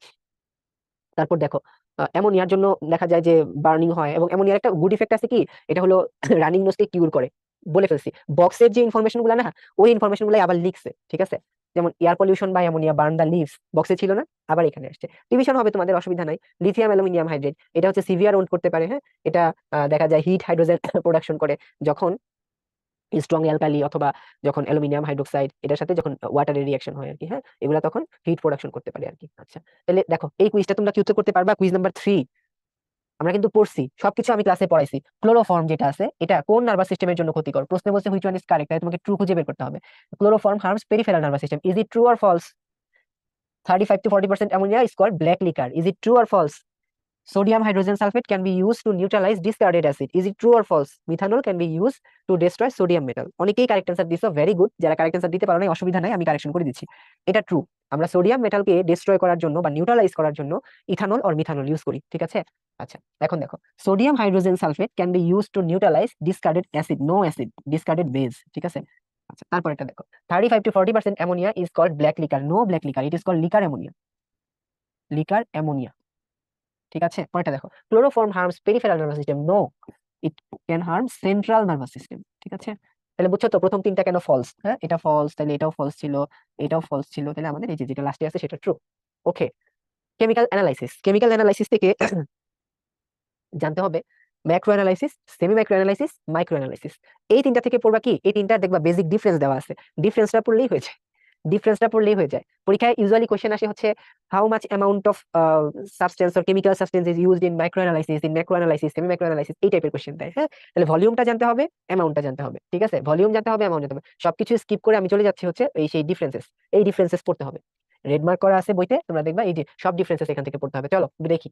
তারপর দেখো অ্যামোনিয়ার জন্য দেখা যায় যে বার্নিং হয়, এবং অ্যামোনিয়ার একটা গুড ইফেক্ট আছে কি, এটা হলো রানিং নোজকে কিউর করে। বলে ফেলছি, বক্সের যে ইনফরমেশন গুলা না, ওই ইনফরমেশন গুলাই আবার লিখছে, ঠিক আছে। যেমন air pollution by ammonia burn the leaves, বক্সে ছিল না, আবার এখানে আসছে। রিভিশন হবে তোমাদের, অসুবিধা নাই। লিথিয়াম অ্যালুমিনিয়াম হাইড্রেট, এটা হচ্ছে সিভিয়ার ওন্ড করতে পারে, হ্যাঁ। এটা দেখা যায় হিট হাইড্রোজেন প্রোডাকশন করে, যখন স্ট্রং অ্যালকালি অথবা যখন অ্যালুমিনিয়াম হাইড্রোক্সাইড এটার সাথে যখন ওয়াটারের রিঅ্যাকশন হয় আর কি, হ্যাঁ, এগুলা তখন হিট প্রোডাকশন করতে পারে আর কি। আচ্ছা, তাহলে দেখো এই কুইজটা তোমরা কি উত্তর করতে পারবা? কুইজ নাম্বার 3 আমরা কিন্তু পড়ছি, সবকিছু আমি ক্লাসে পড়াইছি। ক্লোরোফর্ম যেটা আছে, এটা কোন নার্ভাস সিস্টেমের জন্য ক্ষতিকর? প্রশ্নে বলছে হুইচ ওয়ান ইজ কারেক্ট, তাই তোমাকে ট্রু খুঁজে বের করতে হবে। Chloroform harms peripheral nervous system, is it true or false? 35 to 40% ammonia is called black liquor, is it true or false? Sodium hydrogen sulfate can be used to neutralize discarded acid, is it true or false? Methanol can be used to destroy sodium metal। অনেকেই correct answer দিছো, very good. যারা correct answer দিতে পারো না অসুবিধা নাই, আমি correction করে দিচ্ছি। এটা ট্রু, আমরা সোডিয়াম মেটালকে ডিস্ট্রয় করার জন্য বা নিউট্রালাইজ করার জন্য ইথানল অর মিথানল ইউজ করি, ঠিক আছে। আচ্ছা, এখন দেখো sodium hydrogen sulphate can be use to neutralize discarded acid, no acid, discarded base, ঠিক আছে। আচ্ছা, তারপর এটা দেখো 35 to 40% ammonia is called black liquor, no black liquor, it is called liquor ammonia, liquor ammonia, ঠিক আছে। পরেরটা দেখো chloroform harms peripheral nervous system, no, it can harm central nervous system, ঠিক আছে। তাহলে বুঝছো তো প্রথম তিনটা কেন ফলস, হ্যাঁ, এটা ফলস, তাহলে এটাও ফলস ছিল, এটাও ফলস ছিল, তাহলে আমাদের এই যে যেটা লাস্টে আছে সেটা ট্রু। ওকে, কেমিক্যাল অ্যানালাইসিস থেকে জানতে হবে macro analysis, semi macro analysis, micro analysis. এই তিনটা থেকে পড়বা কি, এই তিনটার দেখবা বেসিক ডিফারেন্স দেওয়া আছে, ডিফারেন্সটা পড়লেই হয়ে যায়, ডিফারেন্সটা পড়লেই হয়ে যায়। পরীক্ষায় ইউজুয়ালি কোশ্চেন আসে হচ্ছে how much amount of substance or chemical substance is used in micro analysis, in macro analysis, semi macro analysis, এই টাইপের কোশ্চেন দেয়, হ্যাঁ। তাহলে ভলিউমটা জানতে হবে, অ্যামাউন্টটা জানতে হবে, ঠিক আছে, ভলিউম জানতে হবে, অ্যামাউন্ট জানতে হবে, সবকিছু স্কিপ করে আমি চলে যাচ্ছি হচ্ছে এই সেই ডিফারেন্সেস, এই ডিফারেন্সেস পড়তে হবে। রেড মার্ক করা আছে বইতে, তোমরা দেখবা এই যে সব ডিফারেন্সেস এখান থেকে পড়তে হবে। চলো দেখি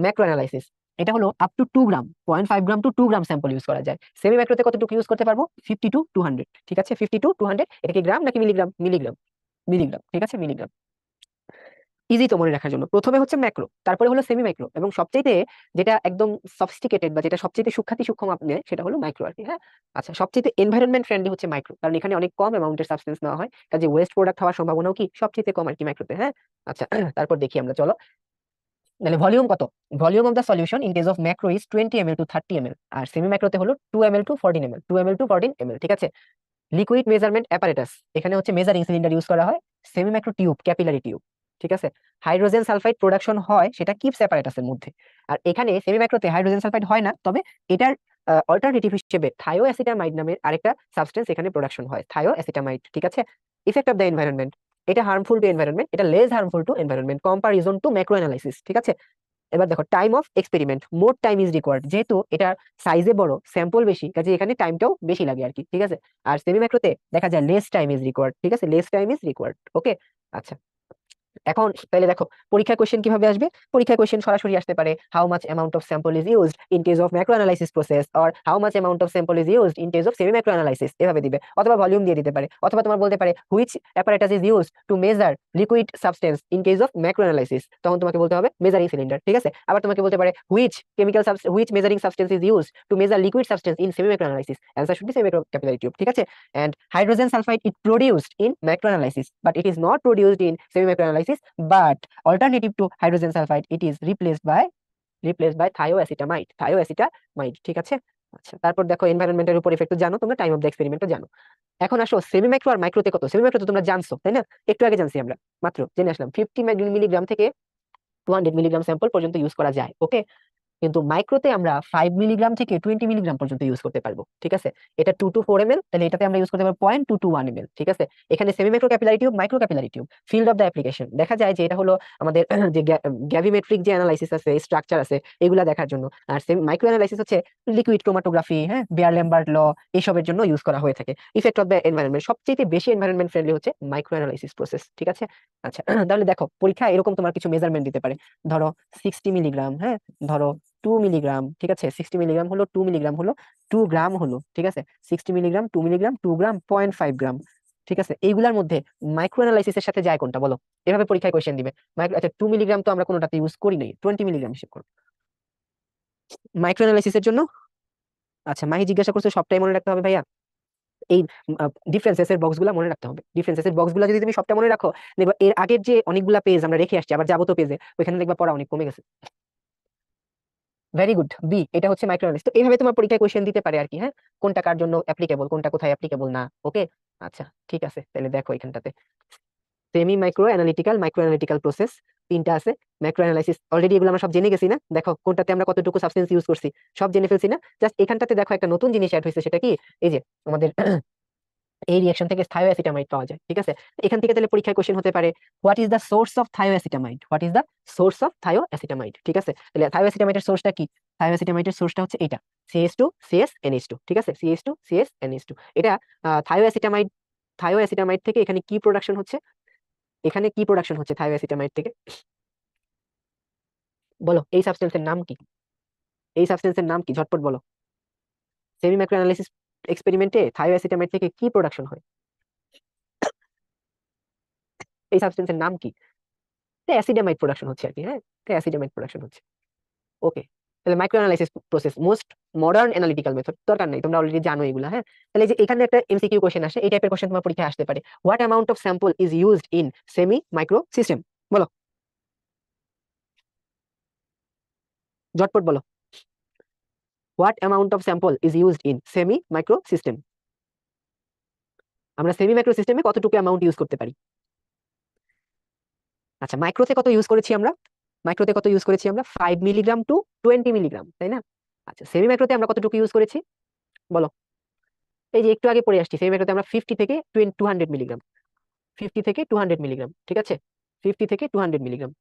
ম্যাক্রো অ্যানালাইসিস। এটা হলো up to 2 gram, 0.5 gram to 2 gram sample use করা যায়। সেমি ম্যাক্রোতে কতটুকু ইউজ করতে পারবো? 50 to 200। ঠিক আছে, 50 to 200। এটা কি গ্রাম নাকি মিলিগ্রাম? Milligram, milligram. ঠিক আছে, মিলিগ্রাম। ইজি তো মনে রাখার জন্য। প্রথমে হচ্ছে ম্যাক্রো, তারপরে হলো সেমি মাইক্রো, এবং সবচেয়ে যেটা একদম সফিস্টিকেটেড বা যেটা সবচেয়ে সূক্ষ্ম মাপ নেয় সেটা হলো মাইক্রো আর কি। হ্যাঁ, আচ্ছা, সবচেয়ে এনভায়রনমেন্ট ফ্রেন্ডলি হচ্ছে মাইক্রো, কারণ এখানে অনেক কম অ্যামাউন্টের সাবস্টেন্স নেওয়া হয়, কাজে ওয়েস্ট প্রোডাক্ট হওয়ার সম্ভাবনাও কি সবচেয়ে কম আর কি মাইক্রোতে। হ্যাঁ, আচ্ছা, তারপর দেখি আমরা, চলো। তাহলে ভলিউম কত? Volume of the solution in case of macro is 20 ml to 30 ml, আর সেমি ম্যাক্রোতে হলো 2 ml to 14 ml, 2 ml to 14 ml। ঠিক আছে। লিকুইড মেজারমেন্ট অ্যাপারেটাস, এখানে হচ্ছে মেজারিং সিলিন্ডার ইউজ করা হয়। Semi micro tube, capillary tube. ঠিক আছে। হাইড্রোজেন সালফাইড প্রোডাকশন হয় সেটা কিপস অ্যাপারেটাসের মধ্যে। আর এখানে সেমি মাইক্রোতে হাইড্রোজেন সালফাইড হয় না, তবে এটার অল্টারনেটিভ হিসেবে থায়োঅ্যাসিটামাইড নামের আরেকটা সাবস্টেন্স এখানে প্রোডাকশন হয়, থায়োঅ্যাসিটামাইড। ঠিক আছে। ইফেক্ট অফ দ্য এনভায়রনমেন্ট, এটা হার্মফুল টু এনভায়রনমেন্ট, এটা less harmful to environment comparison to macro analysis. ঠিক আছে। এবার দেখো time of experiment, more time is required, যেহেতু এটা সাইজে বড়, স্যাম্পল বেশি, কাজে এখানে টাইমটাও বেশি লাগে আর কি। ঠিক আছে। আর সেমি ম্যাক্রোতে দেখা যায় লেস টাইম ইজ রিকোয়ার্ড। ঠিক আছে, লেস টাইম ইজ রিকোয়ার্ড। ওকে, আচ্ছা। এখন তাহলে দেখো পরীক্ষা কোশ্চেন কিভাবে আসবে। পরীক্ষা কোশ্চেন সরাসরি আসতে পারে, how much amount of sample is used in case of macro analysis process, or how much amount of sample is used in case of semi macro analysis, এভাবে দিবে। অথবা ভলিউম দিয়ে দিতে পারে, অথবা তোমার বলতে পারে which apparatus is used to measure liquid substance in case of macro analysis, তখন তোমাকে বলতে হবে মেজারিং সিলিন্ডার। ঠিক আছে। আবার তোমাকে বলতে পারে which measuring substance is used to measure liquid substance in semi macro analysis, answer should be semi macro capillary tube. ঠিক আছে। And hydrogen sulfide is produced in macroanalysis, but it is not produced in semi-macroanalysis. But alternative to hydrogen sulfide, it is replaced by thioacetamide, thioacetamide। ঠিক আছে। আচ্ছা, তারপর দেখো এনভায়রনমেন্টের উপর effect জানো তোমরা, টাইম অফ দ্য এক্সপেরিমেন্টও জানো। এখন আসো সেমি মাইক্রো আর মাইক্রোতে কত। সেমি মাইক্রো তো তোমরা জানছো তাই না, একটু আগে জানছি আমরা, মাত্র জেনে আসলাম 50 মিলিগ্রাম থেকে 200 মিলিগ্রাম স্যাম্পল পর্যন্ত ইউজ করা যায়। ওকে, কিন্তু মাইক্রোতে আমরা 5 মিলিগ্রাম থেকে 20 মিলিগ্রাম পর্যন্ত ইউজ করতে পারবো। ঠিক আছে। এটা 2 to 4 ml, তাহলে এটাতে আমরা ইউজ করতে পারবো 0.2 to 1 ml। ঠিক আছে। এখানে semi micro capillary tube, micro capillary tube. Field of the application দেখা যায় যে এটা হলো আমাদের যে গ্যাভিমেট্রিক যে অ্যানালাইসিস আছে, স্ট্রাকচার আছে, এগুলা দেখার জন্য। আর মাইক্রো অ্যানালাইসিস হচ্ছে লিকুইড ক্রোমাটোগ্রাফি, হ্যাঁ, বিয়ার ল্যাম্বার্ট ল, এইসবের জন্য ইউজ করা হয়ে থাকে। ইফেক্ট অফ দ্য এনভায়রনমেন্ট, সবচেয়ে বেশি এনভায়রনমেন্ট ফ্রেন্ডলি হচ্ছে মাইক্রো অ্যানালাইসিস প্রসেস। ঠিক আছে। আচ্ছা, তাহলে দেখো পরীক্ষা এরকম তোমার কিছু মেজারমেন্ট দিতে পারে। ধরো 60 মিলিগ্রাম, হ্যাঁ, ধরো 2 মিলিগ্রাম। ঠিক আছে, 60 মিলিগ্রাম হলো 2 মিলিগ্রাম হলো 2 গ্রাম হলো। ঠিক আছে, 60 মিলিগ্রাম, 2 মিলিগ্রাম, 2 গ্রাম, 0.5 গ্রাম। ঠিক আছে, এইগুলার মধ্যে মাইক্রো অ্যানালাইসিসের সাথে যায় কোনটা বলো? এভাবে পরীক্ষায় কোয়েশ্চেন দিবে। আচ্ছা, 2 মিলিগ্রাম তো আমরা কোনোটাতে ইউজ করি নাই, 20 মিলিগ্রাম হিসেব করো মাইক্রো অ্যানালাইসিসের জন্য। আচ্ছা, মাহি জিজ্ঞাসা করছে সবটাই মনে রাখতে হবে ভাইয়া? এই ডিফারেন্সেস এর বক্স গুলা মনে রাখতে হবে। ডিফারেন্সেস এর বক্স গুলা যদি তুমি সবটা মনে রাখো, দেখবা এর আগের যে অনেকগুলা পেজ আমরা রেখে আসছি, আবার যাবো তো পেজে, ওইখানে দেখবা পড়া অনেক কমে গেছে। ভেরি গুড, বি, এটা হচ্ছে মাইক্রো অ্যানালিসিস। তো এইভাবে তোমার পরীক্ষায় কোশ্চেন দিতে পারে আর কি। হ্যাঁ, কোনটা কার জন্য অ্যাপ্লিকেবল, কোনটা কোথায় অ্যাপ্লিকেবল না। ওকে, আচ্ছা, ঠিক আছে। তাহলে দেখো এখানটাতে semi micro analytical, micro analytical process তিনটা আছে। মাইক্রো অ্যানালাইসিস অলরেডি এগুলো আমরা সব জেনে গেছি না? দেখো কোনটাতে আমরা কতটুকু সাবস্টেন্স ইউজ করছি সব জেনে ফেলছি না? জাস্ট এখানটাতে দেখো একটা নতুন জিনিস অ্যাড হয়েছে, সেটা কি? এই যে আমাদের এই রিঅ্যাকশন থেকে থায়োঅ্যাসিটামাইড পাওয়া যায়। ঠিক আছে। এখান থেকে তাহলে পরীক্ষায় কোশ্চেন হতে পারে, what is the source of thioacetamide, what is the source of thioacetamide. ঠিক আছে, তাহলে থায়োঅ্যাসিটামাইডের সোর্সটা কি? থায়োঅ্যাসিটামাইডের সোর্সটা হচ্ছে এটা, CH2 CSNH2। ঠিক আছে, CH2 CSNH2। এটা থায়োঅ্যাসিটামাইড, থায়োঅ্যাসিটামাইড থেকে এখানে কি প্রোডাকশন হচ্ছে? এখানে কি প্রোডাকশন হচ্ছে থায়োঅ্যাসিটামাইড থেকে? বলো, এই সাবস্টেন্সের নাম কি? এই সাবস্টেন্সের নাম কি, ঝটপট বলো। সেমি মাইক্রো অ্যানালিসিস এক্সপেরিমেন্টে থায়োঅ্যাসিটামাইড থেকে কি প্রোডাকশন হয়? এই সাবস্টেন্সের নাম কি? অ্যাসিডামাইড প্রোডাকশন হচ্ছে আর কি। হ্যাঁ, অ্যাসিডামাইড প্রোডাকশন হচ্ছে। ওকে, তাহলে micro analysis process most modern analytical method, দরকার নাই, তোমরা অলরেডি জানো এগুলা। হ্যাঁ, তাহলে এই যে এখানে একটা এমসিকিউ কোশ্চেন আসে, এই টাইপের কোশ্চেন তোমার পরীক্ষায় আসতে পারে। What amount of sample is used in semi micro system? বলো, ঝটপট বলো। What amount of sample is used in semi micro system? আমরা সেমি মাইক্রো সিস্টেমে কতটুকু অ্যামাউন্ট ইউজ করতে পারি? আচ্ছা, মাইক্রোতে কত ইউজ করেছি আমরা? মাইক্রোতে কত ইউজ করেছি আমরা? 5 মিলিগ্রাম to 20 মিলিগ্রাম, তাই না? আচ্ছা, সেমি মাইক্রোতে আমরা কতটুকু ইউজ করেছি বলো? এই যে একটু আগে পড়ে আসছি, সেমি মাইক্রোতে আমরা 50 থেকে 200 মিলিগ্রাম, 50 থেকে 200 মিলিগ্রাম। ঠিক আছে, 50 থেকে 200 মিলিগ্রাম।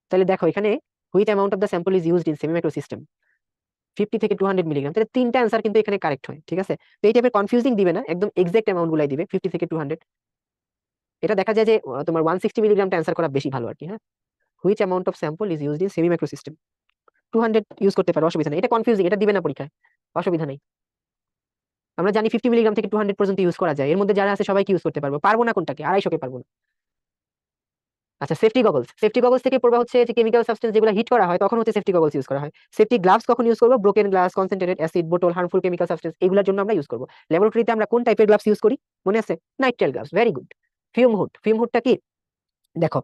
তাহলে দেখো এখানে which amount of the sample is used in semi micro system, 50 থেকে 200 মিলিগ্রাম। তাহলে তিনটা অ্যান্সার কিন্তু এখানে কারেক্ট হয়। ঠিক আছে, তো এই টাইপের কনফিউজিং দিবে না, একদম এক্সাক্ট অ্যামাউন্ট গুলাই দিবে, 50 থেকে 200। এটা দেখা যায় যে তোমার 160 মিলিগ্রামটা অ্যান্সার করা বেশি ভালো আর কি। হ্যাঁ, which amount of sample is used in semi micro system. 200 use করতে পারো, অসুবিধা নেই। এটা কনফিউজিং, এটা দিবে না পরীক্ষায়, অসুবিধা নেই। আমরা জানি 50 মিলিগ্রাম থেকে 200 পর্যন্ত ইউজ করা যায়, এর মধ্যে যারা আছে সবাইকে ইউজ করতে পারবো। পারবো না কোনটাকে? 250কে পারবো না। আচ্ছা, সেফটি গগলস। সেফটি গগলস থেকে পড়বা হচ্ছে যে কেমিক্যাল সাবস্টেন্স যেগুলো হিট করা হয় তখন হচ্ছে সেফটি গগলস ইউজ করা হয়। সেফটি গ্লাভস কখন ইউজ করবো? ব্রোকেন গ্লাস, কনসেন্ট্রেটেড অ্যাসিড, বোতল, হার্মফুল কেমিক্যাল সাবস্টেন্স, এগুলোর জন্য আমরা ইউজ করবো। ল্যাবরেটরিতে আমরা কোন টাইপের গ্লাভস ইউজ করি মনে আছে? Nitrile gloves, very good. Fume hood. Fume হুডটা কি? দেখো,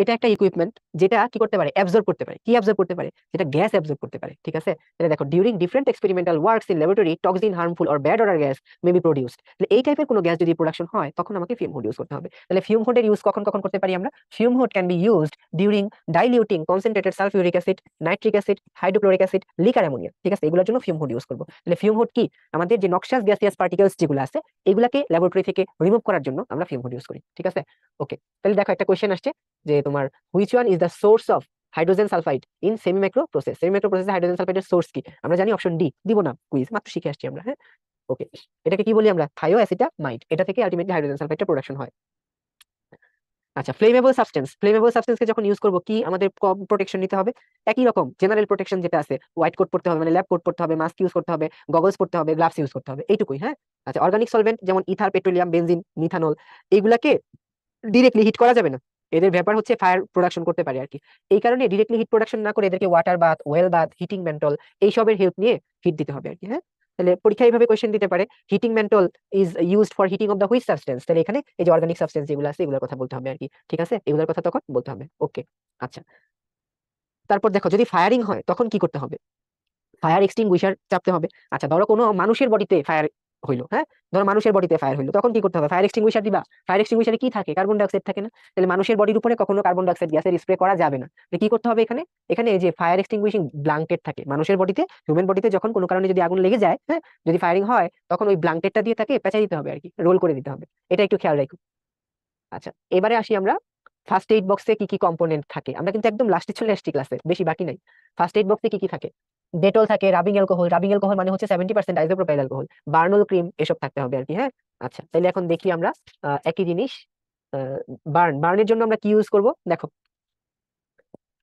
এটা একটা ইকুইপমেন্ট যেটা কি করতে পারে? অ্যাবজর্ব করতে পারে। কি অ্যাবজর্ব করতে পারে? যেটা গ্যাস অ্যাবজর্ব করতে পারে, ঠিক আছে? তাহলে দেখো, during different experimental works in laboratory toxin, harmful or bad order gas may be produced. তাহলে এই টাইপের কোনো গ্যাস যদি প্রোডাকশন হয় তখন আমাকে ফিউম হুড ইউজ করতে হবে। তাহলে ফিউম হুডের ইউজ কখন কখন করতে পারি আমরা? Fume hood can be used during diluting concentrated sulphuric acid, nitric acid, hydrochloric acid, liquor ammonia, ঠিক আছে? এগুলোর জন্য ফিউম হুড ইউজ করবো। তাহলে ফিউম হুড কি? আমাদের যে নক্সাস গ্যাসিয়াস পার্টিকেলস যেগুলো আছে এগুলাকে ল্যাবরেটরি থেকে রিমুভ করার জন্য আমরা ফিউম হুড ইউজ করি, ঠিক আছে? ওকে, তাহলে দেখো একটা কোয়েশ্চেন আসছে যে তোমার which one is the source of hydrogen sulphide in semi micro process. Semi micro প্রসেসে হাইড্রোজেন সালফাইডের সোর্স কি? আমরা জানি অপশন ডি। দিব না, কুইজ মাত্র শিখে আসছি আমরা। হ্যাঁ, ওকে, এটাকে কি বলি আমরা? থায়োঅ্যাসিটামাইড। এটা থেকে আলটিমেটলি হাইড্রোজেন সালফাইডটা প্রোডাকশন হয়। আচ্ছা, ফ্লেমেবল সাবস্টেন্স। ফ্লেমেবল সাবস্টেন্সকে যখন ইউজ করবো কি আমাদের কম প্রোটেকশন নিতে হবে? একই রকম জেনারেল প্রোটেকশন যেটা আছে, হোয়াইট কোট পড়তে হবে, মানে ল্যাব কোট পড়তে হবে, মাস্ক ইউজ করতে হবে, গগলস পড়তে হবে, গ্লাভস ইউজ করতে হবে, এইটুকুই। হ্যাঁ, আচ্ছা, অর্গানিক সলভেন্ট যেমন ইথার, পেট্রোলিয়াম, বেনজিন, মিথানল, এইগুলাকে ডিরেক্টলি হিট করা যাবে না। এদের ব্যাপার হচ্ছে ফায়ার প্রোডাকশন করতে পারে আর কি। এই কারণে ডিরেক্টলি হিট প্রোডাকশন না করে এদেরকে water bath, oil bath, heating mantle এইসবের হেল্প নিয়ে হিট দিতে হবে আর কি। হ্যাঁ, তাহলে পরীক্ষা এইভাবে কোয়েশ্চেন দিতে পারে, heating mantle is used for heating of the which substance. তাহলে এখানে এই যে অর্গানিক সাবস্টেন্স যেগুলো আছে এগুলোর কথা বলতে হবে আর কি, ঠিক আছে? এগুলোর কথা তখন বলতে হবে। ওকে, আচ্ছা, তারপর দেখো যদি ফায়ারিং হয় তখন কি করতে হবে? ফায়ার এক্সটিংগুইশার চাপতে হবে। আচ্ছা, ধরো কোনো মানুষের বডিতে ফায়ার হইলো। হ্যাঁ, ধরো মানুষের বডিতে ফায়ার হইলো, তখন কি করতে হবে? ফায়ার এক্সটিংগুইশার দিবা। ফায়ার এক্সটিংগুইশারে কি থাকে? কার্বন ডাইঅক্সাইড থাকে না? তাহলে মানুষের বডির উপরে কখনো কার্বন ডাইঅক্সাইড গ্যাসের স্প্রে করা যাবে না। তাহলে কি করতে হবে এখানে? এখানে এই যে ফায়ার এক্সটিংগুইশিং ব্ল্যাঙ্কেট থাকে মানুষের বডিতে, হিউম্যান বডিতে যখন কোনো কারণে যদি আগুন লেগে যায়, হ্যাঁ, যদি ফায়ারিং হয় তখন ওই ব্ল্যাঙ্কেটটা দিয়ে তাকে পেঁচাই দিতে হবে আর কি, রোল করে দিতে হবে। এটা একটু খেয়াল রাখো। আচ্ছা, এবারে আসি আমরা ফার্স্ট এইড বক্সে কি কি কম্পোনেন্ট থাকে। আমরা কিন্তু একদম লাস্টে চলে আসছি ক্লাসে, বেশি বাকি নাই। ফার্স্ট এইড বক্সে কি কি থাকে? ডেটল থাকে, রাবিং অ্যালকোহল। রাবিং অ্যালকোহল মানে হচ্ছে 70% আইসোপ্রোপাইল অ্যালকোহল, বার্নল ক্রিম, এসব থাকতে হবে আর কি। হ্যাঁ, আচ্ছা, তাহলে এখন দেখি আমরা একই জিনিস। বার্নের জন্য আমরা কি ইউজ করব? দেখো,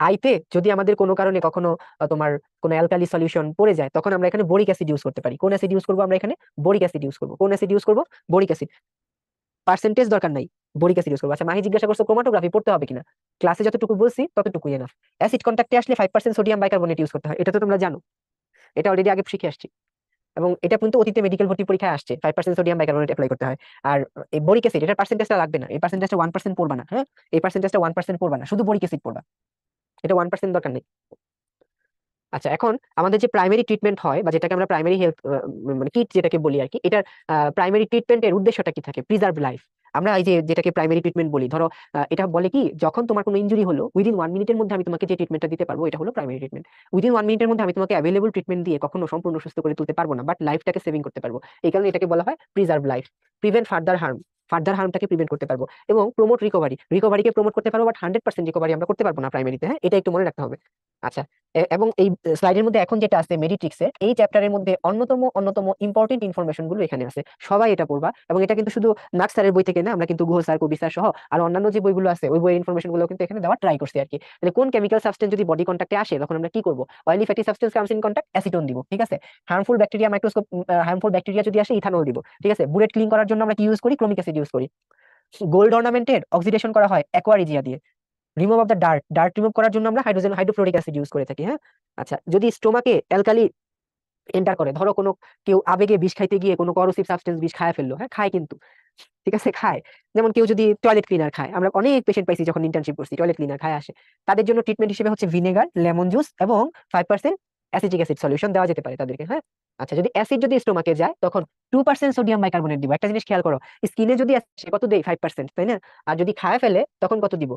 আইতে যদি আমাদের কোনো কারণে কখনো তোমার কোনো অ্যালকালি সলিউশন পড়ে যায় তখন আমরা এখানে বোরিক অ্যাসিড ইউজ করতে পারি। কোন অ্যাসিড ইউজ করবো আমরা এখানে? বোরিক অ্যাসিড ইউজ করবো। কোন অ্যাসিড ইউজ করবো? Boric acid. পার্সেন্টেজ দরকার নাই, বোরিক অ্যাসিড ইউজ করবো। আচ্ছা, মাহি জিজ্ঞাসা করছো ক্রোমাটোগ্রাফি পড়তে হবে কিনা। ক্লাসে যতটুকু বলছি ততটুকুই এনাফ। অ্যাসিড কন্ট্যাক্টে আসলে 5% সোডিয়াম বাইকার্বনেট ইউজ করতে হয়, এটা তো তোমরা জানো, এটা অলরেডি আগে শিখে আসছি। এবং এটা কিন্তু অতীতে মেডিকেল ভর্তি পরীক্ষায় আসছে, 5% সোডিয়াম বাইকার্বনেট অ্যাপ্লাই করতে হয়। আর এই বোরিক অ্যাসিড, এটার পার্সেন্টেজটা লাগবে না, এই পার্সেন্টেজটা 1% পড়বা না। হ্যাঁ, এই পার্সেন্টেজটা 1% পড়বা না, শুধু বোরিক অ্যাসিড পড়বা, এটা 1% দরকার নেই। আচ্ছা, এখন আমাদের যে প্রাইমারি ট্রিটমেন্ট হয় বা যেটাকে আমরা প্রাইমারি হেলথ মানে কিট যেটাকে বলি আর কি, এটার প্রাইমারি ট্রিটমেন্টের উদ্দেশ্যটা কি থাকে? Preserve life. আমরা এই যে যেটাকে প্রাইমারি ট্রিটমেন্ট বলি, ধরো এটা বলে কি, যখন তোমার কোনো ইনজুরি হলো উইদিন 1 মিনিটের মধ্যে আমি তোমাকে যে ট্রিটমেন্টটা দিতে পারবো এটা হলো প্রাইমারি ট্রিটমেন্ট। উইদিন 1 মিনিটের মধ্যে আমি তোমাকে অ্যাভেলেবল ট্রিটমেন্ট দিয়ে কখনো সম্পূর্ণ সুস্থ করে তুলতে পারবো না, বাট লাইফটাকে সেভিং করতে পারবো। এই কারণে এটাকে বলা হয় preserve life. Prevent further harm, further হার্মটাকে প্রিভেন্ট করতে পারবো। এবং প্রমোট রিকভারি, রিকভারিকে প্রমোট করতে পারবো, বাট 100% রিকভারি আমরা করতে পারবো না প্রাইমারিতে। হ্যাঁ, এটা একটু মনে রাখতে হবে। আচ্ছা, এবং এই স্লাইডের মধ্যে এখন যেটা আছে মেডিট্রিক্সের এই চ্যাপ্টারের মধ্যে অন্যতম অন্যতম ইম্পর্টেন্ট ইনফরমেশন গুলো এখানে আছে, সবাই এটা পড়বা। এবং এটা কিন্তু শুধু নাক স্যারের বই থেকে না, আমরা কিন্তু গুহ স্যার, কবি স্যার সহ আর অন্যান্য যে বইগুলো আছে ওই বইয়ের ইনফরমেশন গুলো কিন্তু এখানে দেওয়া ট্রাই করছি আর কি। তাহলে কোন কেমিক্যাল সাবস্টেন্স যদি বডি কন্ট্যাক্টে আসে তখন আমরা কি করবো? Oily fatty substance comes in contact, acetone দিব, ঠিক আছে? Harmful bacteria microscope, harmful bacteria যদি আসে ইথানল দিব, ঠিক আছে? বুলেট ক্লিন করার জন্য আমরা কি ইউজ করি? ক্রোমিক অ্যাসিড ইউজ করি। গোল্ড অর্নামেন্টের অক্সিডেশন করা হয় অ্যাকোয়ারিজিয়া দিয়ে। Remove of the dirt, dirt remove করার জন্য আমরা হাইড্রোজেন হাইড্রোফ্লোরিক অ্যাসিড ইউজ করে থাকি। হ্যাঁ, আচ্ছা, যদি স্টোমাকে অ্যালকালি এন্টার করে, ধরো কোনো কেউ আবেগে বিষ খাইতে গিয়ে কোনো করোসিভ সাবস্টেন্স বিষ খায় ফেললো, হ্যাঁ, খায় কিন্তু, ঠিক আছে, খায়। যেমন কেউ যদি টয়লেট ক্লিনার খায়, আমরা অনেক পেশেন্ট পাইছি যখন ইন্টার্নশিপ করছি, টয়লেট ক্লিনার খায় আসে, তাদের জন্য ট্রিটমেন্ট হিসেবে হচ্ছে ভিনেগার, লেমন জুস এবং 5% অ্যাসিটিক অ্যাসিড সলিউশন দেওয়া যেতে পারে তাদেরকে। হ্যাঁ, আচ্ছা, যদি অ্যাসিড যদি স্টোমাকে যায় তখন 2% সোডিয়াম বাইকার্বনেট দিব। একটা জিনিস খেয়াল করো, স্কিনে যদি আসে কত দেই? 5%, তাই না? আর যদি খায় ফেলে তখন কত দিব?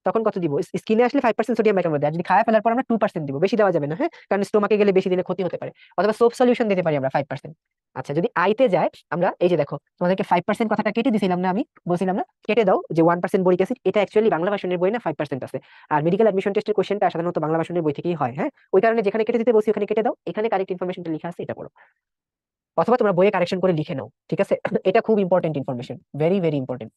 তখন কত দিব? স্কিনে আসলে 5% সোডিয়াম বাইকার্বনেট দেয়, আর যদি খায় ফেলার পর আমরা 2% দিব, বেশি দেওয়া যাবে না। হ্যাঁ, কারণ স্টোমাকে গেলে বেশি দিনে ক্ষতি হতে পারে। অথবা সোপ সলিউশন দিতে পারি আমরা 5%। আচ্ছা, যদি আইতে যায় আমরা এই যে দেখো তোমাদেরকে 5% কথাটা কেটে দিছিলাম না, আমি বলছিলাম না কেটে দাও, যে 1% বোরিক অ্যাসিড, এটা অ্যাকচুয়ালি বাংলা ভার্সনের বই না, 5% আছে। আর মেডিকেল অ্যাডমিশন টেস্টের কোশ্চেনটা সাধারণত বাংলা ভার্সনের বই থেকেই হয়। হ্যাঁ, ওই কারণে যেখানে কেটে দিতে বলছি ওখানে কেটে দাও, এখানে কারেক্ট ইনফরমেশনটা লেখা আছে এটা পড়ো, অথবা তোমরা বইয়ে কারেকশন করে লিখে নাও, ঠিক আছে? এটা খুব important information, very very important.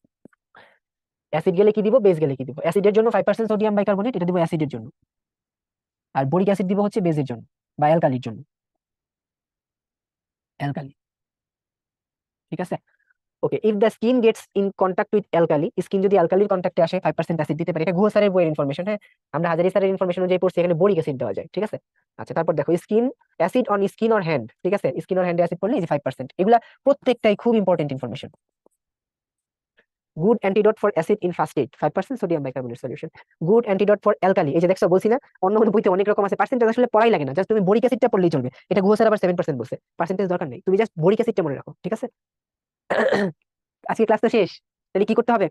Acid গেলে কি দিব, বেস গেলে কি দিব। অ্যাসিডের জন্য 5% সোডিয়াম বাইকার্বনেট, এটা দিব অ্যাসিডের জন্য। আর বোরিক অ্যাসিড দিব হচ্ছে বেসের জন্য বা অ্যালকালির জন্য, অ্যালকালি। ঠিক আছে। Okay, if the skin gets in contact with alkali, skin যদি অ্যালকালির কন্ট্যাক্টে আসে 5% অ্যাসিড দিতে পারে। এটা গুহ স্যারের বইয়ের ইনফরমেশন, হ্যাঁ। আমরা হাজারি স্যারের ইনফরমেশন অনুযায়ী পড়ছি, এখানে বোরিক অ্যাসিড দেওয়া যায়। ঠিক আছে। আচ্ছা, তারপর দেখো skin acid on skin or hand. ঠিক আছে, স্কিন অর হ্যান্ডে অ্যাসিড পড়লে এই যে 5%, এগুলা প্রত্যেকটাই খুব important information. Good antidote for acid in fast aid, 5% sodium bicarbonate solution. Good antidote for alkali, এই যে দেখছো বলছি না, অন্য কোনো বইতে অনেক রকম আছে, পার্সেন্টেজ আসলে পড়াই লাগে না, জাস্ট তুমি বোরিক অ্যাসিডটা পড়লেই চলবে। এটা গুহ স্যার আবার 7% বলছে, পার্সেন্টেজ দরকার নেই, তুমি জাস্ট বোরিক অ্যাসিডটা মনে রাখো। ঠিক আছে। আজকে ক্লাস তো শেষ, তাহলে কি করতে হবে,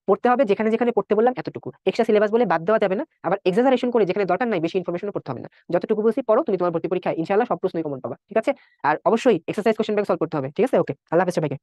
পড়তে হবে যেখানে যেখানে পড়তে বললাম এতটুকু, এক্সট্রা সিলেবাস বলে বাদ দেওয়া যাবে না, আবার এক্সাজারেশন করে যেখানে দরকার নাই বেশি ইনফরমেশন পড়তে হবে না, যতটুকু বলছি পড়ো, তুমি তোমার ভর্তি পরীক্ষায় ইনশাআল্লাহ সব প্রশ্নই কমন পাবা। ঠিক আছে। আর অবশ্যই এক্সারসাইজ কোশ্চেন ব্যাংক সলভ করতে হবে। ঠিক আছে। ওকে, আল্লাহ হাফেজ সবাইকে।